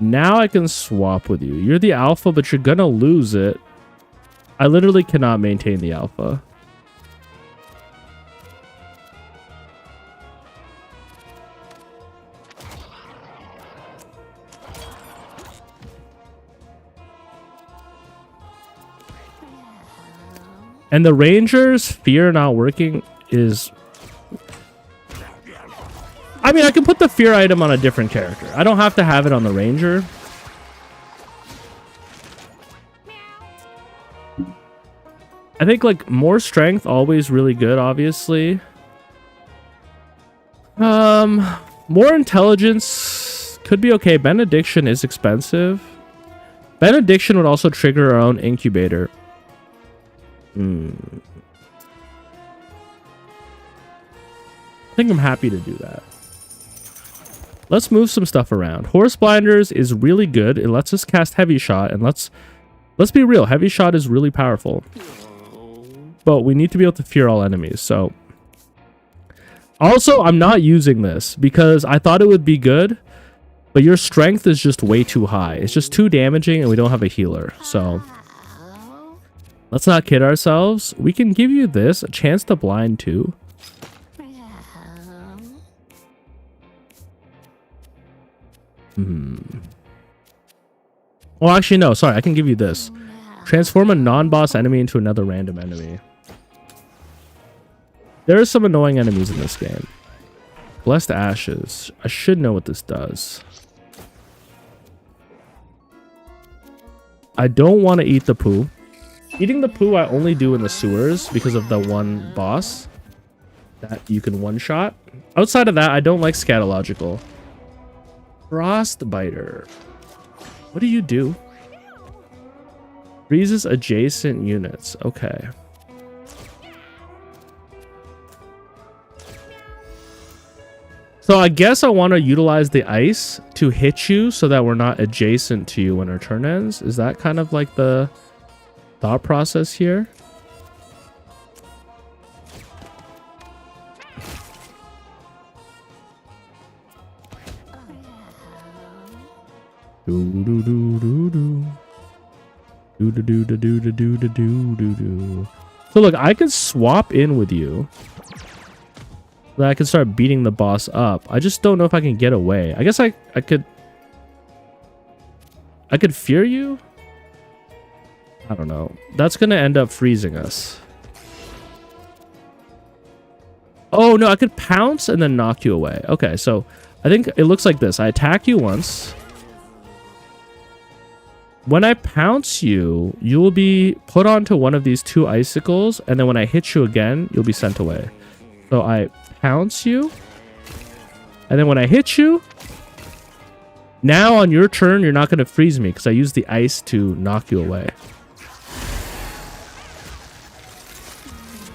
Now I can swap with you. You're the alpha, but you're gonna lose it. I literally cannot maintain the alpha. And the ranger's fear not working is... I mean, I can put the fear item on a different character. I don't have to have it on the ranger. I think, like, more strength, always really good, obviously. More intelligence could be okay. Benediction is expensive. Benediction would also trigger our own incubator. I think I'm happy to do that. Let's move some stuff around. Horse blinders is really good. It lets us cast heavy shot, and let's be real. Heavy shot is really powerful, but we need to be able to fear all enemies. So, also, I'm not using this because I thought it would be good, but your strength is just way too high. It's just too damaging, and we don't have a healer. So, let's not kid ourselves. We can give you this, a chance to blind too. Well, actually, no. Sorry, I can give you this. Transform a non-boss enemy into another random enemy. There are some annoying enemies in this game. Blessed Ashes. I should know what this does. I don't want to eat the poo. Eating the poo I only do in the sewers because of the one boss that you can one-shot. Outside of that, I don't like scatological. Frostbiter. What do you do? Freezes adjacent units. Okay. So I guess I want to utilize the ice to hit you so that we're not adjacent to you when our turn ends. Is that kind of like the thought process here? So look, I can swap in with you. Then I can start beating the boss up. I just don't know if I can get away. I guess I could fear you? I don't know. That's gonna end up freezing us. Oh, no, I could pounce and then knock you away. Okay, so I think it looks like this. I attack you once. When I pounce you, you will be put onto one of these 2 icicles, and then when I hit you again, you'll be sent away. So I pounce you, and then when I hit you, now on your turn, you're not going to freeze me because I use the ice to knock you away.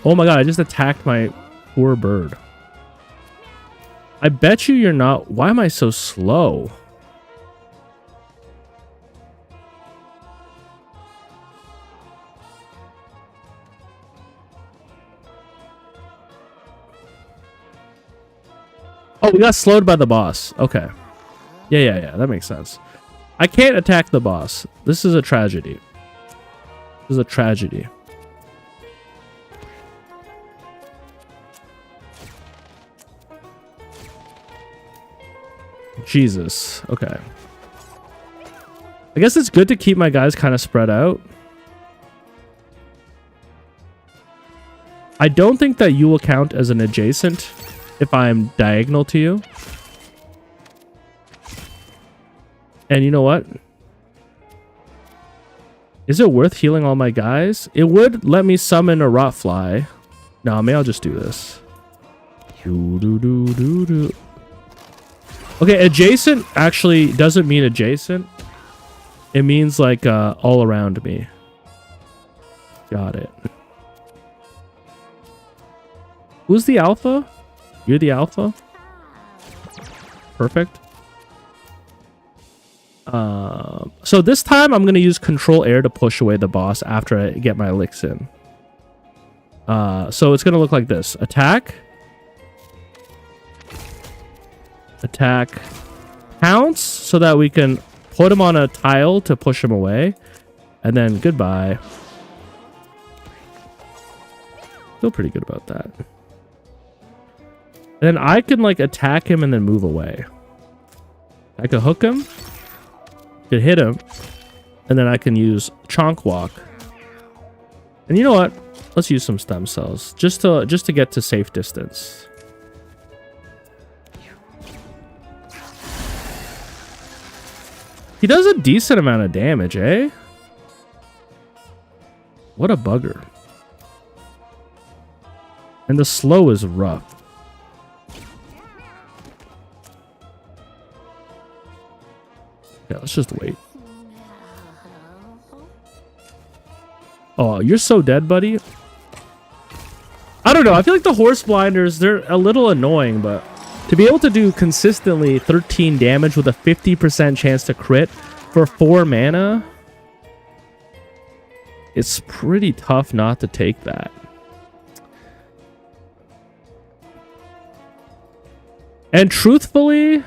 Oh my god, I just attacked my poor bird. I bet you're not... Why am I so slow? Oh, we got slowed by the boss. Okay. Yeah. That makes sense. I can't attack the boss. This is a tragedy. This is a tragedy. Jesus. Okay. I guess it's good to keep my guys kind of spread out. I don't think that you will count as an adjacent if I'm diagonal to you. And you know what? Is it worth healing all my guys? It would let me summon a rot fly. No, maybe I'll just do this. Okay, adjacent actually doesn't mean adjacent. It means like all around me. Got it. Who's the alpha? You're the alpha? Perfect. So this time I'm going to use control air to push away the boss after I get my licks in. So it's going to look like this. Attack. Attack. Pounce so that we can put him on a tile to push him away. And then goodbye. Feel pretty good about that. And then I can like attack him and then move away. I could hook him. Could hit him. And then I can use Chonk Walk. And you know what? Let's use some stem cells. Just to get to safe distance. He does a decent amount of damage, eh? What a bugger. And the slow is rough. Yeah, let's just wait. Oh, you're so dead, buddy. I don't know. I feel like the horse blinders, they're a little annoying, but to be able to do consistently 13 damage with a 50% chance to crit for 4 mana, it's pretty tough not to take that. And truthfully,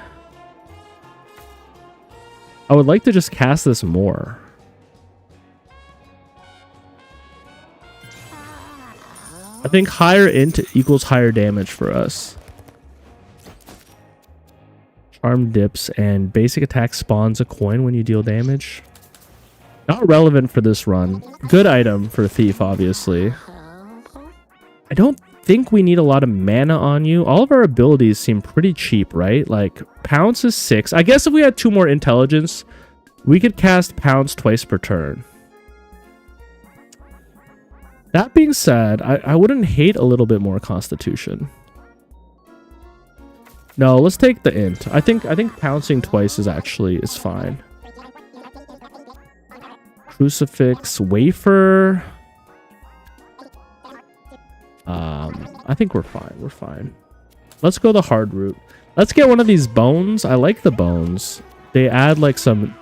I would like to just cast this more. I think higher int equals higher damage for us. Charm dips and basic attack spawns a coin when you deal damage. Not relevant for this run. Good item for Thief, obviously. I don't think we need a lot of mana on you. All of our abilities seem pretty cheap, right? Like, Pounce is 6. I guess if we had 2 more intelligence, we could cast Pounce twice per turn. That being said, I wouldn't hate a little bit more Constitution. No, let's take the int. I think pouncing twice is fine. Crucifix, wafer. I think we're fine. We're fine. Let's go the hard route. Let's get one of these bones. I like the bones. They add like some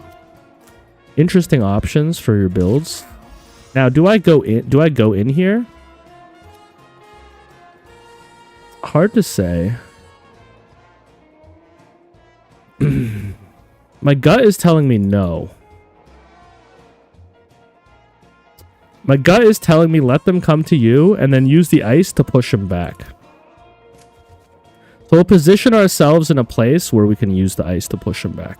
interesting options for your builds. Now, do I go in here? Hard to say. My gut is telling me no. My gut is telling me let them come to you and then use the ice to push them back. So we'll position ourselves in a place where we can use the ice to push them back.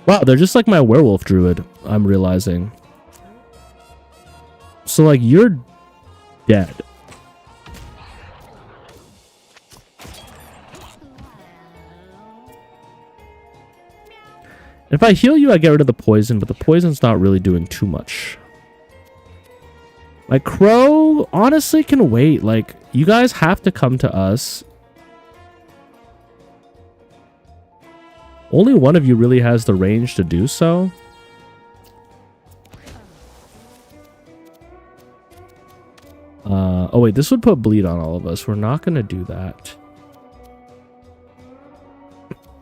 Wow, they're just like my werewolf druid, I'm realizing. So, like, you're dead. If I heal you, I get rid of the poison, but the poison's not really doing too much. Like, Crow honestly can wait. Like, you guys have to come to us. Only one of you really has the range to do so. Oh wait, this would put bleed on all of us. We're not going to do that.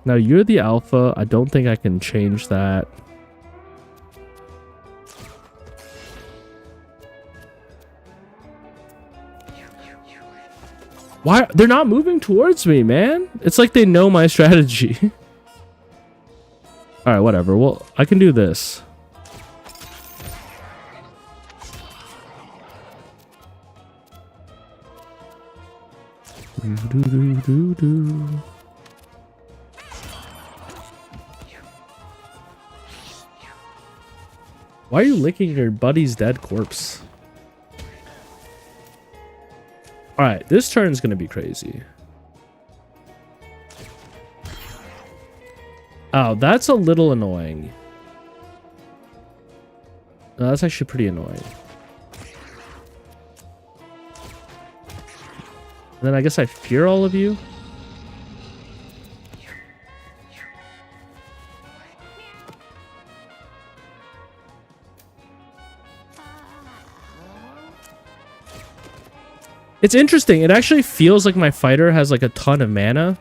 Now, you're the alpha. I don't think I can change that. Why? They're not moving towards me, man. It's like they know my strategy. All right, whatever. Well, I can do this. Why are you licking your buddy's dead corpse? Alright, this turn's gonna be crazy. Oh, that's a little annoying. No, that's actually pretty annoying. And then I guess I fear all of you. It's interesting. It actually feels like my fighter has like a ton of mana,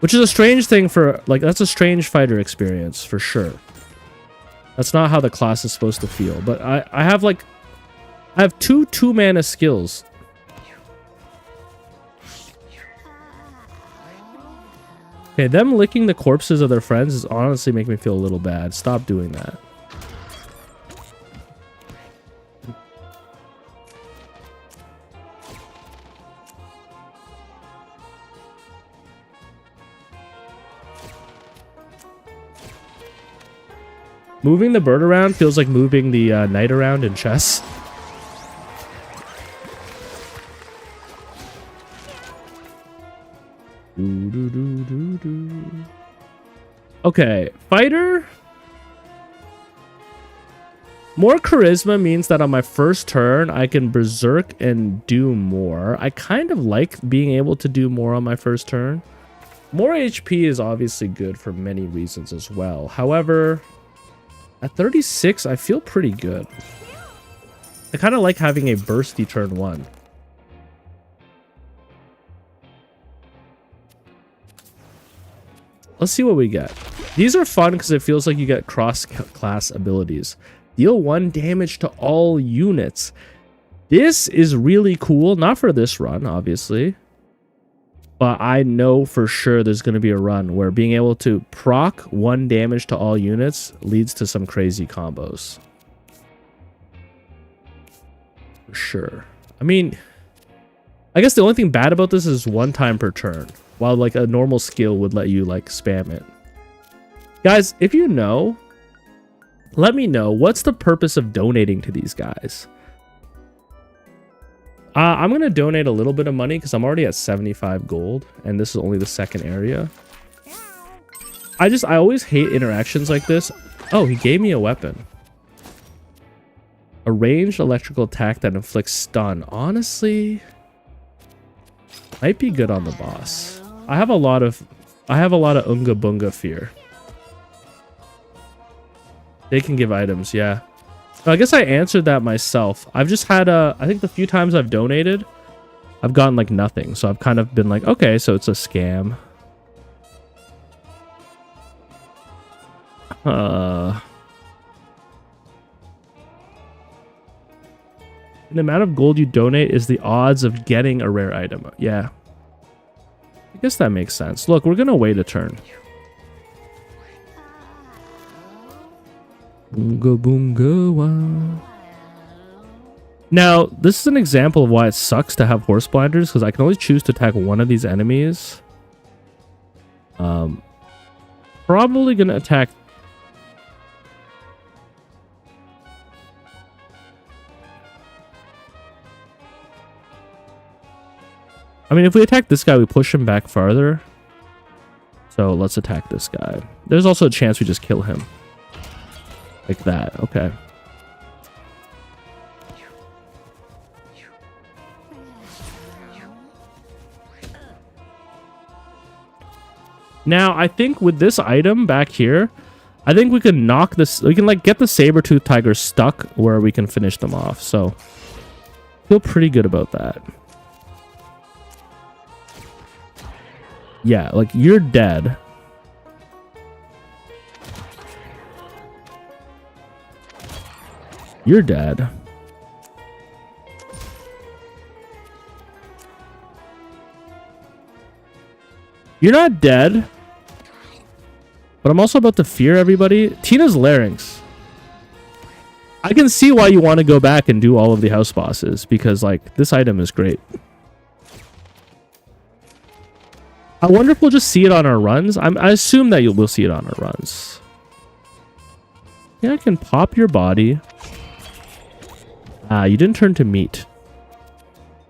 which is a strange thing for like, that's a strange fighter experience for sure. That's not how the class is supposed to feel, but I have like, I have two mana skills. Okay, them licking the corpses of their friends is honestly making me feel a little bad. Stop doing that. Moving the bird around feels like moving the knight around in chess. Okay, fighter. More charisma means that on my first turn, I can berserk and do more. I kind of like being able to do more on my first turn. More HP is obviously good for many reasons as well. However, at 36, I feel pretty good. I kind of like having a bursty turn 1. Let's see what we get. These are fun because it feels like you get cross-class abilities. Deal 1 damage to all units. This is really cool. Not for this run, obviously. But I know for sure there's going to be a run where being able to proc 1 damage to all units leads to some crazy combos. For sure. I mean, I guess the only thing bad about this is 1 time per turn. While like a normal skill would let you like spam it. Guys, if you know, let me know. What's the purpose of donating to these guys? I'm going to donate a little bit of money because I'm already at 75 gold. And this is only the second area. I always hate interactions like this. Oh, he gave me a weapon. A ranged electrical attack that inflicts stun. Honestly, might be good on the boss. I have a lot of Unga Bunga fear. They can give items, yeah. I guess I answered that myself. I've just had I think the few times I've donated, I've gotten like nothing. So I've kind of been like, okay, so it's a scam. The amount of gold you donate is the odds of getting a rare item. Yeah. I guess that makes sense. Look, we're going to wait a turn. Boonga boonga wow. Now, this is an example of why it sucks to have horse blinders, because I can only choose to attack one of these enemies. Probably going to attack... mean, if we attack this guy, we push him back farther. So let's attack this guy. There's also a chance we just kill him. Like that. Okay. Now, I think with this item back here, I think we can knock this. We can like get the saber-tooth tiger stuck where we can finish them off. So feel pretty good about that. Yeah, like you're dead. You're dead. You're not dead. But I'm also about to fear everybody. Tina's larynx. I can see why you want to go back and do all of the house bosses. Because, like, this item is great. I wonder if we'll just see it on our runs. I assume that we'll see it on our runs. Yeah, I can pop your body. Ah, you didn't turn to meat.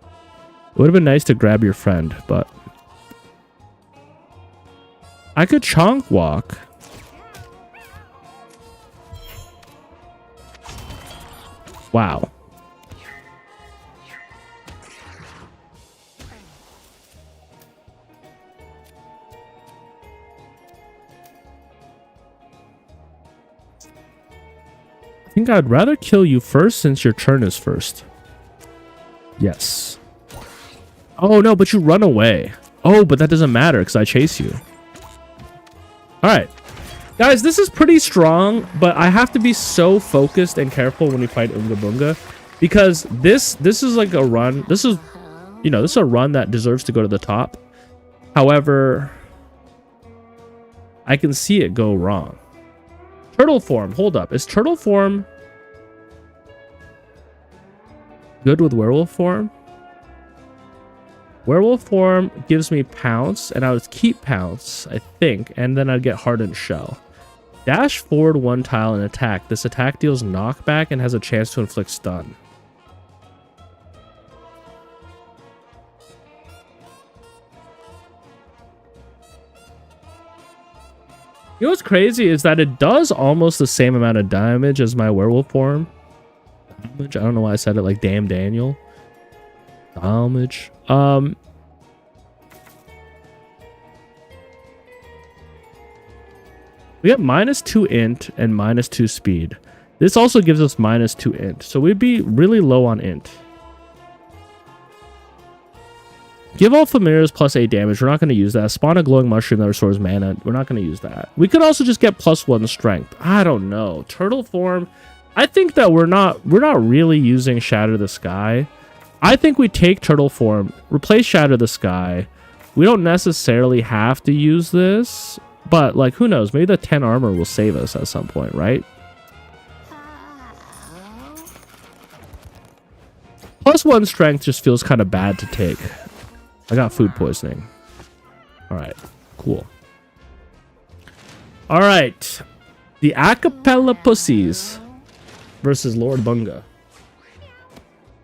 It would have been nice to grab your friend, but... I could chonk walk. Wow. I think I'd rather kill you first since your turn is first. Yes. Oh no, but you run away. Oh, but that doesn't matter because I chase you. Alright. Guys, this is pretty strong, but I have to be so focused and careful when we fight Unga Bunga. Because this is like a run. This is, you know, this is a run that deserves to go to the top. However, I can see it go wrong. Turtle form. Hold up. Is turtle form good with werewolf form? Werewolf form gives me pounce, and I would keep pounce, I think, and then I'd get hardened shell. Dash forward one tile and attack. This attack deals knockback and has a chance to inflict stun. You know what's crazy is that it does almost the same amount of damage as my werewolf form. Damage? I don't know why I said it like damn Daniel. Damage. We have -2 int and -2 speed. This also gives us -2 int, so we'd be really low on int. Give all familiars +8 damage. We're not going to use that. Spawn a glowing mushroom that restores mana. We're not going to use that. We could also just get +1 strength. I don't know. Turtle form. I think that we're not really using Shatter the Sky. I think we take turtle form, replace Shatter the Sky. We don't necessarily have to use this, but like who knows? Maybe the 10 armor will save us at some point, right? +1 strength just feels kind of bad to take. I got food poisoning. All right, cool. All right, the Acapella Pussies versus Lord Bunga.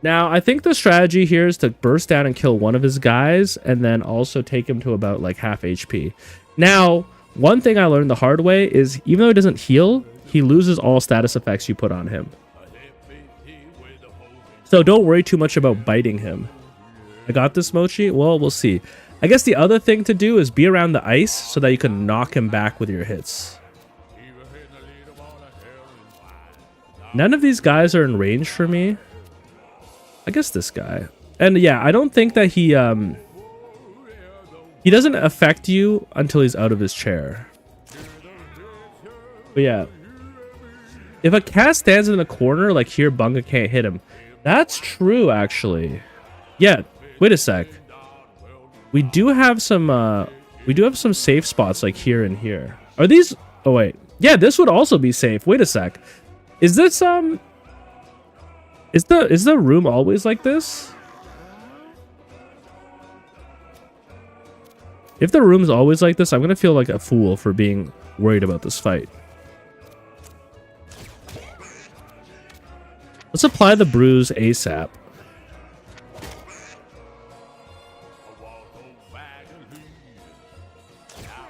Now, I think the strategy here is to burst down and kill one of his guys, and then also take him to about like half HP. Now, one thing I learned the hard way is even though he doesn't heal, he loses all status effects you put on him. So don't worry too much about biting him. I got this, Mochi? Well, we'll see. I guess the other thing to do is be around the ice so that you can knock him back with your hits. None of these guys are in range for me. I guess this guy. And yeah, I don't think that he doesn't affect you until he's out of his chair. But yeah. If a cat stands in the corner, like here, Bunga can't hit him. That's true, actually. Yeah, wait a sec. We do have some safe spots like here and here. Are these... Oh, wait. Yeah, this would also be safe. Wait a sec. Is this, Is the room always like this? If the room's always like this, I'm gonna feel like a fool for being worried about this fight. Let's apply the bruise ASAP.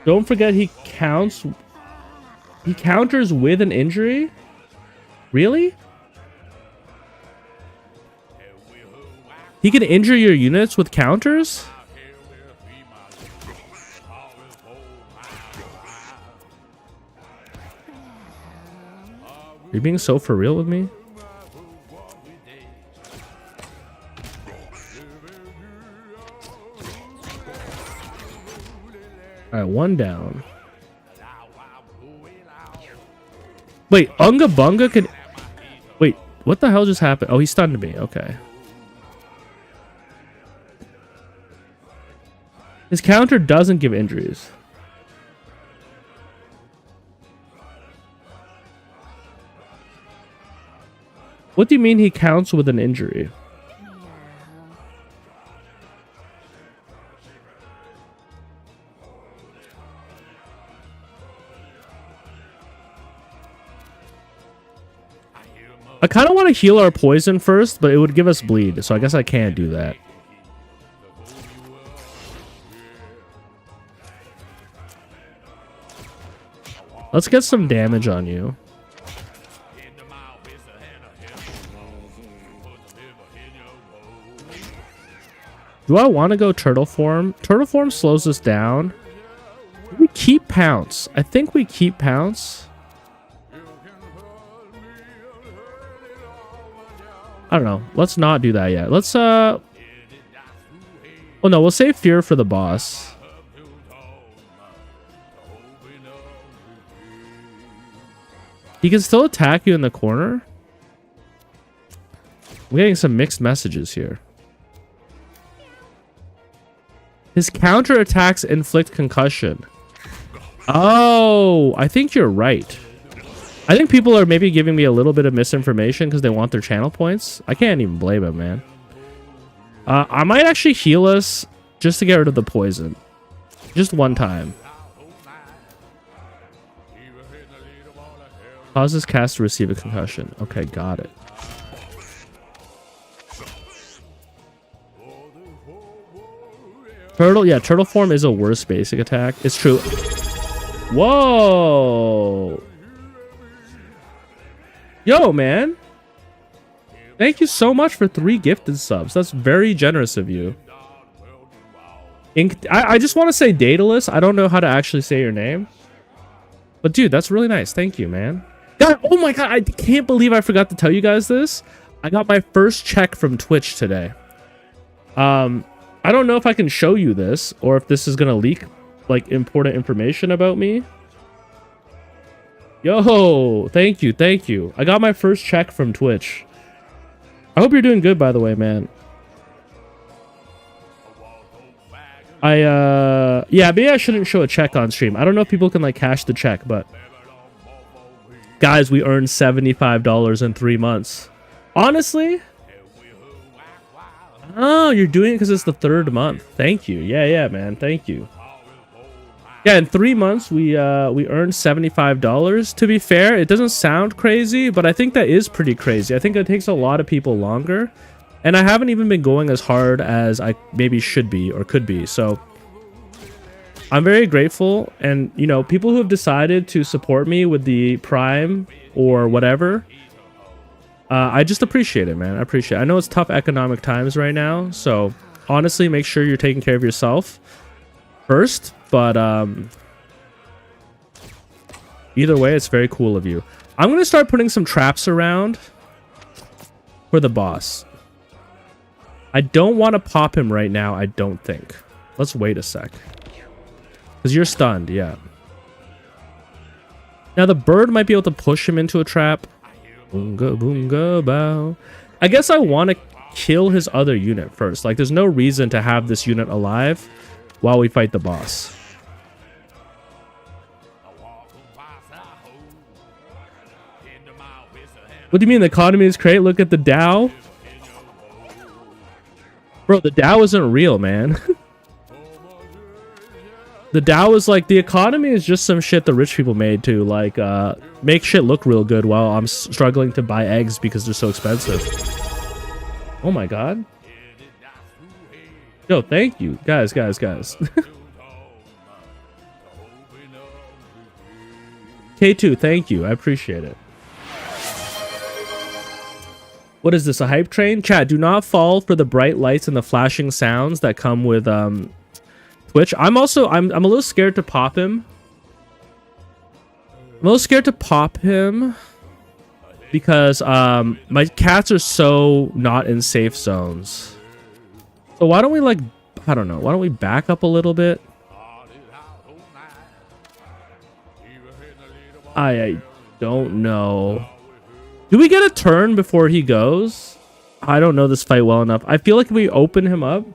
Don't forget he counts. He counters with an injury? Really? He can injure your units with counters? You're being so for real with me? Alright, one down. Wait, Unga Bunga can... Wait, what the hell just happened? Oh, he stunned me. Okay. His counter doesn't give injuries. What do you mean he counts with an injury? I kind of want to heal our poison first, but it would give us bleed, so I guess I can't do that. Let's get some damage on you. Do I want to go turtle form? Turtle form slows us down. We keep pounce. I think we keep pounce. I don't know. Let's not do that yet. Let's oh no, we'll save fear for the boss. He can still attack you in the corner. I'm getting some mixed messages here. His counter attacks inflict concussion. Oh, I think you're right. I think people are maybe giving me a little bit of misinformation because they want their channel points. I can't even blame them, man. I might actually heal us just to get rid of the poison. Just one time. Causes cast to receive a concussion. Okay, got it. Turtle, yeah, turtle form is a worse basic attack. It's true. Whoa. Yo, man. Thank you so much for 3 gifted subs. That's very generous of you. I just want to say Daedalus. I don't know how to actually say your name. But dude, that's really nice. Thank you, man. God, oh my god, I can't believe I forgot to tell you guys this. I got my first check from Twitch today. I don't know if I can show you this or if this is gonna leak like important information about me. Yo, thank you, thank you. I got my first check from Twitch. I hope you're doing good, by the way, man. Yeah, maybe I shouldn't show a check on stream. I don't know if people can like cash the check, but guys, we earned $75 in 3 months. Honestly. Oh, you're doing it because it's the 3rd month. Thank you. Yeah, man. Thank you. Yeah, in 3 months, we earned $75. To be fair, it doesn't sound crazy, but I think that is pretty crazy. I think it takes a lot of people longer. And I haven't even been going as hard as I maybe should be or could be. So I'm very grateful. And, you know, people who have decided to support me with the Prime or whatever, I just appreciate it, man. I appreciate it. I know it's tough economic times right now. So honestly, make sure you're taking care of yourself first. But either way, it's very cool of you. I'm going to start putting some traps around for the boss. I don't want to pop him right now, I don't think. Let's wait a sec. Because you're stunned, yeah. Now the bird might be able to push him into a trap. Boonga, boonga, bow. I guess I want to kill his other unit first. Like, there's no reason to have this unit alive while we fight the boss. What do you mean the economy is great? Look at the Dow. Bro, the Dow isn't real, man. The Dow is like, the economy is just some shit the rich people made to, like, make shit look real good while I'm struggling to buy eggs because they're so expensive. Oh my god. Yo, thank you. Guys. K2, thank you. I appreciate it. What is this, a hype train? Chat, do not fall for the bright lights and the flashing sounds that come with Twitch. I'm a little scared to pop him. Because my cats are so not in safe zones. So why don't we, like, I don't know, why don't we back up a little bit? I don't know. Do we get a turn before he goes? I don't know this fight well enough. I feel like if we open him up,